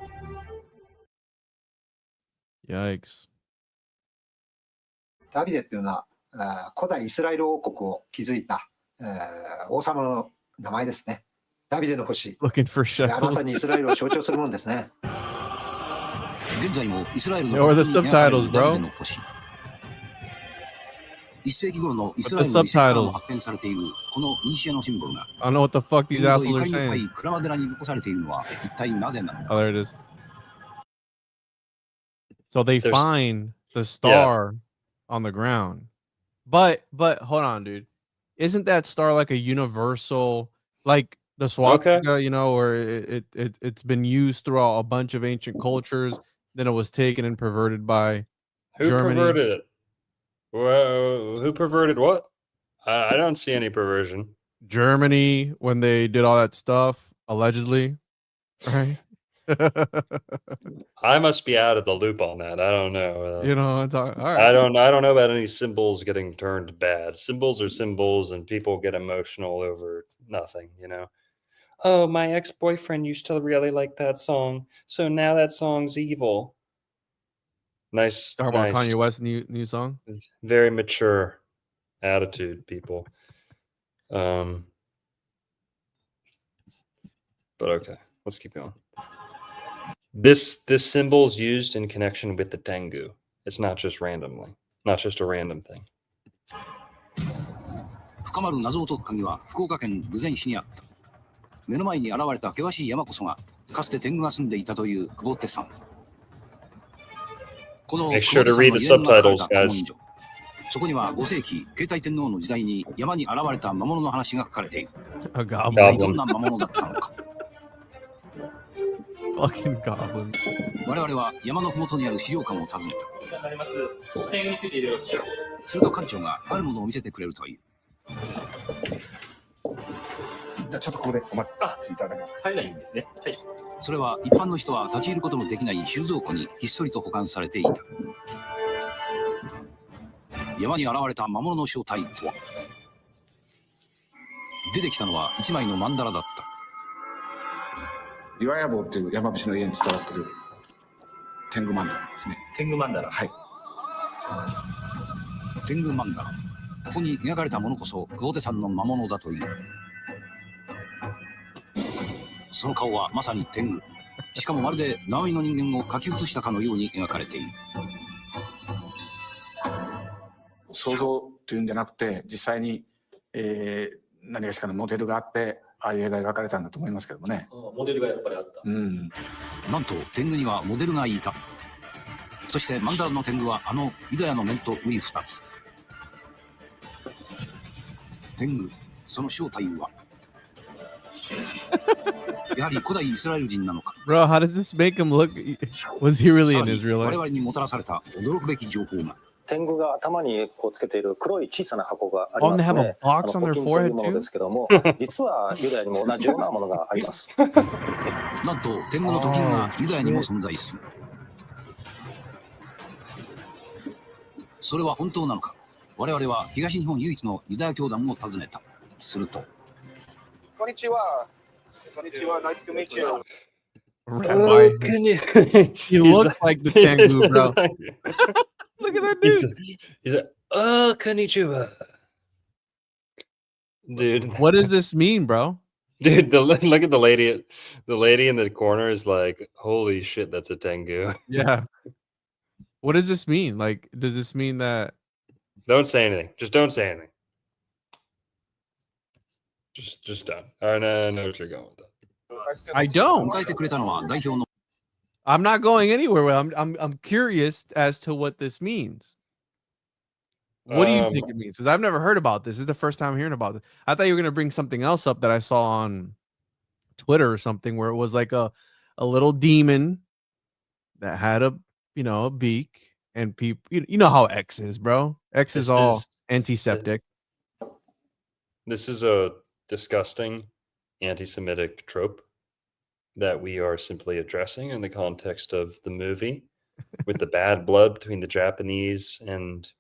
Yikes. ダビデっていうのは古代イスラエル王国を築いた王様の名前ですね。ダビデの星。 Looking for まさ shekels. にイスラエルを象徴するもんですね。現在もイスラエルの Or the subtitles, ダ bro. ビデの星。1世紀頃のイスラエルの遺跡からも発見されているこのイニシアのシンボルが I don't know what the fuck these 天狗 assholes の are 怒りの深 saying. い鞍馬寺に残されているのは一体なぜなのか。 Oh, there it is. So they There's- find the star on the ground. But hold on, dude. Isn't that star like a universal, like the swastika, you know, where it's been used throughout a bunch of ancient cultures, then it was taken and perverted by Who Germany. perverted it? Well, who perverted what? I don't see any perversion. Germany when they did all that stuff, allegedly, right? I must be out of the loop on that. I don't know. You know, it's all right. I don't know about any symbols getting turned bad. Symbols are symbols, and people get emotional over nothing. You know. Oh, my ex-boyfriend used to really like that song, so now that song's evil. Nice, Talk about nice, Kanye West's new song. very mature attitude, people. But okay, let's keep going. This symbol is used in connection with the Tangu. It's not just randomly, not just a random thing. 深まる謎を解く鍵は福岡県豊前市にあった。目の前に現れた険しい山こそがかつて天狗が住んでいたという久保手さん。この Make sure to read the subtitles, guys. そこには5世紀携帯天皇の時代に山に現れた魔物の話が書かれている。 A 一 goblin. 体どんな魔物だったのか。 Fucking goblin. 我々は山のふもとにある資料館を訪ねた。なります天狗についていろいろ調べてすると館長があるものを見せてくれるという。じゃあちょっとここでお待ちいただけますか。入らないんですねはいそれは一般の人は立ち入ることのできない収蔵庫にひっそりと保管されていた。山に現れた魔物の正体とは。出てきたのは一枚の曼荼羅だった。岩屋坊っていう山伏の家に伝わってる天狗曼荼羅ですね。天狗マンダラはい。天狗曼荼羅。ここに描かれたものこそ久保手さんの魔物だという。その顔はまさに天狗。しかもまるで生身の人間を描き写したかのように描かれている。想像っていうんじゃなくて実際に、何がしかのモデルがあってああいう絵が描かれたんだと思いますけどもね。モデルがやっぱりあったうん。なんと天狗にはモデルがいた。そして曼荼羅の天狗はあの井戸屋の面と上2つ。天狗、その正体はやはり古代イスラエル人なのか。 Bro, how does this make him look? Was he really さ in らに Israel? 我々にもたらされた驚くべき情報が。天狗が頭にこうつけている黒い小さな箱があり Oh, ま and they す have ね a。box on their 古金という forehead もので too? すけども、実はユダヤにも同じようなものがあります。なんと天狗の時計がユダヤにも存在する。それは本当なのか。我々は東日本唯一のユダヤ教団を訪ねた。すると。こんにちは。こんにちは。Nice to meet you. Rabbi. can you? He looks like the Tangu, bro. Look at that dude. He's like, oh, konnichiwa. Dude, What does this mean, bro? dude, look at the lady. The lady in the corner is like, holy shit, that's a Tengu. Yeah. What does this mean? Like, does this mean that? Don't say anything. Just don't say anything. Just don't. I know what you're going with that. I don't. 迎えてくれたのは代表の I'm not going anywhere with it. I'm curious as to what this means. What do you think it means? Because I've never heard about this. This is the first time hearing about this. I thought you were gonna bring something else up that I saw on Twitter or something where it was like a little demon that had a a beak, and people, you know how X is, bro. X is all antiseptic. This is a disgusting anti-Semitic trope that we are simply addressing in the context of the movie with the bad blood between the Japanese and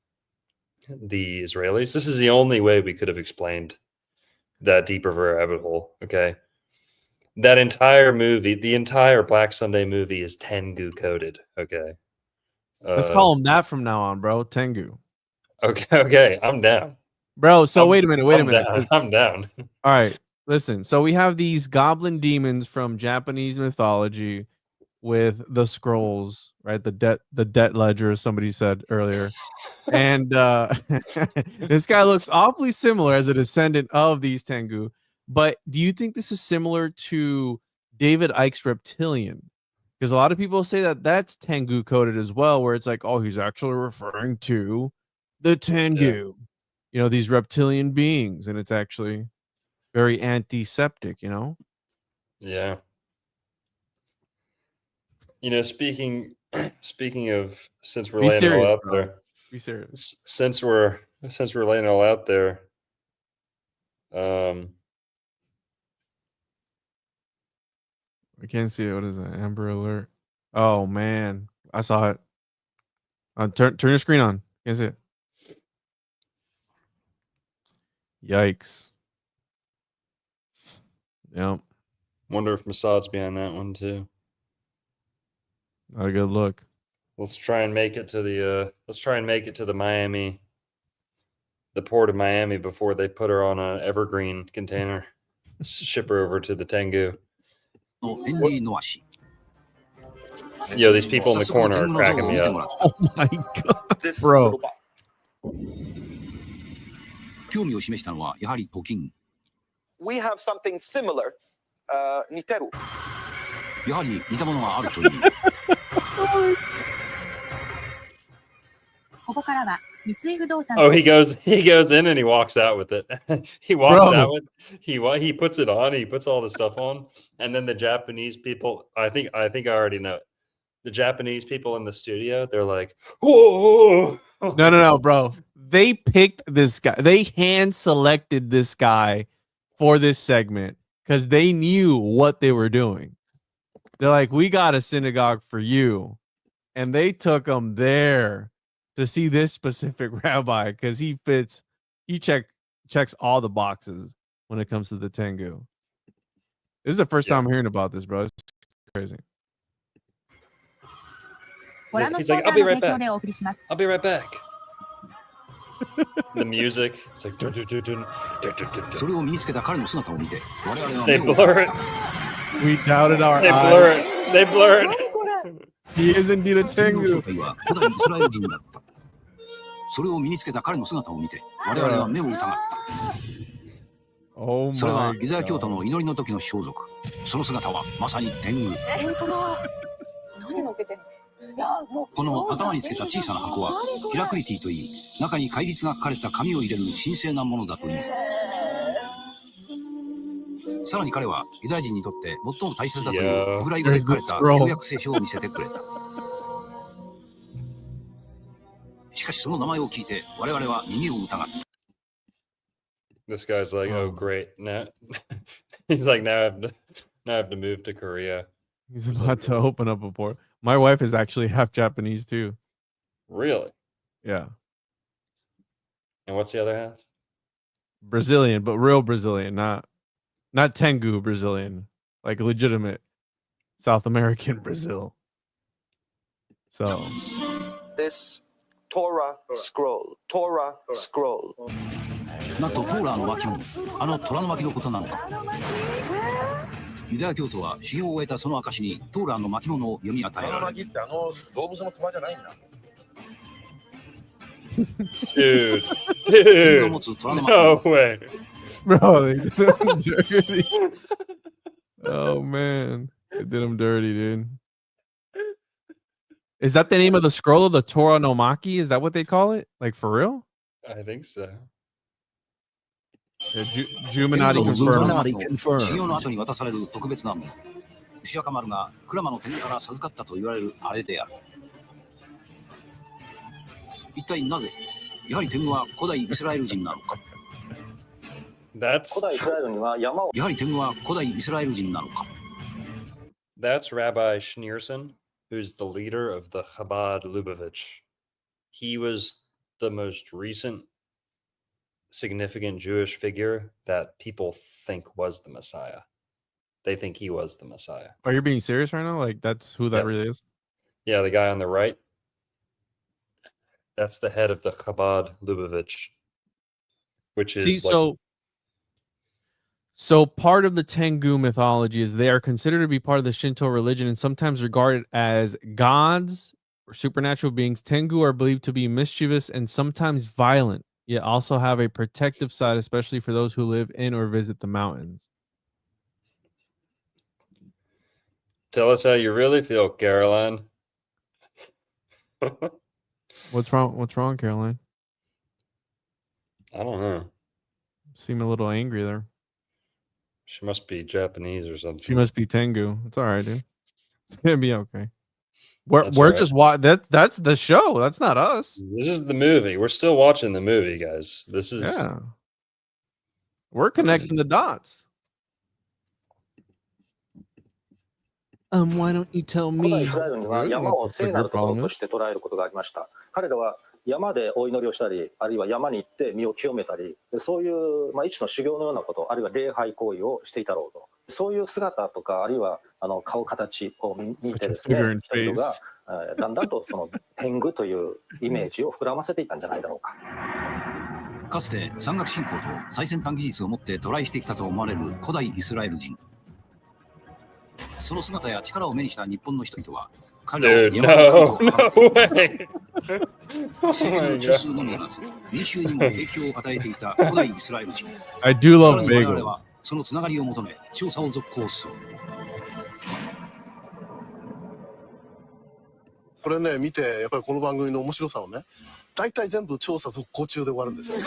the Israelis. This is the only way we could have explained that deeper rabbit hole. Okay. That entire movie, the entire Black Sunday movie is Tangu coded. Okay. Let's call him that from now on, bro. Tangu. Okay. I'm down. Bro, so wait a minute. Down. I'm down. All right. Listen. So we have these goblin demons from Japanese mythology with the scrolls, right? The debt ledger, as somebody said earlier. And this guy looks awfully similar as a descendant of these Tangu. But do you think this is similar to David Icke's Reptilian? Because a lot of people say that that's Tangu coded as well, where it's like, oh, he's actually referring to the Tangu, these reptilian beings, and it's actually very antiseptic, Yeah. Speaking of, since we're laying it all out there, be serious. Since we're laying it all out there, I can't see it. What is that? Amber Alert. Oh man, I saw it. Turn your screen on. Can't see it. Yikes. Yep. Wonder if Mossad's behind that one too. Not a good look. Let's try and make it to the Miami, the port of Miami, before they put her on an evergreen container, ship her over to the Tangu. Yo, these people in the corner are cracking me up. Oh my god, bro. We have something similar. 似てる。やはり似たものがあるという。ここからは三井不動産。Oh, he goes in and he walks out with it. He walks out with he puts it on. He puts all the stuff on, and then the Japanese people. I think I already know it. The Japanese people in the studio, they're like, "Whoa!" No, bro. They picked this guy. They hand selected this guy for this segment because they knew what they were doing. They're like, we got a synagogue for you. And they took him there to see this specific rabbi because he checks all the boxes when it comes to the Tangu. This is the first time I'm hearing about this, bro. It's crazy. He's like, I'll be right back. I'll be right back. The music, it's like, they blur it. We doubted our They blur it. He is indeed a Tangu. Oh my god. イザヤ教徒の祈りの時の装束。その姿はまさに天狗。本当だ。何乗っけてんの？この頭につけた小さな箱はヒラクリティといい、中に戒律が書かれた紙を入れる神聖なものだという。さらに彼はユダヤ人にとって最も大切だというヘブライ語で書かれた旧約聖書を見せてくれた。しかしその名前を聞いて我々は耳を疑った。This guy's like, oh great, now he's like, now I have to move to Korea. He's about to open up a port. My wife is actually half Japanese too. Really? Yeah. And what's the other half? Brazilian, but real Brazilian, not Tangu Brazilian, like legitimate South American Brazil. So This Torah scroll. なんとトーラーの巻物、あの虎の巻のことなのか。ユダヤ教徒は修行を終えたその証にトーラーの巻物を読み与えられる。Dude, no way. Bro, they did him dirty. Oh man, they did him dirty, dude. Is that the name of the scroll of the Torah no Maki? Is that what they call it? Like for real? I think so. Yeah, Juminati confirmed. 修行の後に渡される特別なもの。牛若丸が鞍馬の天から授かったと言われるあれである。一体なぜやはり天狗は古代イスラエル人なのか。 That's 古代イスラエルには山をやはり天狗は古代イスラエル人なのか。 that's Rabbi Schneerson, who's the leader of the Chabad Lubavitch. He was the most recent significant Jewish figure that people think was the Messiah. They think he was the Messiah. Are you being serious right now? Like that's who that Yep. really is? Yeah, the guy on the right. That's the head of the Chabad Lubavitch, which is See, like so part of the Tangu mythology is they are considered to be part of the Shinto religion and sometimes regarded as gods or supernatural beings. Tengu are believed to be mischievous and sometimes violent, yet also have a protective side, especially for those who live in or visit the mountains. tell us how you really feel, Caroline. What's wrong? What's wrong, Caroline? I don't know. Seem a little angry there. She must be Japanese or something. She must be Tengu. It's all right, dude. It's gonna be okay. We're That's right. just that's the show. That's not us. This is the movie. We're still watching the movie, guys. This is Yeah. We're connecting the dots. Why don't you tell 古代 me? イスラエルには Really? 山 What を the 聖 fuck な your るところ problem と is? して捉えることがありました。彼らは山でお祈りをしたり、あるいは山に行って身を清めたり、そういう、一種の修行のようなこと、あるいは礼拝行為をしていたろうと。そういう姿とか、あるいは顔形を見てですね、 Such a figure in 人々がだんだんとその天狗というイメージを膨らませていたんじゃないだろうか。かつて山岳信仰と最先端技術を持って渡来してきたと思われる古代イスラエル人。その姿や力を目にした日本の人々は彼らを Dude, 山の no, 神と no 崇め way. 政権 Oh の my 中枢 God. のみならず民衆にも影響を与えていた古代イスラエル人。 I do さ love らに我々 bagels. はそのつながりを求め調査を続行する。これね見てやっぱりこの番組の面白さをね、大体全部調査続行中で終わるんですよ。で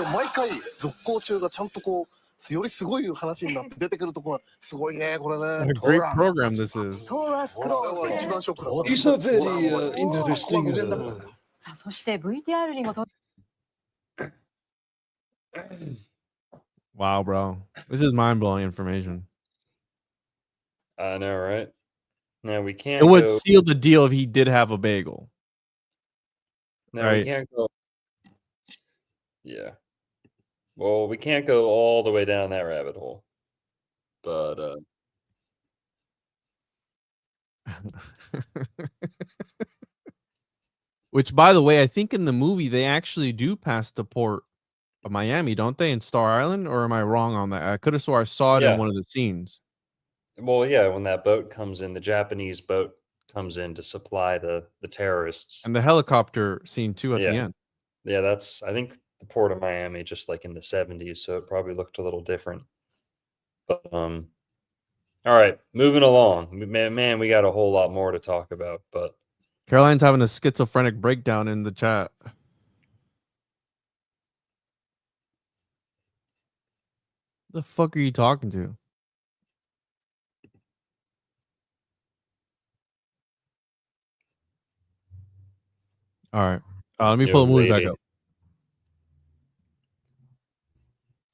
も毎回続行中がちゃんとこうよりすごい話になって出てくるとこがすごいねこれ What ね。 a great program this is. これは一番ショックだった。 It's a very interesting. さあそして VTR にもと Wow, bro. This is mind-blowing information. I know, right? Now we can't It would go. seal the deal if he did have a bagel. Now right. we can't go. Yeah. Well, we can't go all the way down that rabbit hole. But Which, by the way, I think in the movie they actually do pass the port of Miami, don't they, in Star Island? Or am I wrong on that? I could have swore I saw it Yeah. in one of the scenes. well, yeah, when that boat comes in, the Japanese boat comes in to supply the terrorists. And the helicopter scene too at the Yeah. end. Yeah, that's I think the port of Miami, just like in the 70s, so it probably looked a little different. But all right, moving along. Man, we got a whole lot more to talk about, but Caroline's having a schizophrenic breakdown in the chat. The fuck are you talking to? All right. Let me Yo, pull the movie back lady. up.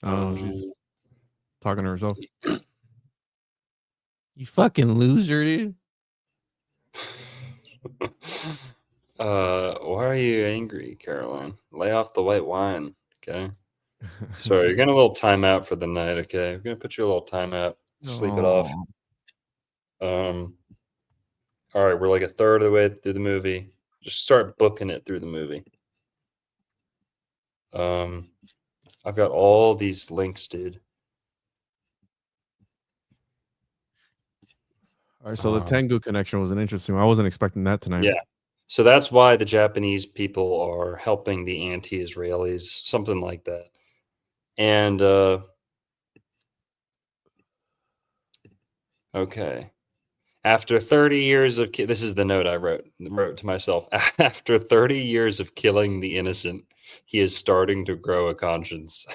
Oh, she's talking to herself. You fucking loser, dude. Why are you angry, Caroline? Lay off the white wine, okay? Sorry, you're getting a little timeout for the night, okay? We're gonna put you a little timeout, sleep it off. All right, we're like a third of the way through the movie. Just start booking it through the movie. I've got all these links, dude. All right, so the Tangu connection was an interesting one. I wasn't expecting that tonight. Yeah. So that's why the Japanese people are helping the anti-Israelis, something like that. And okay. After 30 years of this is the note I wrote to myself. After 30 years of killing the innocent, he is starting to grow a conscience.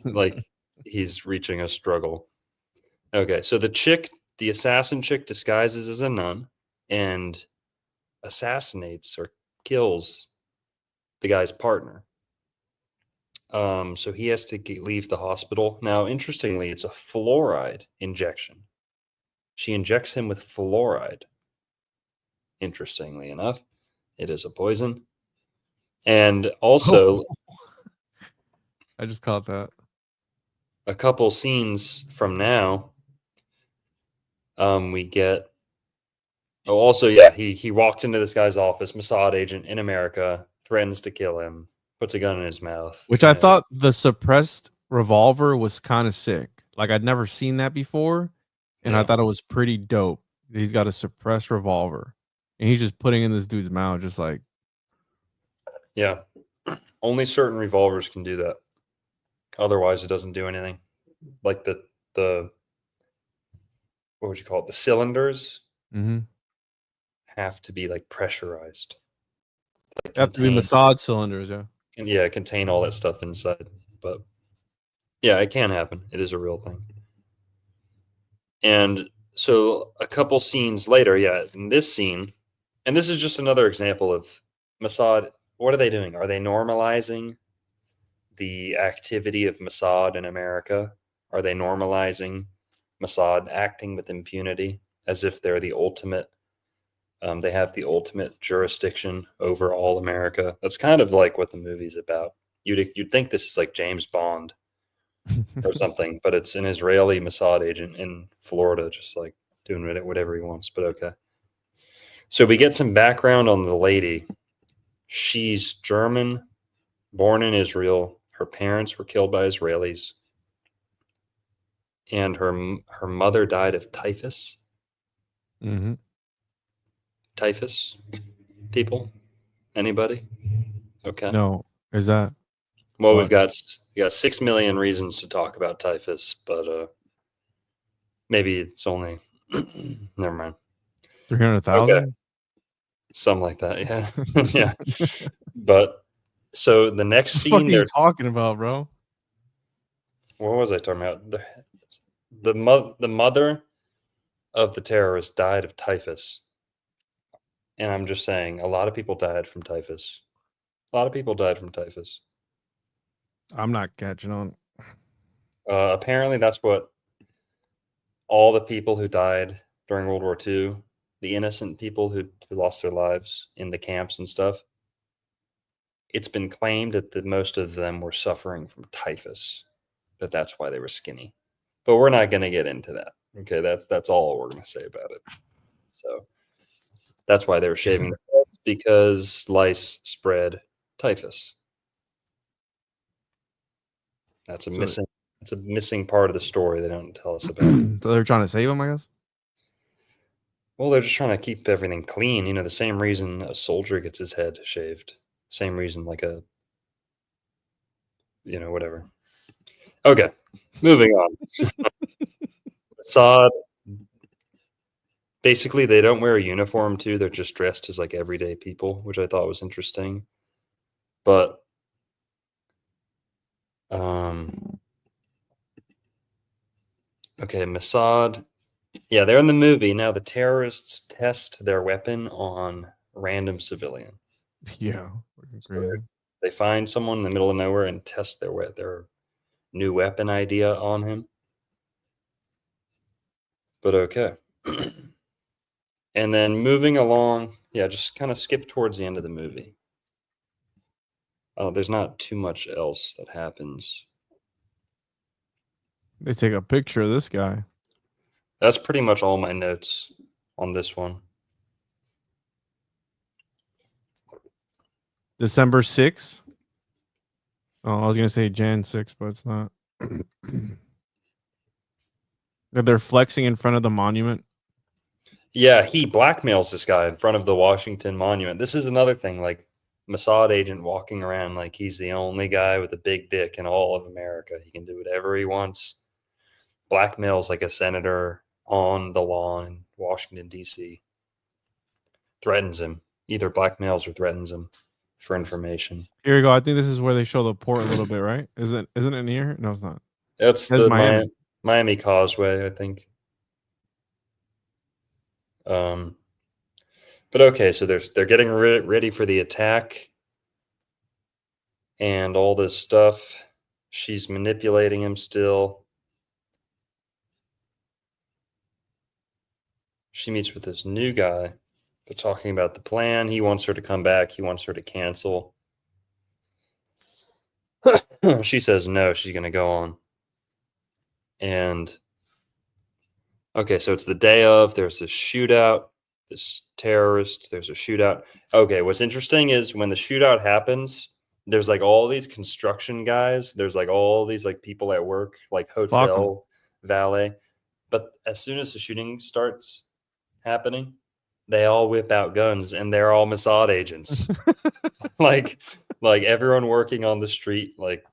Like he's reaching a struggle. Okay, so the assassin chick disguises as a nun and assassinates or kills the guy's partner. So he has to leave the hospital. Now, interestingly, it's a fluoride injection. She injects him with fluoride. Interestingly enough, it is a poison. And also, I just caught that. a couple scenes from now, we get. Oh, also, yeah, he walked into this guy's office, Mossad agent in America, threatens to kill him, puts a gun in his mouth. Which I thought the suppressed revolver was kind of sick. Like I'd never seen that before, and I thought it was pretty dope. He's got a suppressed revolver, and he's just putting in this dude's mouth, just like. Yeah, only certain revolvers can do that. Otherwise, it doesn't do anything. Like the what would you call it? The cylinders have to be like pressurized. Like have to be Mossad cylinders, yeah. And yeah, contain all that stuff inside. But yeah, it can happen. It is a real thing. And so a couple scenes later, yeah, in this scene, and this is just another example of Mossad. What are they doing? Are they normalizing the activity of Mossad in America? Are they normalizing Mossad acting with impunity as if they're the ultimate? They have the ultimate jurisdiction over all America. That's kind of like what the movie's about. You'd think this is like James Bond or something, but it's an Israeli Mossad agent in Florida, just like doing whatever he wants. But okay. So we get some background on the lady. She's German, born in Israel. Her parents were killed by Israelis, and her mother died of typhus. Typhus, people, anybody? Okay. No, is that? Well, we got 6 million reasons to talk about typhus, but maybe it's only never mind. 300,000. Okay. Something like that, yeah, yeah. But so the next What the scene, fuck are you talking about, bro? What was I talking about? The mother of the terrorist died of typhus, and I'm just saying, a lot of people died from typhus. A lot of people died from typhus. I'm not catching on. Apparently, that's what all the people who died during World War II, the innocent people who lost their lives in the camps and stuff, it's been claimed that most of them were suffering from typhus, that's why they were skinny. But we're not going to get into that. Okay, that's all we're going to say about it. So that's why they were shaving their heads, because lice spread typhus. That's a missing part of the story they don't tell us about. So they're trying to save him, I guess. Well, they're just trying to keep everything clean. You know, the same reason a soldier gets his head shaved. Same reason, like whatever. Okay, moving on. Mossad. Basically, they don't wear a uniform too. They're just dressed as like everyday people, which I thought was interesting. But okay, Mossad. Yeah, they're in the movie. Now the terrorists test their weapon on random civilian. Yeah. So they find someone in the middle of nowhere and test their new weapon idea on him. But okay. And then moving along, yeah, just kind of skip towards the end of the movie. There's not too much else that happens. They take a picture of this guy. That's pretty much all my notes on this one. December 6th. Oh, I was gonna say Jan 6th, but it's not. They're flexing in front of the monument. Yeah, he blackmails this guy in front of the Washington Monument. This is another thing, like Mossad agent walking around like he's the only guy with a big dick in all of America. He can do whatever he wants. Blackmails like a senator on the lawn in Washington, D.C. Threatens him. Either blackmails or threatens him for information. Here we go. I think this is where they show the port a little bit, right? Isn't it near? No, it's not. That's the Miami Causeway, I think. But okay, so they're getting ready for the attack. and all this stuff. She's manipulating him still. She meets with this new guy. They're talking about the plan. He wants her to come back. He wants her to cancel. She says no, she's going to go on. And okay, so it's the day of. There's this shootout. This terrorist. There's a shootout. Okay, what's interesting is when the shootout happens, there's like all these construction guys. There's like all these like people at work, like hotel valet. But as soon as the shooting starts happening, they all whip out guns and they're all Mossad agents. like everyone working on the street. Like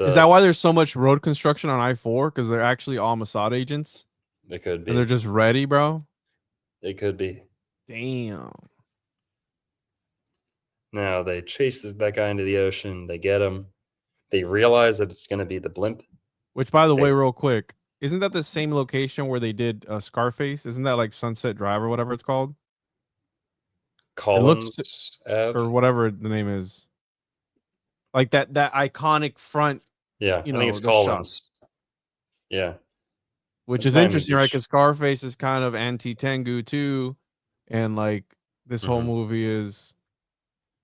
is that why there's so much road construction on I-4? Because they're actually all Mossad agents. They could be. And they're just ready, bro. They could be. Damn. Now they chase that guy into the ocean. They get him. They realize that it's going to be the Blimp. Which, by the way, real quick, isn't that the same location where they did Scarface? Isn't that like Sunset Drive or whatever it's called? Collins or whatever the name is. Like that iconic front. Yeah, you know, I think it's Collins. Shot. Yeah. Which is interesting, right? Because Scarface is kind of anti-Tangu too. And like this whole movie is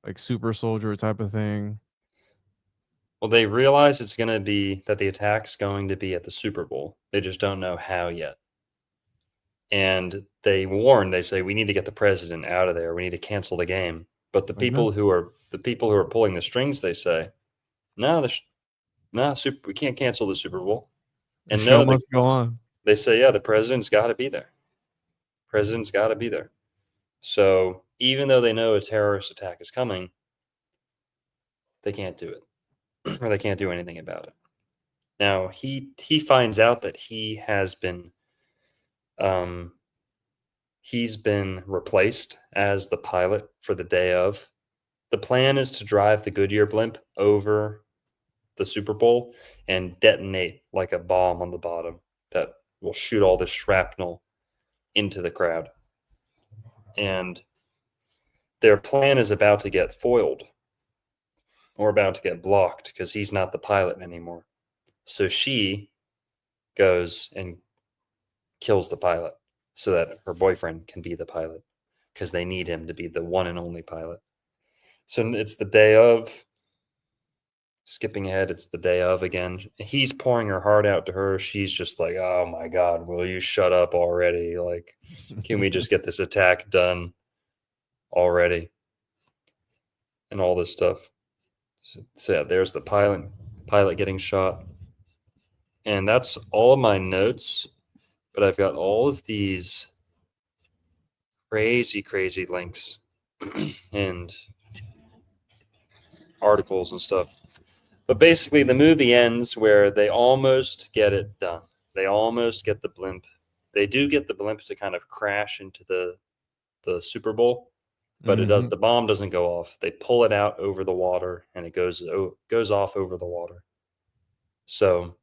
like super soldier type of thing. Well, they realize it's going to be that the attack's going to be at the Super Bowl. They just don't know how yet. And they warn, they say, we need to get the president out of there. We need to cancel the game. But the people who are pulling the strings, they say, no, we can't cancel the Super Bowl. And the show must go on. They say, yeah, the president's got to be there. President's got to be there. So even though they know a terrorist attack is coming, they can't do it, or they can't do anything about it. Now he finds out that he has been, he's been replaced as the pilot for the day of. The plan is to drive the Goodyear blimp over the Super Bowl and detonate like a bomb on the bottom that will shoot all this shrapnel into the crowd. And their plan is about to get foiled or about to get blocked because he's not the pilot anymore. So she goes and kills the pilot so that her boyfriend can be the pilot because they need him to be the one and only pilot. So it's the day of. Skipping ahead, it's the day of again. He's pouring her heart out to her. She's just like, oh my God, will you shut up already? Like, can we just get this attack done already? And all this stuff. So yeah, there's the pilot getting shot. And that's all of my notes. But I've got all of these crazy links and articles and stuff. But basically, the movie ends where they almost get it done. They almost get the blimp. They do get the blimp to kind of crash into the Super Bowl, but it does. The bomb doesn't go off. They pull it out over the water, and it goes off over the water. So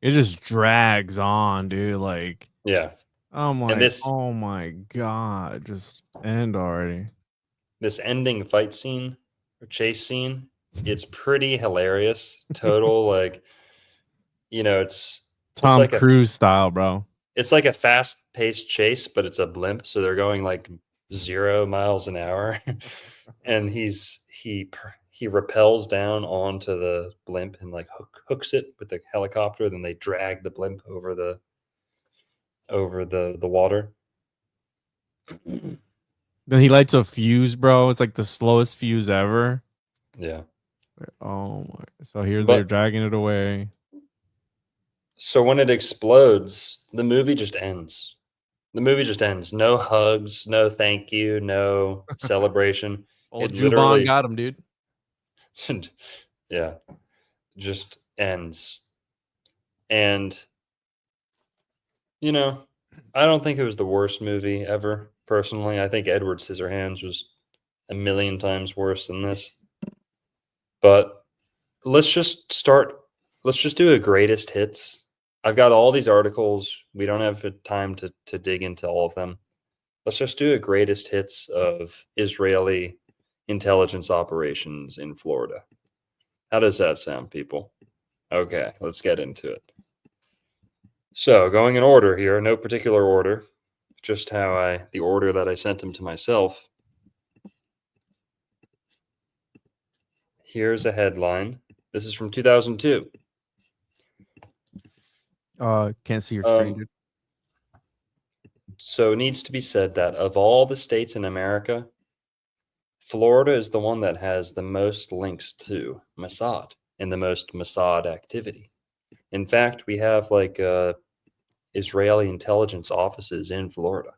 it just drags on, dude. Like, yeah. Oh my God, just end already. This ending fight scene or chase scene, it's pretty hilarious. Total like, it's Tom like Cruise style, bro. It's like a fast-paced chase, but it's a blimp, so they're going like 0 miles an hour, and he rappels down onto the blimp and like hooks it with the helicopter. Then they drag the blimp over the water. Then he lights a fuse, bro. It's like the slowest fuse ever. Yeah. Oh my! So here they're dragging it away. So when it explodes, the movie just ends. The movie just ends. No hugs, no thank you, no celebration. Old Juban got him, dude. Yeah, just ends. And I don't think it was the worst movie ever. Personally, I think Edward Scissorhands was a million times worse than this. But let's just do a greatest hits. I've got all these articles. We don't have time to dig into all of them. Let's just do a greatest hits of Israeli intelligence operations in Florida. How does that sound, people? Okay, let's get into it. So, going in order here, no particular order, just the order that I sent them to myself. Here's a headline. This is from 2002. Can't see your screen, dude. So it needs to be said that of all the states in America, Florida is the one that has the most links to Mossad and the most Mossad activity. In fact, we have like Israeli intelligence offices in Florida,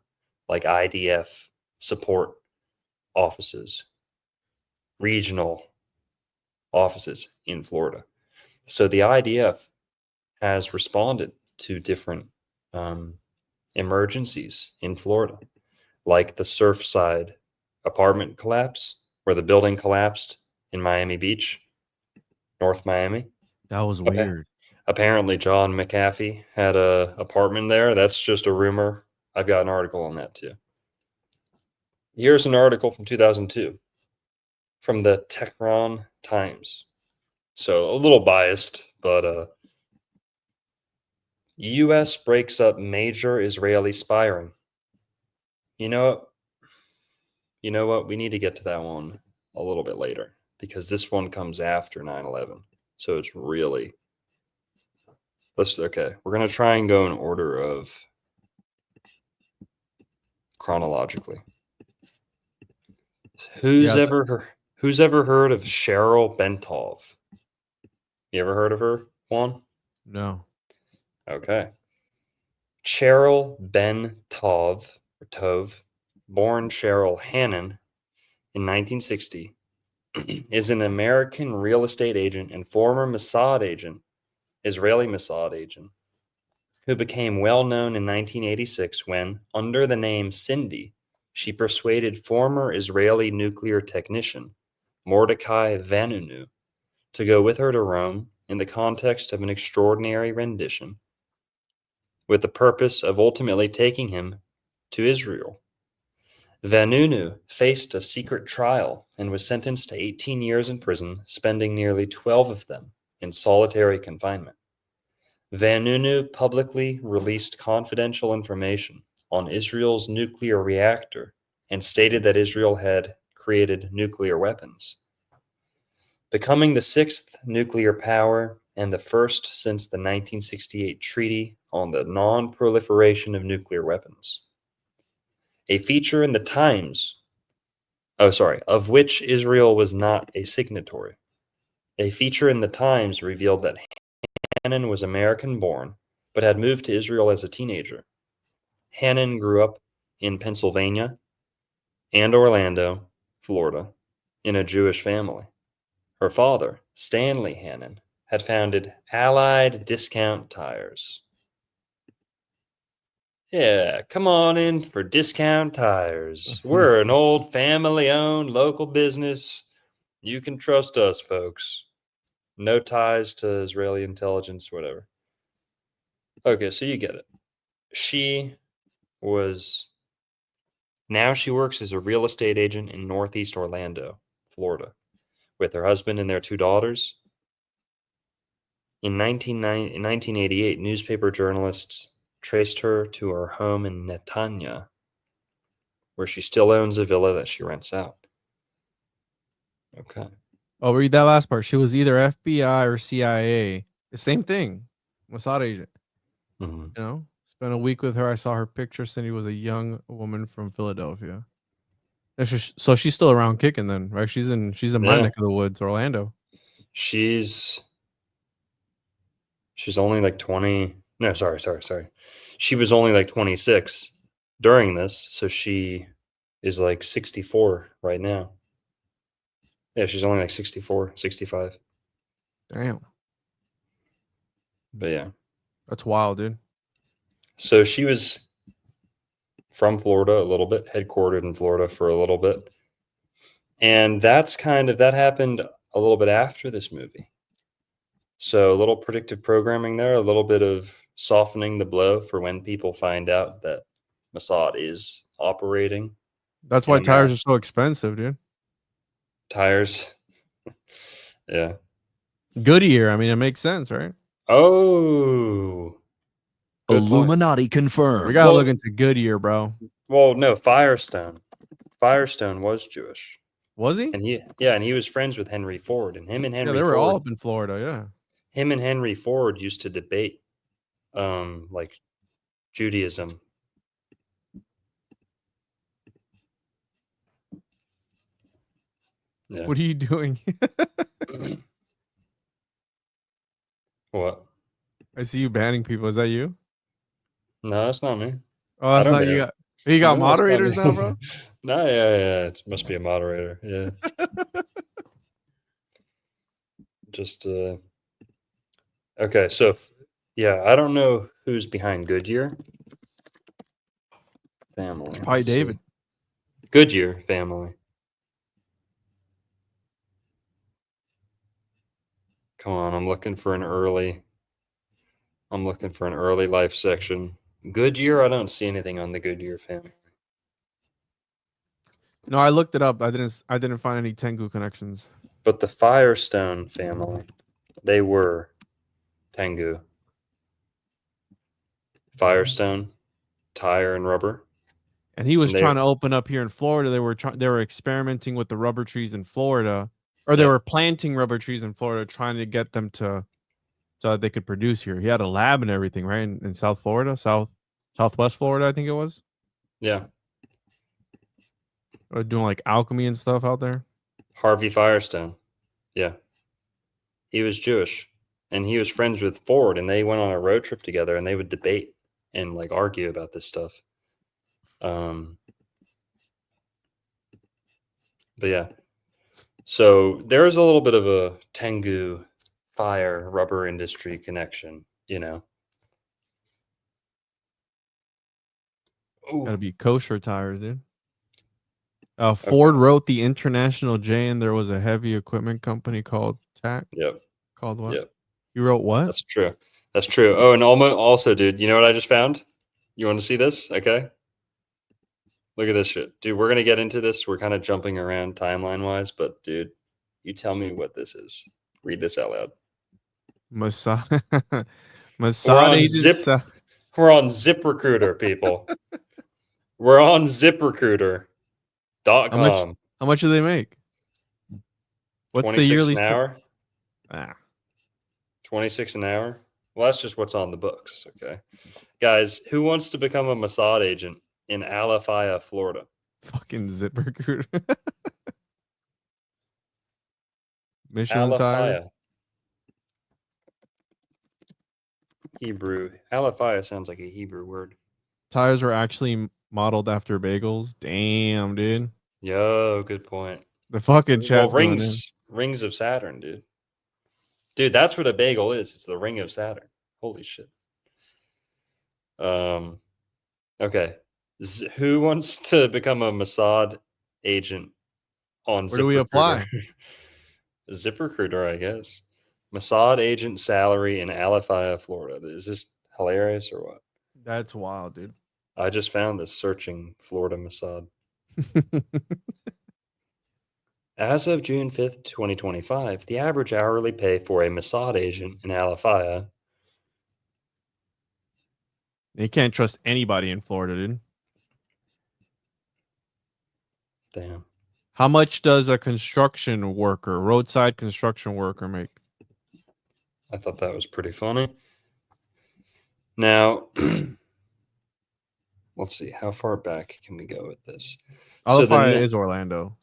like IDF support offices, regional offices in Florida. So the IDF has responded to different emergencies in Florida, like the Surfside apartment collapse, where the building collapsed in Miami Beach, North Miami. That was weird. Apparently, John McAfee had a apartment there. That's just a rumor. I've got an article on that too. Here's an article from 2002 from the Tehran Times. So a little biased, but U.S. breaks up major Israeli spy ring. You know what? We need to get to that one a little bit later because this one comes after 9/11. So it's really... Okay, we're going to try and go in order of chronologically. Who's ever heard of Cheryl Bentov? You ever heard of her, Juan? No. Okay. Cheryl Bentov, or Tov, born Cheryl Hannon in 1960, is an American real estate agent and former Mossad agent, Israeli Mossad agent, who became well known in 1986 when, under the name Cindy, she persuaded former Israeli nuclear technician Mordecai Vanunu to go with her to Rome in the context of an extraordinary rendition, with the purpose of ultimately taking him to Israel. Vanunu faced a secret trial and was sentenced to 18 years in prison, spending nearly 12 of them in solitary confinement. Vanunu publicly released confidential information on Israel's nuclear reactor and stated that Israel had created nuclear weapons, becoming the sixth nuclear power and the first since the 1968 Treaty on the Non-Proliferation of Nuclear Weapons. A feature in the Times, of which Israel was not a signatory. A feature in the Times revealed that Hannon was American-born, but had moved to Israel as a teenager. Hannon grew up in Pennsylvania and Orlando, Florida, in a Jewish family. Her father, Stanley Hannon, had founded Allied Discount Tires. Yeah, come on in for Discount Tires. We're an old family-owned local business. You can trust us, folks. No ties to Israeli intelligence, whatever. Okay, so you get it. Now she works as a real estate agent in Northeast Orlando, Florida, with her husband and their two daughters. In 1988, newspaper journalists traced her to her home in Netanya, where she still owns a villa that she rents out. Okay. Oh, read that last part. She was either FBI or CIA. The same thing. Mossad agent. Mm-hmm. You know? Spent a week with her. I saw her picture. Cindy was a young woman from Philadelphia. So she's still around kicking then, right? She's in my neck of the woods, Orlando. She's only like 20. No, sorry. She was only like 26 during this, so she is like 64 right now. Yeah, she's only like 64, 65. Damn. But yeah. That's wild, dude. So she was from Florida a little bit, headquartered in Florida for a little bit. And that happened a little bit after this movie. So a little predictive programming there, a little bit of softening the blow for when people find out that Mossad is operating. That's why tires are so expensive, dude. Tires. Yeah. Goodyear. I mean, it makes sense, right? Oh. Good point. Illuminati We confirmed. gotta look into Goodyear, bro. Well, no, Firestone. Firestone was Jewish. Was he? And he was friends with Henry Ford. And him and Henry Yeah, they were Ford, all up in Florida. Yeah. him and Henry Ford used to debate like Judaism. Yeah. What are you doing? What? I see you banning people. Is that you? No, that's not me. Oh, that's I don't not you. ban. You got No, that's not moderators me. now, bro? No, yeah. It must be a moderator. Yeah. Just okay, so yeah, I don't know who's behind Goodyear family. Probably Let's see. David. Goodyear family. Come on, I'm looking for an early life section. Goodyear, I don't see anything on the Goodyear family. No, I looked it up. I didn't find any Tangu connections. But the Firestone family, they were Tangu. Firestone, tire and rubber. And he was And they- trying to open up here in Florida. They were experimenting with the rubber trees in Florida, or they Yeah. were planting rubber trees in Florida, trying to get them to so that they could produce here. He had a lab and everything, right? In South Florida, Southwest Florida, I think it was. Yeah. Or doing like alchemy and stuff out there. Harvey Firestone. Yeah. He was Jewish and he was friends with Ford and they went on a road trip together and they would debate and like argue about this stuff. But yeah. So there is a little bit of a Tangu fire rubber industry connection, you know. Gotta be kosher tires, dude. Ford wrote the International J, and there was a heavy equipment company called TAC. Yep. Called what? Yep. You wrote what? That's true. That's true. Oh, and also, dude, you know what I just found? You want to see this? Okay. Look at this shit. Dude, we're going to get into this. We're kind of jumping around timeline-wise, but dude, you tell me what this is. Read this out loud. Mossad. We're Mossad on agents. We're on ZipRecruiter, people. We're on ZipRecruiter.com. How much do they make? What's the yearly an hour? 26 an hour? Well, that's just what's on the books. Okay. Guys, who wants to become a Mossad agent in Alafaya, Florida? Fucking ZipRecruiter. Michelin tires. Alafaya. Hebrew. Alafaya sounds like a Hebrew word. Tires were actually modeled after bagels. Damn, dude. Yo, good point. The fucking chat's going in. Rings of Saturn, dude. Dude, that's what a bagel is. It's the ring of Saturn. Holy shit. Okay. Who wants to become a Mossad agent on Where do we apply? ZipRecruiter, I guess. Mossad agent salary in Alafaya, Florida. Is this hilarious or what? That's wild, dude. I just found this searching Florida Mossad. As of June 5th, 2025, the average hourly pay for a Mossad agent in Alafaya. You can't trust anybody in Florida, dude. Damn. How much does a roadside construction worker make? I thought that was pretty funny. Now, let's see. How far back can we go with this? Alafaya is Orlando.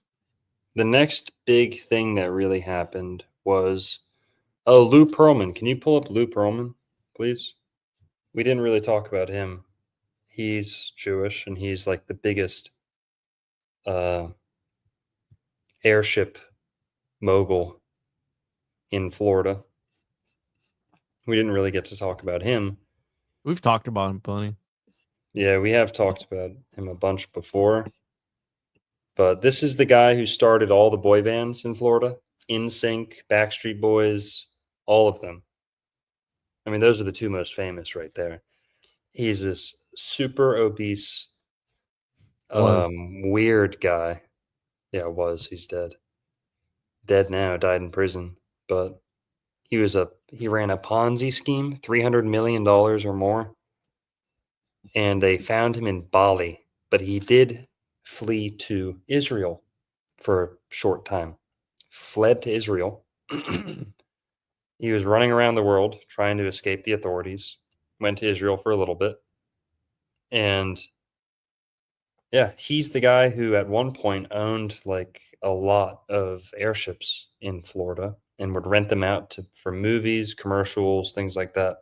The next big thing that really happened was Lou Pearlman. Can you pull up Lou Pearlman, please? We didn't really talk about him. He's Jewish, and he's like the biggest airship mogul in Florida. We didn't really get to talk about him. We've talked about him plenty. Yeah, we have talked about him a bunch before. But this is the guy who started all the boy bands in Florida. NSYNC, Backstreet Boys, all of them. I mean, those are the two most famous right there. He's this super obese, weird guy. Yeah, he's dead. dead now, died in prison, but he ran a Ponzi scheme, $300 million or more, and they found him in Bali, but he did flee to Israel for a short time. Fled to Israel. He was running around the world trying to escape the authorities. Went to Israel for a little bit. And yeah, he's the guy who at one point owned like a lot of airships in Florida and would rent them out for movies, commercials, things like that.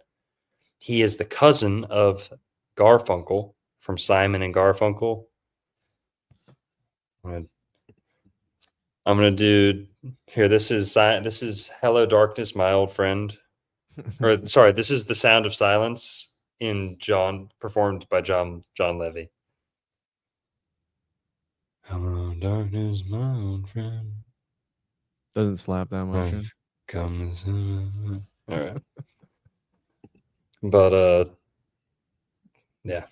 He is the cousin of Garfunkel from Simon and Garfunkel. I'm gonna do here. This is Hello Darkness, my old friend. Or sorry, this is The Sound of Silence performed by John Levy. Hello darkness, my old friend. Doesn't slap that much. Comes all right. But yeah.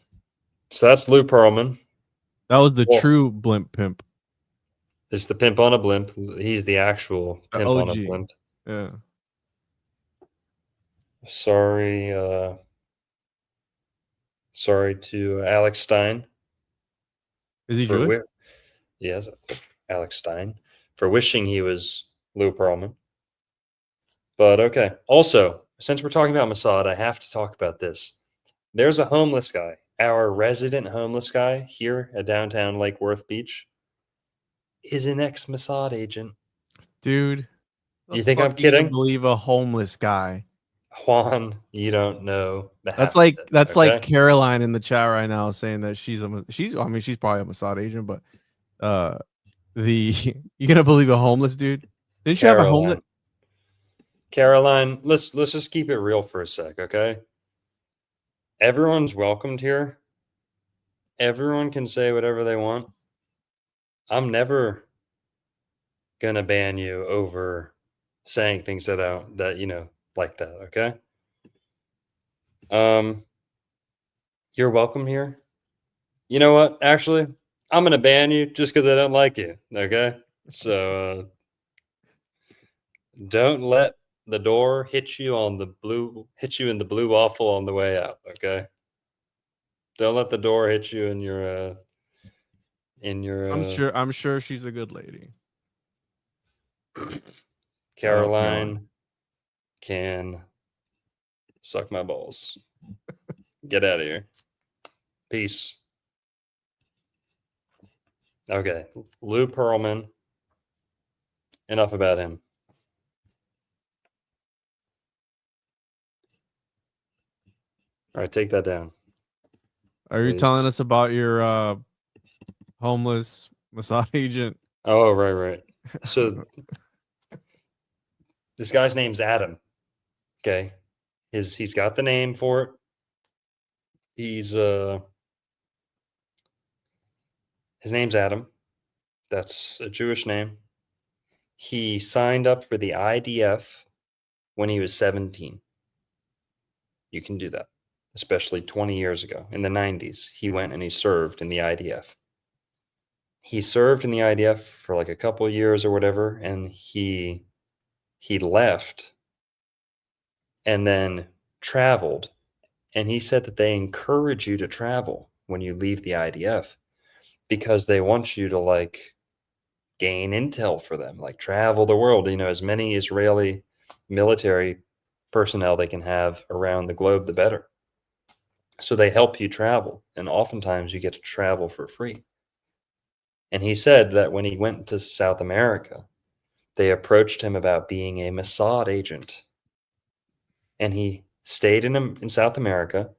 So that's Lou Pearlman. That was the true blimp pimp. It's the pimp on a blimp. He's the actual pimp on a blimp. Yeah. Sorry to Alex Stein. Is he Jewish? Yes, Alex Stein, for wishing he was Lou Pearlman. But okay. Also, since we're talking about Mossad, I have to talk about this. There's a homeless guy, our resident homeless guy here at downtown Lake Worth Beach, is an ex-Mossad agent. Dude. You think I'm kidding? Believe a homeless guy. Juan, you don't know. That's like Caroline in the chat right now saying that she's probably a Mossad agent, but you gonna believe a homeless dude? Didn't you have a homeless? Caroline, let's just keep it real for a sec, okay? Everyone's welcomed here. Everyone can say whatever they want. I'm never gonna ban you over saying things that you know like that, okay? You're welcome here. You know what? Actually, I'm gonna ban you just because I don't like you, okay? So don't let the door hit you in the blue waffle on the way out, okay? Don't let the door hit you in your I'm sure she's a good lady. Caroline can suck my balls. Get out of here. Peace. Okay, Lou Pearlman. Enough about him. All right, take that down. Are you telling us about your homeless Mossad agent? Oh, right. So this guy's name's Adam. Okay. He's got the name for it. His name's Adam. That's a Jewish name. He signed up for the IDF when he was 17. You can do that, especially 20 years ago. In the 90s, he went and he served in the IDF. He served in the IDF for like a couple of years or whatever, and he left and then traveled. And he said that they encourage you to travel when you leave the IDF because they want you to like gain intel for them, like travel the world, you know, as many Israeli military personnel they can have around the globe, the better. So they help you travel, and oftentimes you get to travel for free. And he said that when he went to South America, they approached him about being a Mossad agent. And he stayed in South America,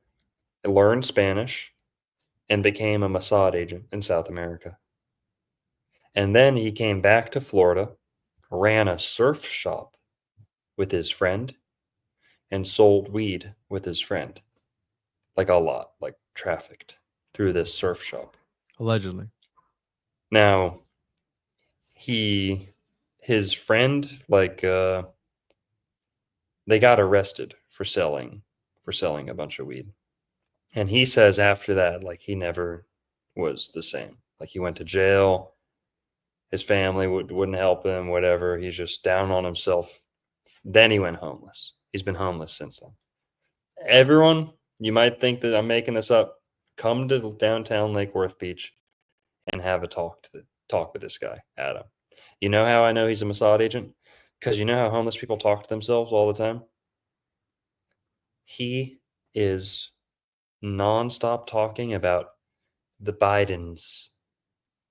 learned Spanish, and became a Mossad agent in South America. And then he came back to Florida, ran a surf shop with his friend, and sold weed with his friend. Like a lot, like trafficked through this surf shop. Allegedly. Now, his friend, like, they got arrested for selling a bunch of weed. And he says after that, like, he never was the same. Like, he went to jail. His family wouldn't help him, whatever. He's just down on himself. Then he went homeless. He's been homeless since then. Everyone, you might think that I'm making this up. Come to downtown Lake Worth Beach and have a talk with this guy, Adam. You know how I know he's a Mossad agent? Because you know how homeless people talk to themselves all the time? He is nonstop talking about the Bidens,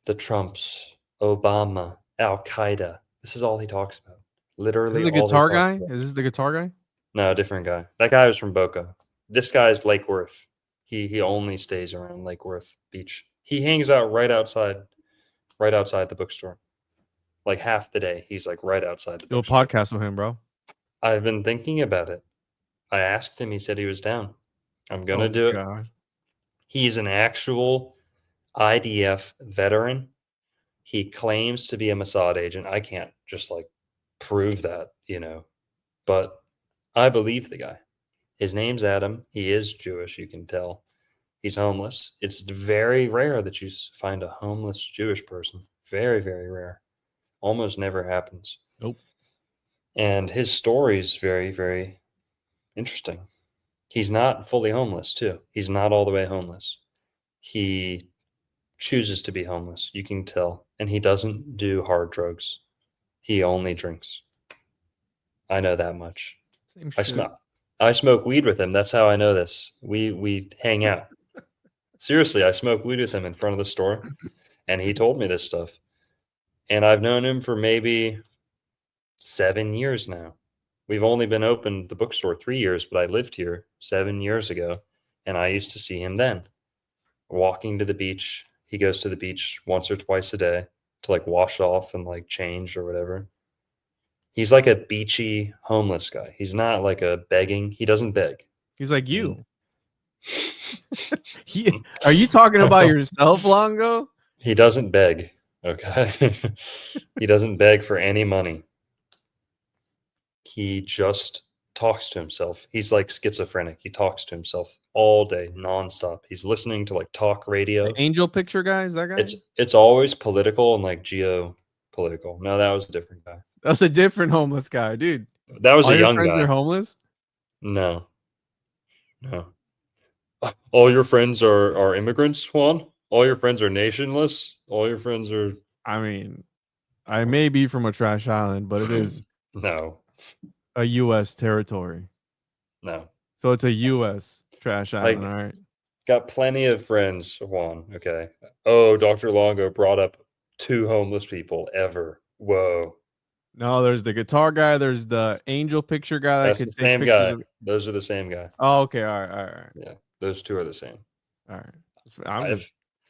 the Trumps, Obama, Al-Qaeda. This is all he talks about. Literally Is this the all he guitar talks guy? about. Is this the guitar guy? No, a different guy. That guy was from Boca. This guy's Lake Worth. He only stays around Lake Worth Beach. He hangs out right outside the bookstore. Like half the day, he's like right outside the Do a bookstore. podcast with him, bro. I've been thinking about it. I asked him. He said he was down. I'm gonna do it. God. He's an actual IDF veteran. He claims to be a Mossad agent. I can't just like prove that, but I believe the guy. His name's Adam. He is Jewish, you can tell. He's homeless. It's very rare that you find a homeless Jewish person. Very, very rare. Almost never happens. Nope. And his story is very, very interesting. He's not fully homeless, too. He's not all the way homeless. He chooses to be homeless. You can tell. And he doesn't do hard drugs. He only drinks. I know that much. I smoke weed with him. That's how I know this. We hang out. Seriously, I smoke weed with him in front of the store, and he told me this stuff. And I've known him for maybe 7 years now. We've only been open the bookstore 3 years, but I lived here 7 years ago, and I used to see him then. Walking to the beach. He goes to the beach once or twice a day to like wash off and like change or whatever. He's like a beachy homeless guy. He's not like a begging. He doesn't beg. He's like you. Are you talking about yourself, Longo? He doesn't beg. Okay. He doesn't beg for any money. He just talks to himself. He's like schizophrenic. He talks to himself all day, nonstop. He's listening to like talk radio. The angel picture guy? Is that guy? It's always political and like geopolitical. No, that was a different guy. That's a different homeless guy, dude. That was All a your young friends guy. are homeless? No. All your friends are immigrants, Juan? All your friends are nationless? All your friends are... I mean, I may be from a trash island, but it is no a U.S. territory. No. So it's a U.S. trash island, all right? Got plenty of friends, Juan, okay? Oh, Dr. Longo brought up 2 homeless people ever. Whoa. No, there's the guitar guy. There's the angel picture guy. That's the same guy. Those are the same guy. Oh, okay. All right. Yeah, those 2 are the same. All right.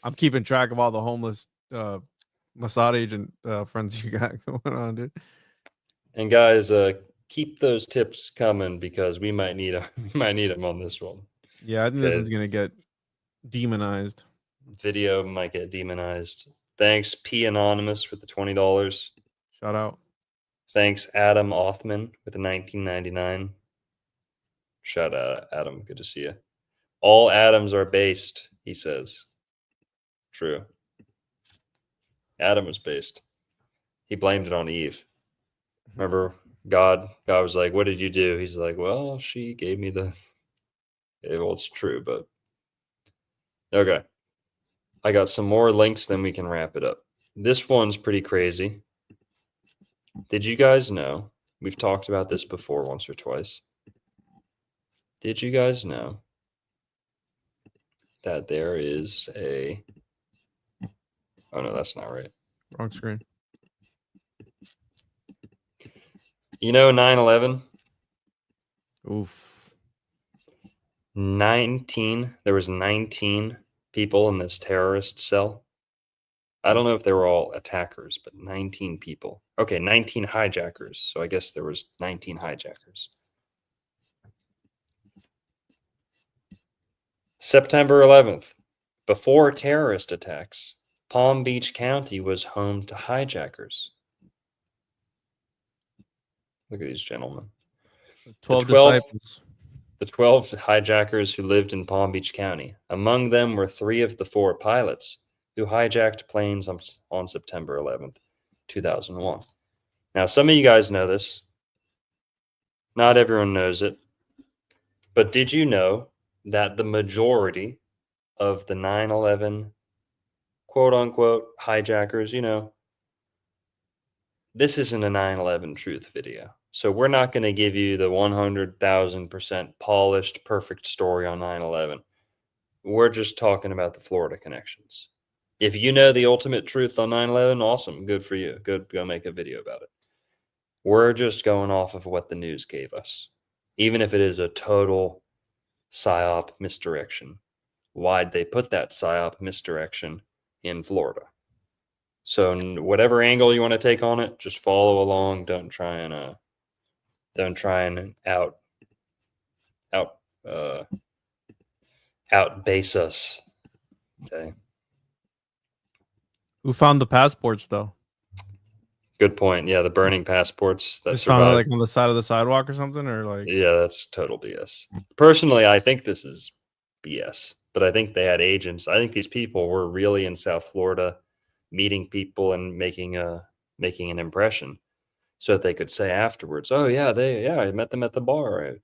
I'm keeping track of all the homeless Mossad agent friends you got going on, dude. And guys, keep those tips coming because we might need them. We might need them on this one. Yeah, I think this is gonna get demonized. Video might get demonized. Thanks, P Anonymous, with the $20. Shout out. Thanks, Adam Othman with the $19.99. Shout out, Adam. Good to see you. All Adams are based, he says. True. Adam was based. He blamed it on Eve. Remember, God was like, what did you do? He's like, well, she gave me the... Well, it's true, but... Okay. I got some more links, then we can wrap it up. This one's pretty crazy. Did you guys know? We've talked about this before once or twice. Did you guys know that there is a... Oh, no, that's not right. Wrong screen. You know 9/11? Oof. 19. There was 19 people in this terrorist cell. I don't know if they were all attackers, but 19 people. Okay, 19 hijackers. So I guess there was 19 hijackers. September 11th. Before terrorist attacks, Palm Beach County was home to hijackers. Look at these gentlemen. 12 disciples. The 12 hijackers who lived in Palm Beach County. Among them were 3 of the 4 pilots who hijacked planes on September 11th. 2001. Now, some of you guys know this. Not everyone knows it. But did you know that the majority of the 9/11 quote unquote hijackers, this isn't a 9/11 truth video. So we're not going to give you the 100,000% polished, perfect story on 9/11. We're just talking about the Florida connections. If you know the ultimate truth on 9/11, awesome. Good for you. Good. Go make a video about it. We're just going off of what the news gave us, even if it is a total psyop misdirection. Why'd they put that psyop misdirection in Florida? So whatever angle you want to take on it, just follow along. Don't try and outbase us. Okay. Who found the passports though? Good point. Yeah, the burning passports that Just found it survived. like on the side of the sidewalk or something, or like. Yeah, that's total BS. Personally, I think this is BS, but I think they had agents. I think these people were really in South Florida, meeting people and making an impression, so that they could say afterwards, "Oh yeah, I met them at the bar.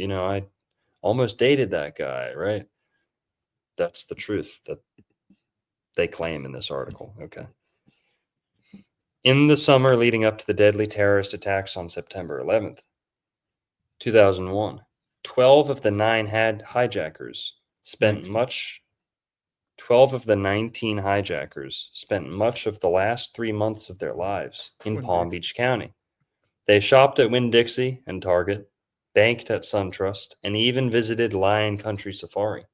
I almost dated that guy." Right? That's the truth that they claim in this article. Okay. In the summer leading up to the deadly terrorist attacks on September 11th, 2001, 12 of the 19 hijackers spent much of the last 3 months of their lives in Palm Beach County. They shopped at Winn-Dixie and Target, banked at SunTrust, and even visited Lion Country Safari.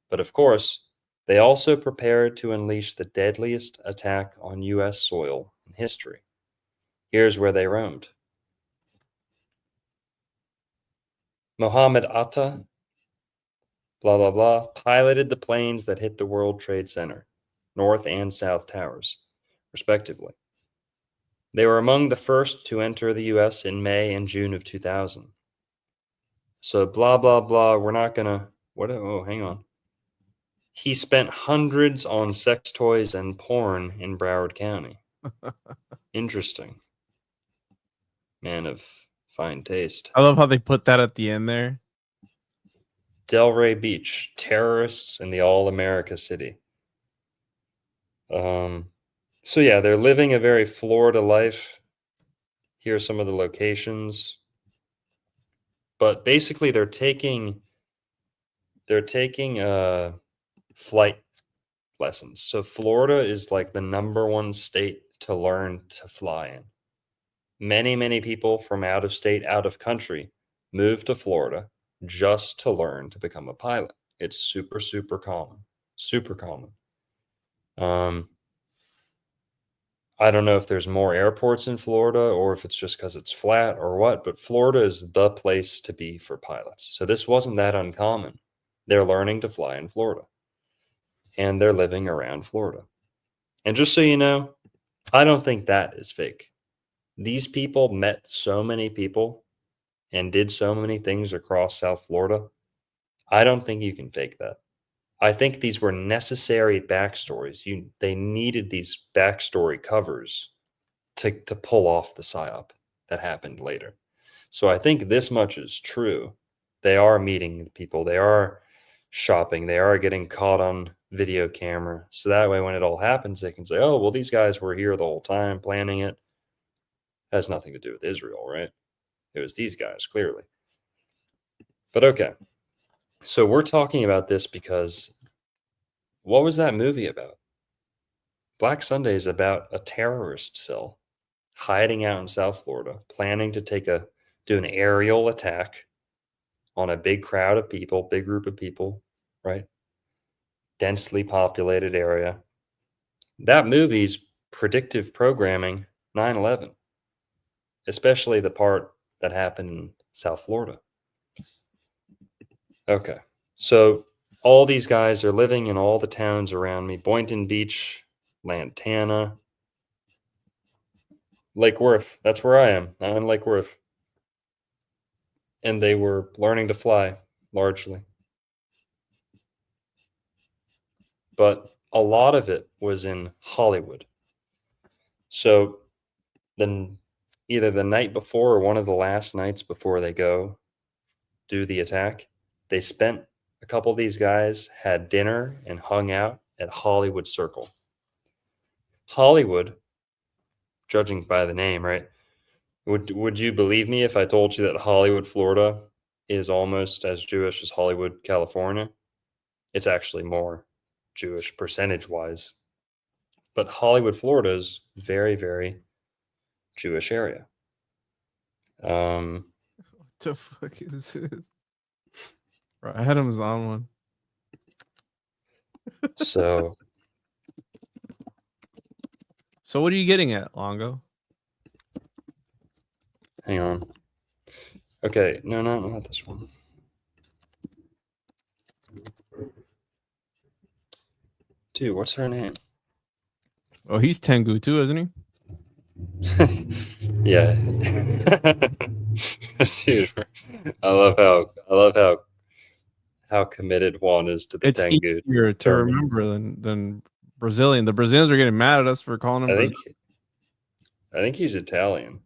But of course, they also prepared to unleash the deadliest attack on U.S. soil in history. Here's where they roamed. Mohammed Atta, blah, blah, blah, piloted the planes that hit the World Trade Center, North and South Towers, respectively. They were among the first to enter the U.S. in May and June of 2000. So blah, blah, blah, we're not going to... hang on. He spent hundreds on sex toys and porn in Broward County. Interesting. Man of fine taste. I love how they put that at the end there. Delray Beach, terrorists in the all-America city. So yeah, they're living a very Florida life. Here are some of the locations. But basically they're taking flight lessons. So Florida is like the #1 state to learn to fly in. Many, many people from out of state, out of country move to Florida just to learn to become a pilot. It's super, super common. Super common. I don't know if there's more airports in Florida or if it's just because it's flat or what, but Florida is the place to be for pilots. So this wasn't that uncommon. They're learning to fly in Florida. And they're living around Florida. And just so you know, I don't think that is fake. These people met so many people and did so many things across South Florida. I don't think you can fake that. I think these were necessary backstories. They needed these backstory covers to pull off the psyop that happened later. So I think this much is true. They are meeting people. They are shopping. They are getting caught on video camera. So that way, when it all happens, they can say, oh, well, these guys were here the whole time planning it. Has nothing to do with Israel, right? It was these guys, clearly. But okay. So we're talking about this because what was that movie about? Black Sunday is about a terrorist cell hiding out in South Florida, planning to do an aerial attack on a big crowd of people, big group of people, right? Densely populated area. That movie's predictive programming 9/11, especially the part that happened in South Florida. Okay, so all these guys are living in all the towns around me. Boynton Beach, Lantana, Lake Worth. That's where I am. I'm in Lake Worth. And they were learning to fly, largely. But a lot of it was in Hollywood. So then either the night before or one of the last nights before they go do the attack, they spent a couple of these guys had dinner and hung out at Hollywood Circle. Hollywood, judging by the name, right? Would you believe me if I told you that Hollywood, Florida is almost as Jewish as Hollywood, California? It's actually more Jewish percentage-wise. But Hollywood, Florida is very, very Jewish area. What the fuck is this? Right, Adam's on one. So what are you getting at, Longo? hang on. Okay, no, not this one. Dude, what's her name? Oh, he's Tangu too, isn't he? Yeah. Dude, I love how committed Juan is to the It's Tangu. easier to remember than Brazilian. The Brazilians are getting mad at us for calling him I think he's Italian.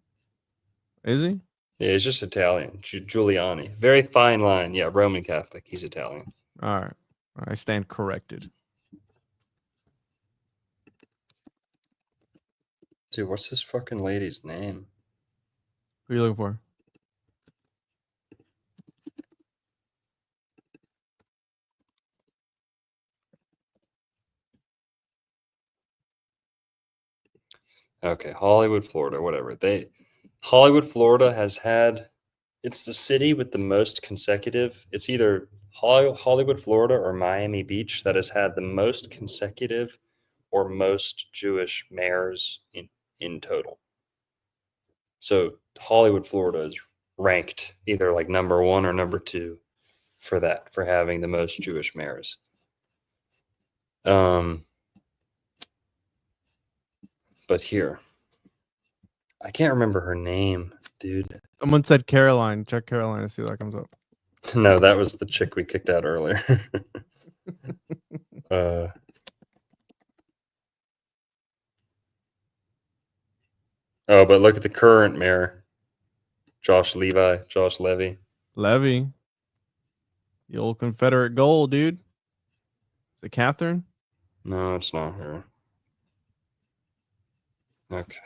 Is he? Yeah, he's just Italian. Giuliani. Very fine line. Yeah, Roman Catholic. He's Italian. All right. I stand corrected. Dude, what's this fucking lady's name? Who are you looking for? Okay, Hollywood, Florida, whatever. Hollywood, Florida has had, it's the city with the most consecutive, it's either Hollywood, Florida or Miami Beach that has had the most consecutive or most Jewish mayors in total. So Hollywood, Florida is ranked either like number 1 or number 2 for that, for having the most Jewish mayors. But here, I can't remember her name, dude. Someone said Caroline. Check Caroline and see if that comes up. No, that was the chick we kicked out earlier. Oh, but look at the current mayor, Josh Levy. Levy. The old Confederate gold, dude. Is it Catherine? No, it's not her. Okay.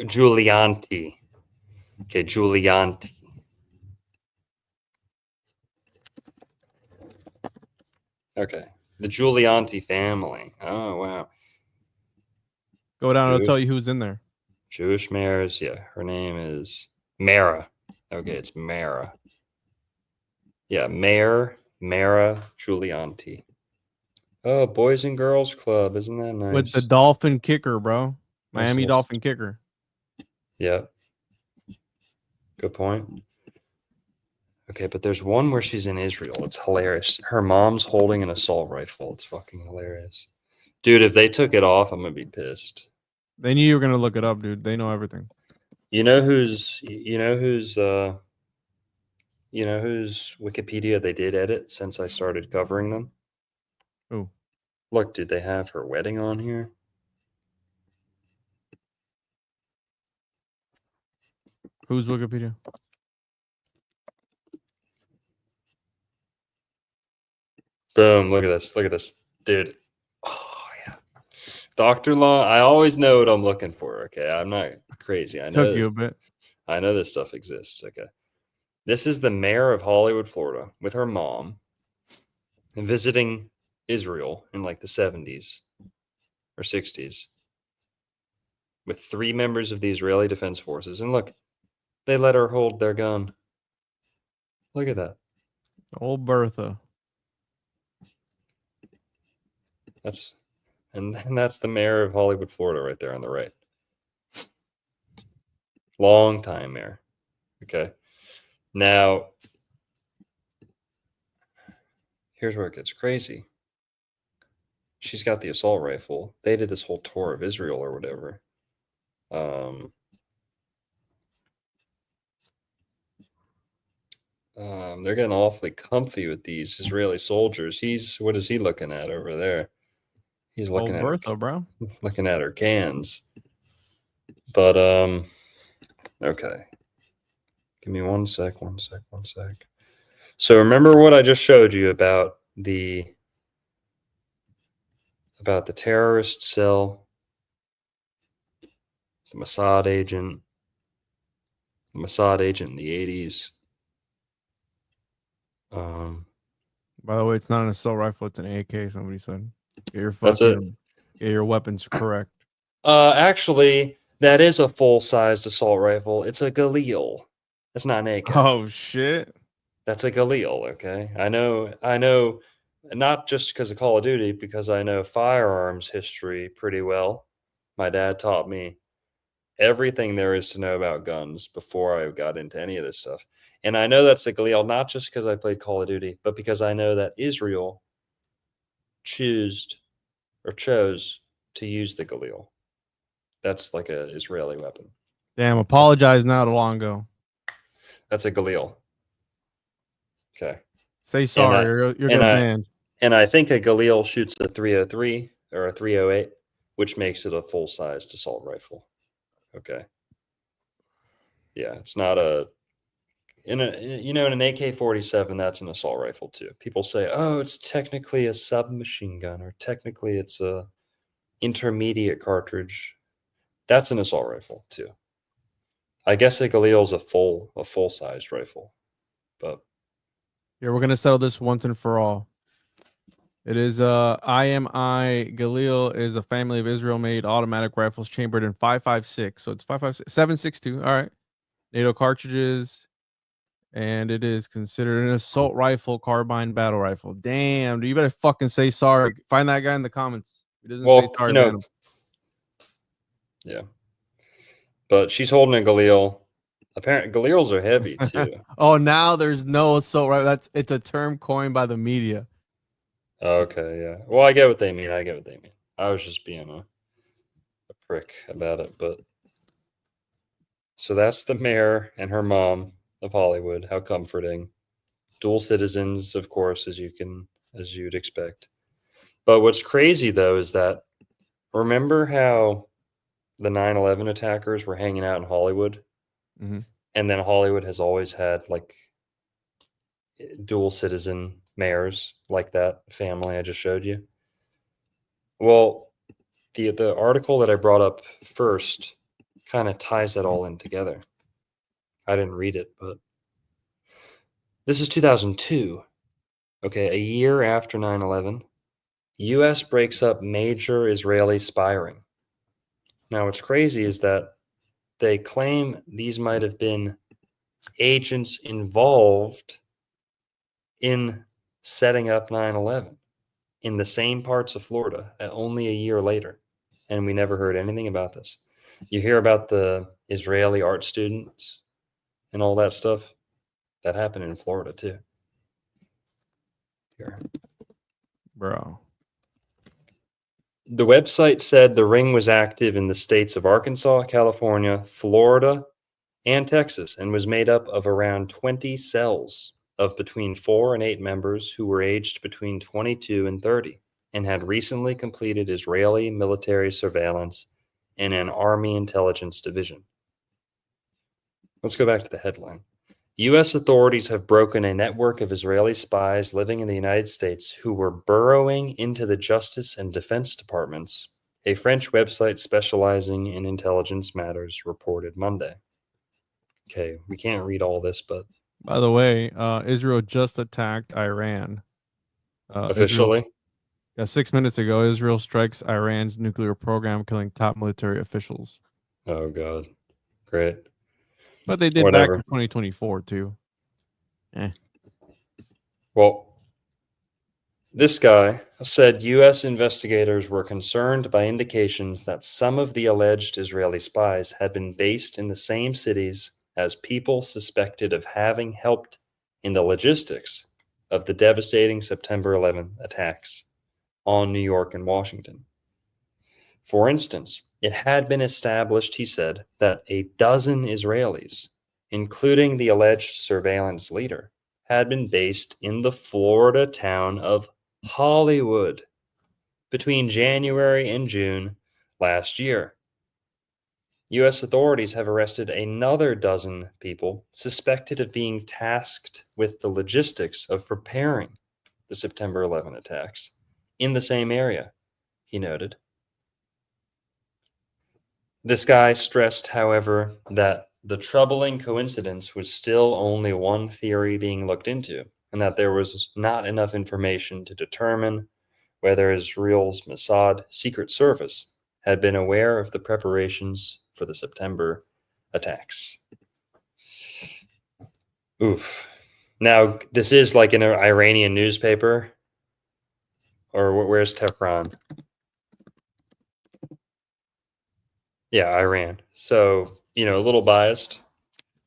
Giulianti. Okay, Giulianti. Okay. The Giulianti family. Oh, wow. Go down, it'll tell you who's in there. Jewish mayors. Yeah, her name is Mara. Okay, it's Mara. Yeah, Mara Giulianti. Oh, Boys and Girls Club. Isn't that nice? With the Dolphin kicker, bro. Miami Nice. Dolphin kicker. Yeah. Good point. Okay, but there's one where she's in Israel. It's hilarious. Her mom's holding an assault rifle. It's fucking hilarious. Dude, if they took it off, I'm going to be pissed. They knew you were going to look it up, dude. They know everything. You know whose Wikipedia they did edit since I started covering them? Who? Look, dude, they have her wedding on here. Who's Wikipedia? Boom, look at this. Look at this. Dude. Oh, yeah. Dr. Law, I always know what I'm looking for, okay? I'm not crazy. I know Took you a bit. I know this stuff exists, okay? This is the mayor of Hollywood, Florida, with her mom, visiting Israel in like the 70s or 60s with 3 members of the Israeli Defense Forces. And look, they let her hold their gun. Look at that. Old Bertha. That's the mayor of Hollywood, Florida, right there on the right. Long time mayor. Okay. Now, here's where it gets crazy. She's got the assault rifle. They did this whole tour of Israel or whatever. They're getting awfully comfy with these Israeli soldiers. What is he looking at over there? He's looking Old at Bertha, bro. looking at her cans. But okay. Give me one sec. So remember what I just showed you about the terrorist cell, the Mossad agent in the 80s. By the way, it's not an assault rifle; it's an AK. Somebody said. That's it. Get your weapons correct. Actually, that is a full-sized assault rifle. It's a Galil. It's not an AK. Oh shit! That's a Galil. Okay, I know. Not just because of Call of Duty, because I know firearms history pretty well. My dad taught me everything there is to know about guns before I got into any of this stuff. And I know that's the Galil, not just because I played Call of Duty, but because I know that Israel chose to use the Galil. That's like an Israeli weapon. Damn, apologize now to Longo. That's a Galil. Okay. Say sorry, you're good man. And I think a Galil shoots a 303 or a 308, which makes it a full-sized assault rifle. Okay. Yeah, it's not in an AK-47, that's an assault rifle too. People say, "Oh, it's technically a submachine gun, or technically it's a intermediate cartridge." That's an assault rifle too. I guess a Galil is a full-sized rifle, but yeah, we're gonna settle this once and for all. It is IMI Galil is a family of Israel-made automatic rifles chambered in 5.56. So it's 5.56, 7.62. All right, NATO cartridges, and it is considered an assault rifle, carbine battle rifle. Damn, dude, you better fucking say sorry. Find that guy in the comments. He doesn't say sorry, man. Yeah. But she's holding a Galil. Apparently, Galils are heavy too. Oh, now there's no assault rifle. It's a term coined by the media. Okay, yeah. Well, I get what they mean. I was just being a prick about it, but so that's the mayor and her mom of Hollywood. How comforting. Dual citizens, of course, as you'd expect. But what's crazy though is that remember how the 9/11 attackers were hanging out in Hollywood? Mm-hmm. And then Hollywood has always had like dual citizen mayors, like that family I just showed you. Well, the article that I brought up first kind of ties that all in together. I didn't read it, but this is 2002. Okay, a year after 9/11, U.S. breaks up major Israeli spy ring. Now, what's crazy is that they claim these might have been agents involved in setting up 9/11 in the same parts of Florida only a year later. And we never heard anything about this. You hear about the Israeli art students and all that stuff. That happened in Florida too. Here. Bro. The website said the ring was active in the states of Arkansas, California, Florida, and Texas, and was made up of around 20 cells of between 4 and 8 members who were aged between 22 and 30 and had recently completed Israeli military surveillance in an Army intelligence division. Let's go back to the headline. U.S. authorities have broken a network of Israeli spies living in the United States who were burrowing into the Justice and Defense Departments, a French website specializing in intelligence matters reported Monday. Okay, we can't read all this, but... By the way, Israel just attacked Iran. Officially? Yeah, 6 minutes ago, Israel strikes Iran's nuclear program, killing top military officials. Oh, God. Great. But they did back in 2024, too. Well, this guy said U.S. investigators were concerned by indications that some of the alleged Israeli spies had been based in the same cities as people suspected of having helped in the logistics of the devastating September 11 attacks on New York and Washington. For instance, it had been established, he said, that a dozen Israelis, including the alleged surveillance leader, had been based in the Florida town of Hollywood between January and June last year. U.S. authorities have arrested another dozen people suspected of being tasked with the logistics of preparing the September 11 attacks in the same area, he noted. This guy stressed, however, that the troubling coincidence was still only one theory being looked into, and that there was not enough information to determine whether Israel's Mossad Secret Service had been aware of the preparations for the September attacks. Oof. Now, this is like an Iranian newspaper. Or where's Tehran? Yeah, Iran. So, you know, a little biased.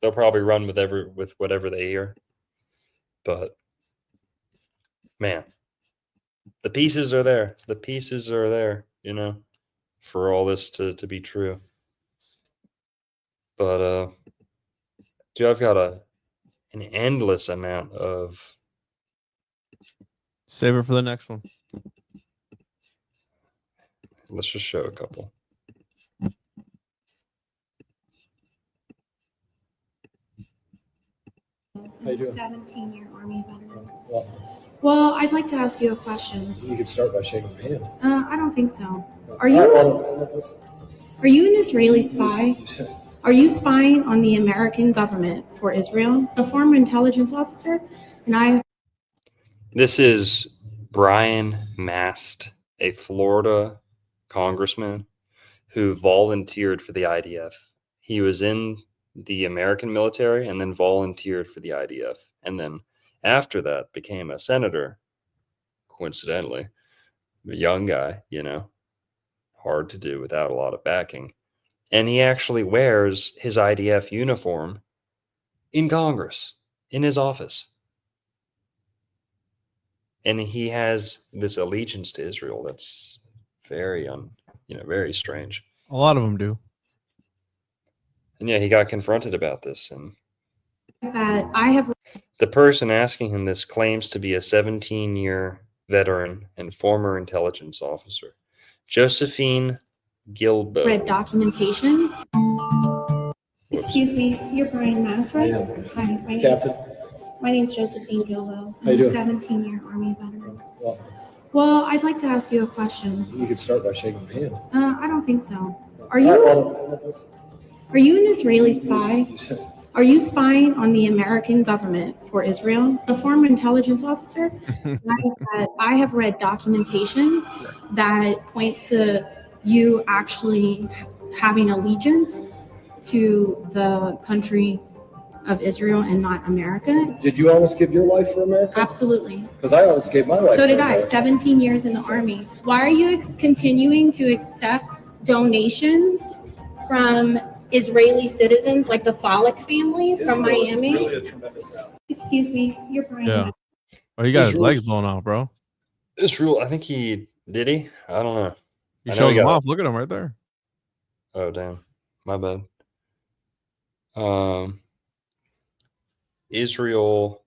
They'll probably run with whatever they hear. But man, the pieces are there. The pieces are there, you know, for all this to be true. But dude, I've got an endless amount of. Save it for the next one. Let's just show a couple. I'm a 17-year Army veteran. Well, I'd like to ask you a question. You could start by shaking my hand. I don't think so. Are you an Israeli spy? Are you spying on the American government for Israel? A former intelligence officer, and This is Brian Mast, a Florida congressman who volunteered for the IDF. He was in the American military and then volunteered for the IDF. And then after that became a senator, coincidentally. A young guy, you know, hard to do without a lot of backing. And he actually wears his IDF uniform in Congress, in his office. And he has this allegiance to Israel that's very, very strange. A lot of them do. And yeah, he got confronted about this. And I have. The person asking him this claims to be a 17-year veteran and former intelligence officer, Josephine Gilbo. read documentation. Excuse me, you're Brian Mass, right? Hi, Captain. My name's Josephine Gilbo. How you I'm a doing? 17-year Army veteran. Welcome. Well, I'd like to ask you a question. You could start by shaking my hand. I don't think so. Are you an Israeli spy? Are you spying on the American government for Israel? A former intelligence officer? I have read documentation that points to you actually having allegiance to the country of Israel and not America. Did you almost give your life for America? Absolutely. Because I almost gave my life So for did I, America. 17 years in the Army. Why are you continuing to accept donations from Israeli citizens like the Falak family from Israel is Miami? really a tremendous sound. Excuse me, you're Brian. Yeah. Oh, he got his Israel- legs blown off, bro. Israel, I think he did. He? I don't know. He I know shows he him got- off. Look at him right there. Oh, damn. My bad. Israel's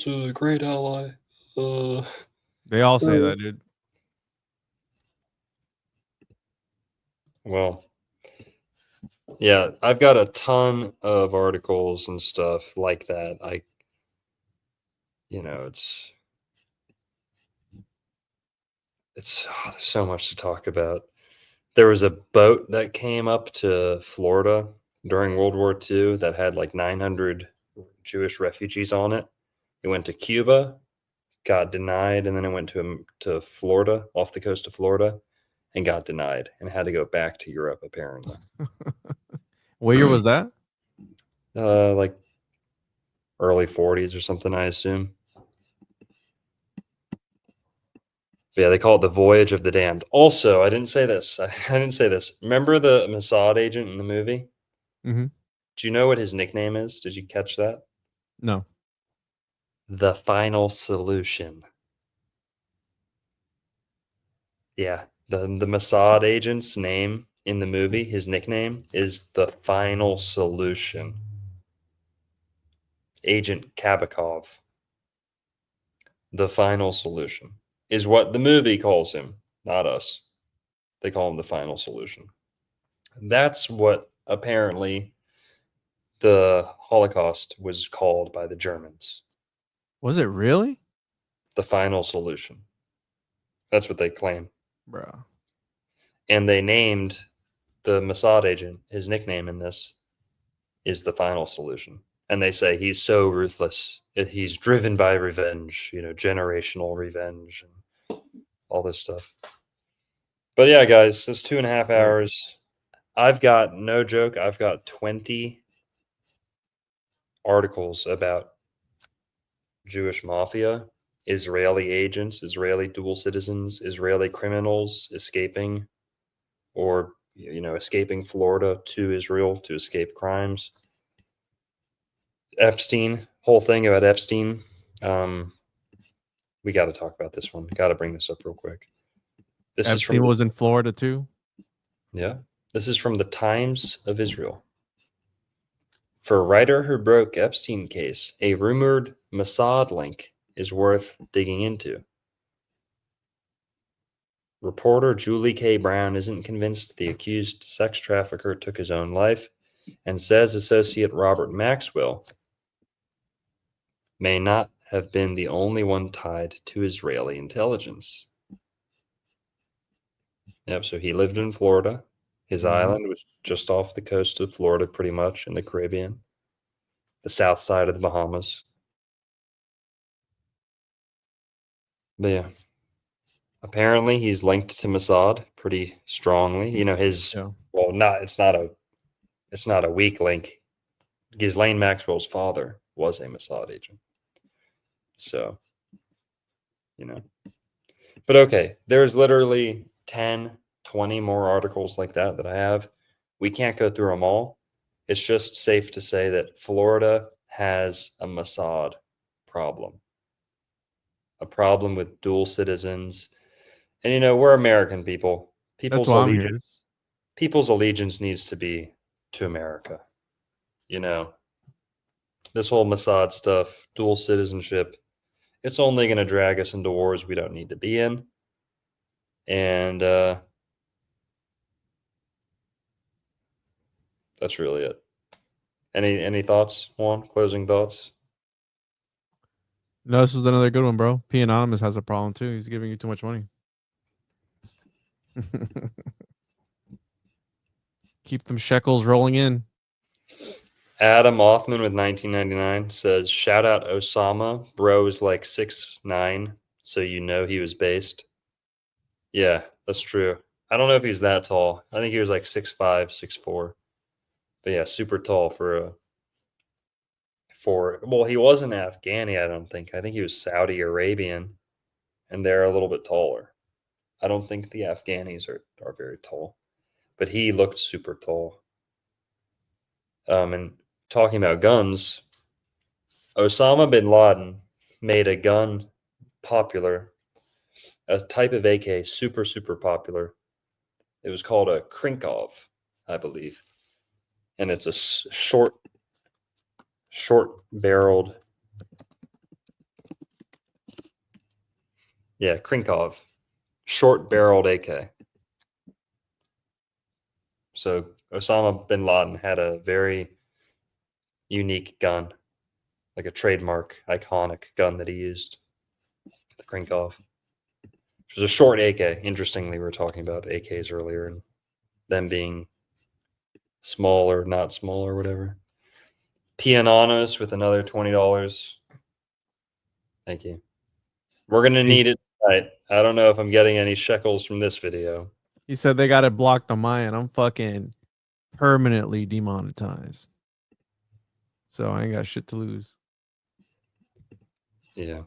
a great ally. They all say that, dude. Well, yeah, I've got a ton of articles and stuff like that. It's there's so much to talk about. There was a boat that came up to Florida during World War II that had like 900 Jewish refugees on it. It went to Cuba, got denied, and then it went to Florida, off the coast of Florida, and got denied, and had to go back to Europe apparently. What year was that? Like early 40s or something, I assume. Yeah, they call it the Voyage of the Damned. Also, I didn't say this. I didn't say this. Remember the Mossad agent in the movie? Mm-hmm. Do you know what his nickname is? Did you catch that? No. The Final Solution. Yeah, the Mossad agent's name in the movie, his nickname is The Final Solution. Agent Kabakov. The final solution is what the movie calls him, not us. They call him the final solution. That's what apparently the Holocaust was called by the Germans. Was it really? The final solution. That's what they claim. Bro. And they named the Mossad agent, his nickname in this is the final solution. And they say he's so ruthless. He's driven by revenge, generational revenge and all this stuff. But yeah, guys, this 2.5 hours. I've got, no joke, I've got 20 articles about Jewish mafia, Israeli agents, Israeli dual citizens, Israeli criminals escaping or, escaping Florida to Israel to escape crimes. Epstein, whole thing about Epstein. We got to talk about this one. Got to bring this up real quick. Epstein was in Florida too? Yeah. This is from the Times of Israel. For writer who broke Epstein case, a rumored Mossad link is worth digging into. Reporter Julie K. Brown isn't convinced the accused sex trafficker took his own life and says associate Robert Maxwell may not have been the only one tied to Israeli intelligence. Yep, so he lived in Florida. His island was just off the coast of Florida, pretty much, in the Caribbean. The south side of the Bahamas. But yeah. Apparently he's linked to Mossad pretty strongly. It's not a weak link. Ghislaine Maxwell's father was a Mossad agent. So, But okay, there's literally 10, 20 more articles like that I have. We can't go through them all. It's just safe to say that Florida has a Mossad problem. A problem with dual citizens. And we're American people. People's allegiance needs to be to America. This whole Mossad stuff, dual citizenship, it's only going to drag us into wars we don't need to be in. And that's really it. Any thoughts, Juan? Closing thoughts? No, this was another good one, bro. P Anonymous has a problem too. He's giving you too much money. Keep them shekels rolling in. Adam Othman with 1999 says, shout out Osama. Bro is like 6'9", so he was based. Yeah, that's true. I don't know if he's that tall. I think he was like 6'5", 6'4". But yeah, super tall well, he wasn't Afghani, I don't think. I think he was Saudi Arabian, and they're a little bit taller. I don't think the Afghanis are very tall, but he looked super tall. And talking about guns, Osama bin Laden made a gun popular, a type of AK super, super popular. It was called a Krinkov, I believe. And it's a short-barreled. Yeah, Krinkov. Short-barreled AK. So Osama bin Laden had a very unique gun, like a trademark, iconic gun that he used, the Krinkov. Which was a short AK. Interestingly, we were talking about AKs earlier and them being small or not small or whatever. P Anonymous with another $20. Thank you. We're going to need it tonight. I don't know if I'm getting any shekels from this video. He said they got it blocked on my end. I'm fucking permanently demonetized. So I ain't got shit to lose. Yeah.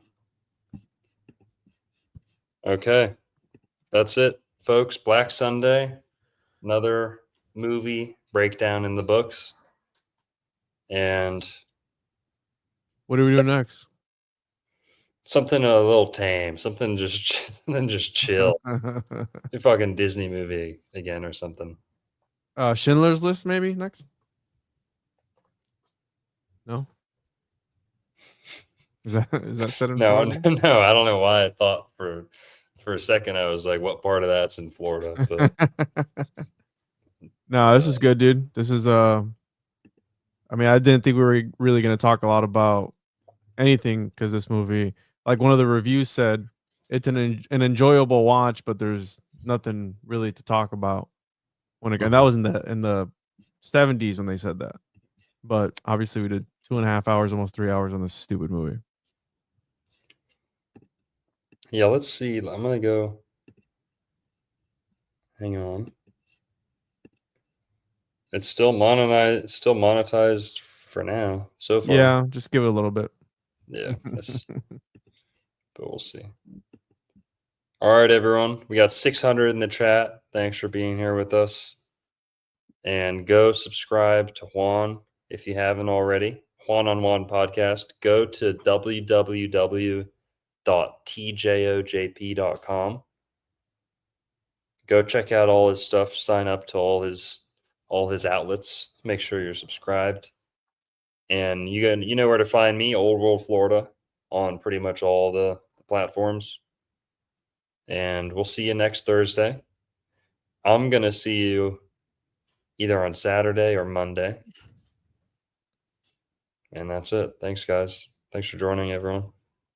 Okay. That's it, folks. Black Sunday. Another movie breakdown in the books. And what do we do next? Something a little tame. Something just chill. A fucking Disney movie again or something. Schindler's List maybe next? No? Is that said in No, Florida? no, I don't know why I thought for a second I was like, what part of that's in Florida? But No, this is good, dude. This is I mean, I didn't think we were really going to talk a lot about anything because this movie, like one of the reviews said, it's an enjoyable watch, but there's nothing really to talk about. And that was in the 70s when they said that. But obviously, we did 2.5 hours, almost 3 hours on this stupid movie. yeah, let's see. I'm gonna go. Hang on. It's still monetized for now so far. Yeah, just give it a little bit. Yeah, but we'll see. All right, everyone. We got 600 in the chat. Thanks for being here with us. And go subscribe to Juan if you haven't already. Juan on Juan podcast. Go to www.tjojp.com. Go check out all his stuff. Sign up to all his outlets. Make sure you're subscribed. And you know where to find me, Old World Florida, on pretty much all the platforms. And we'll see you next Thursday. I'm going to see you either on Saturday or Monday. And that's it. Thanks, guys. Thanks for joining, everyone.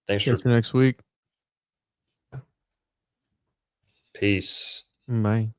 Thanks Catch you next week. Peace. Bye.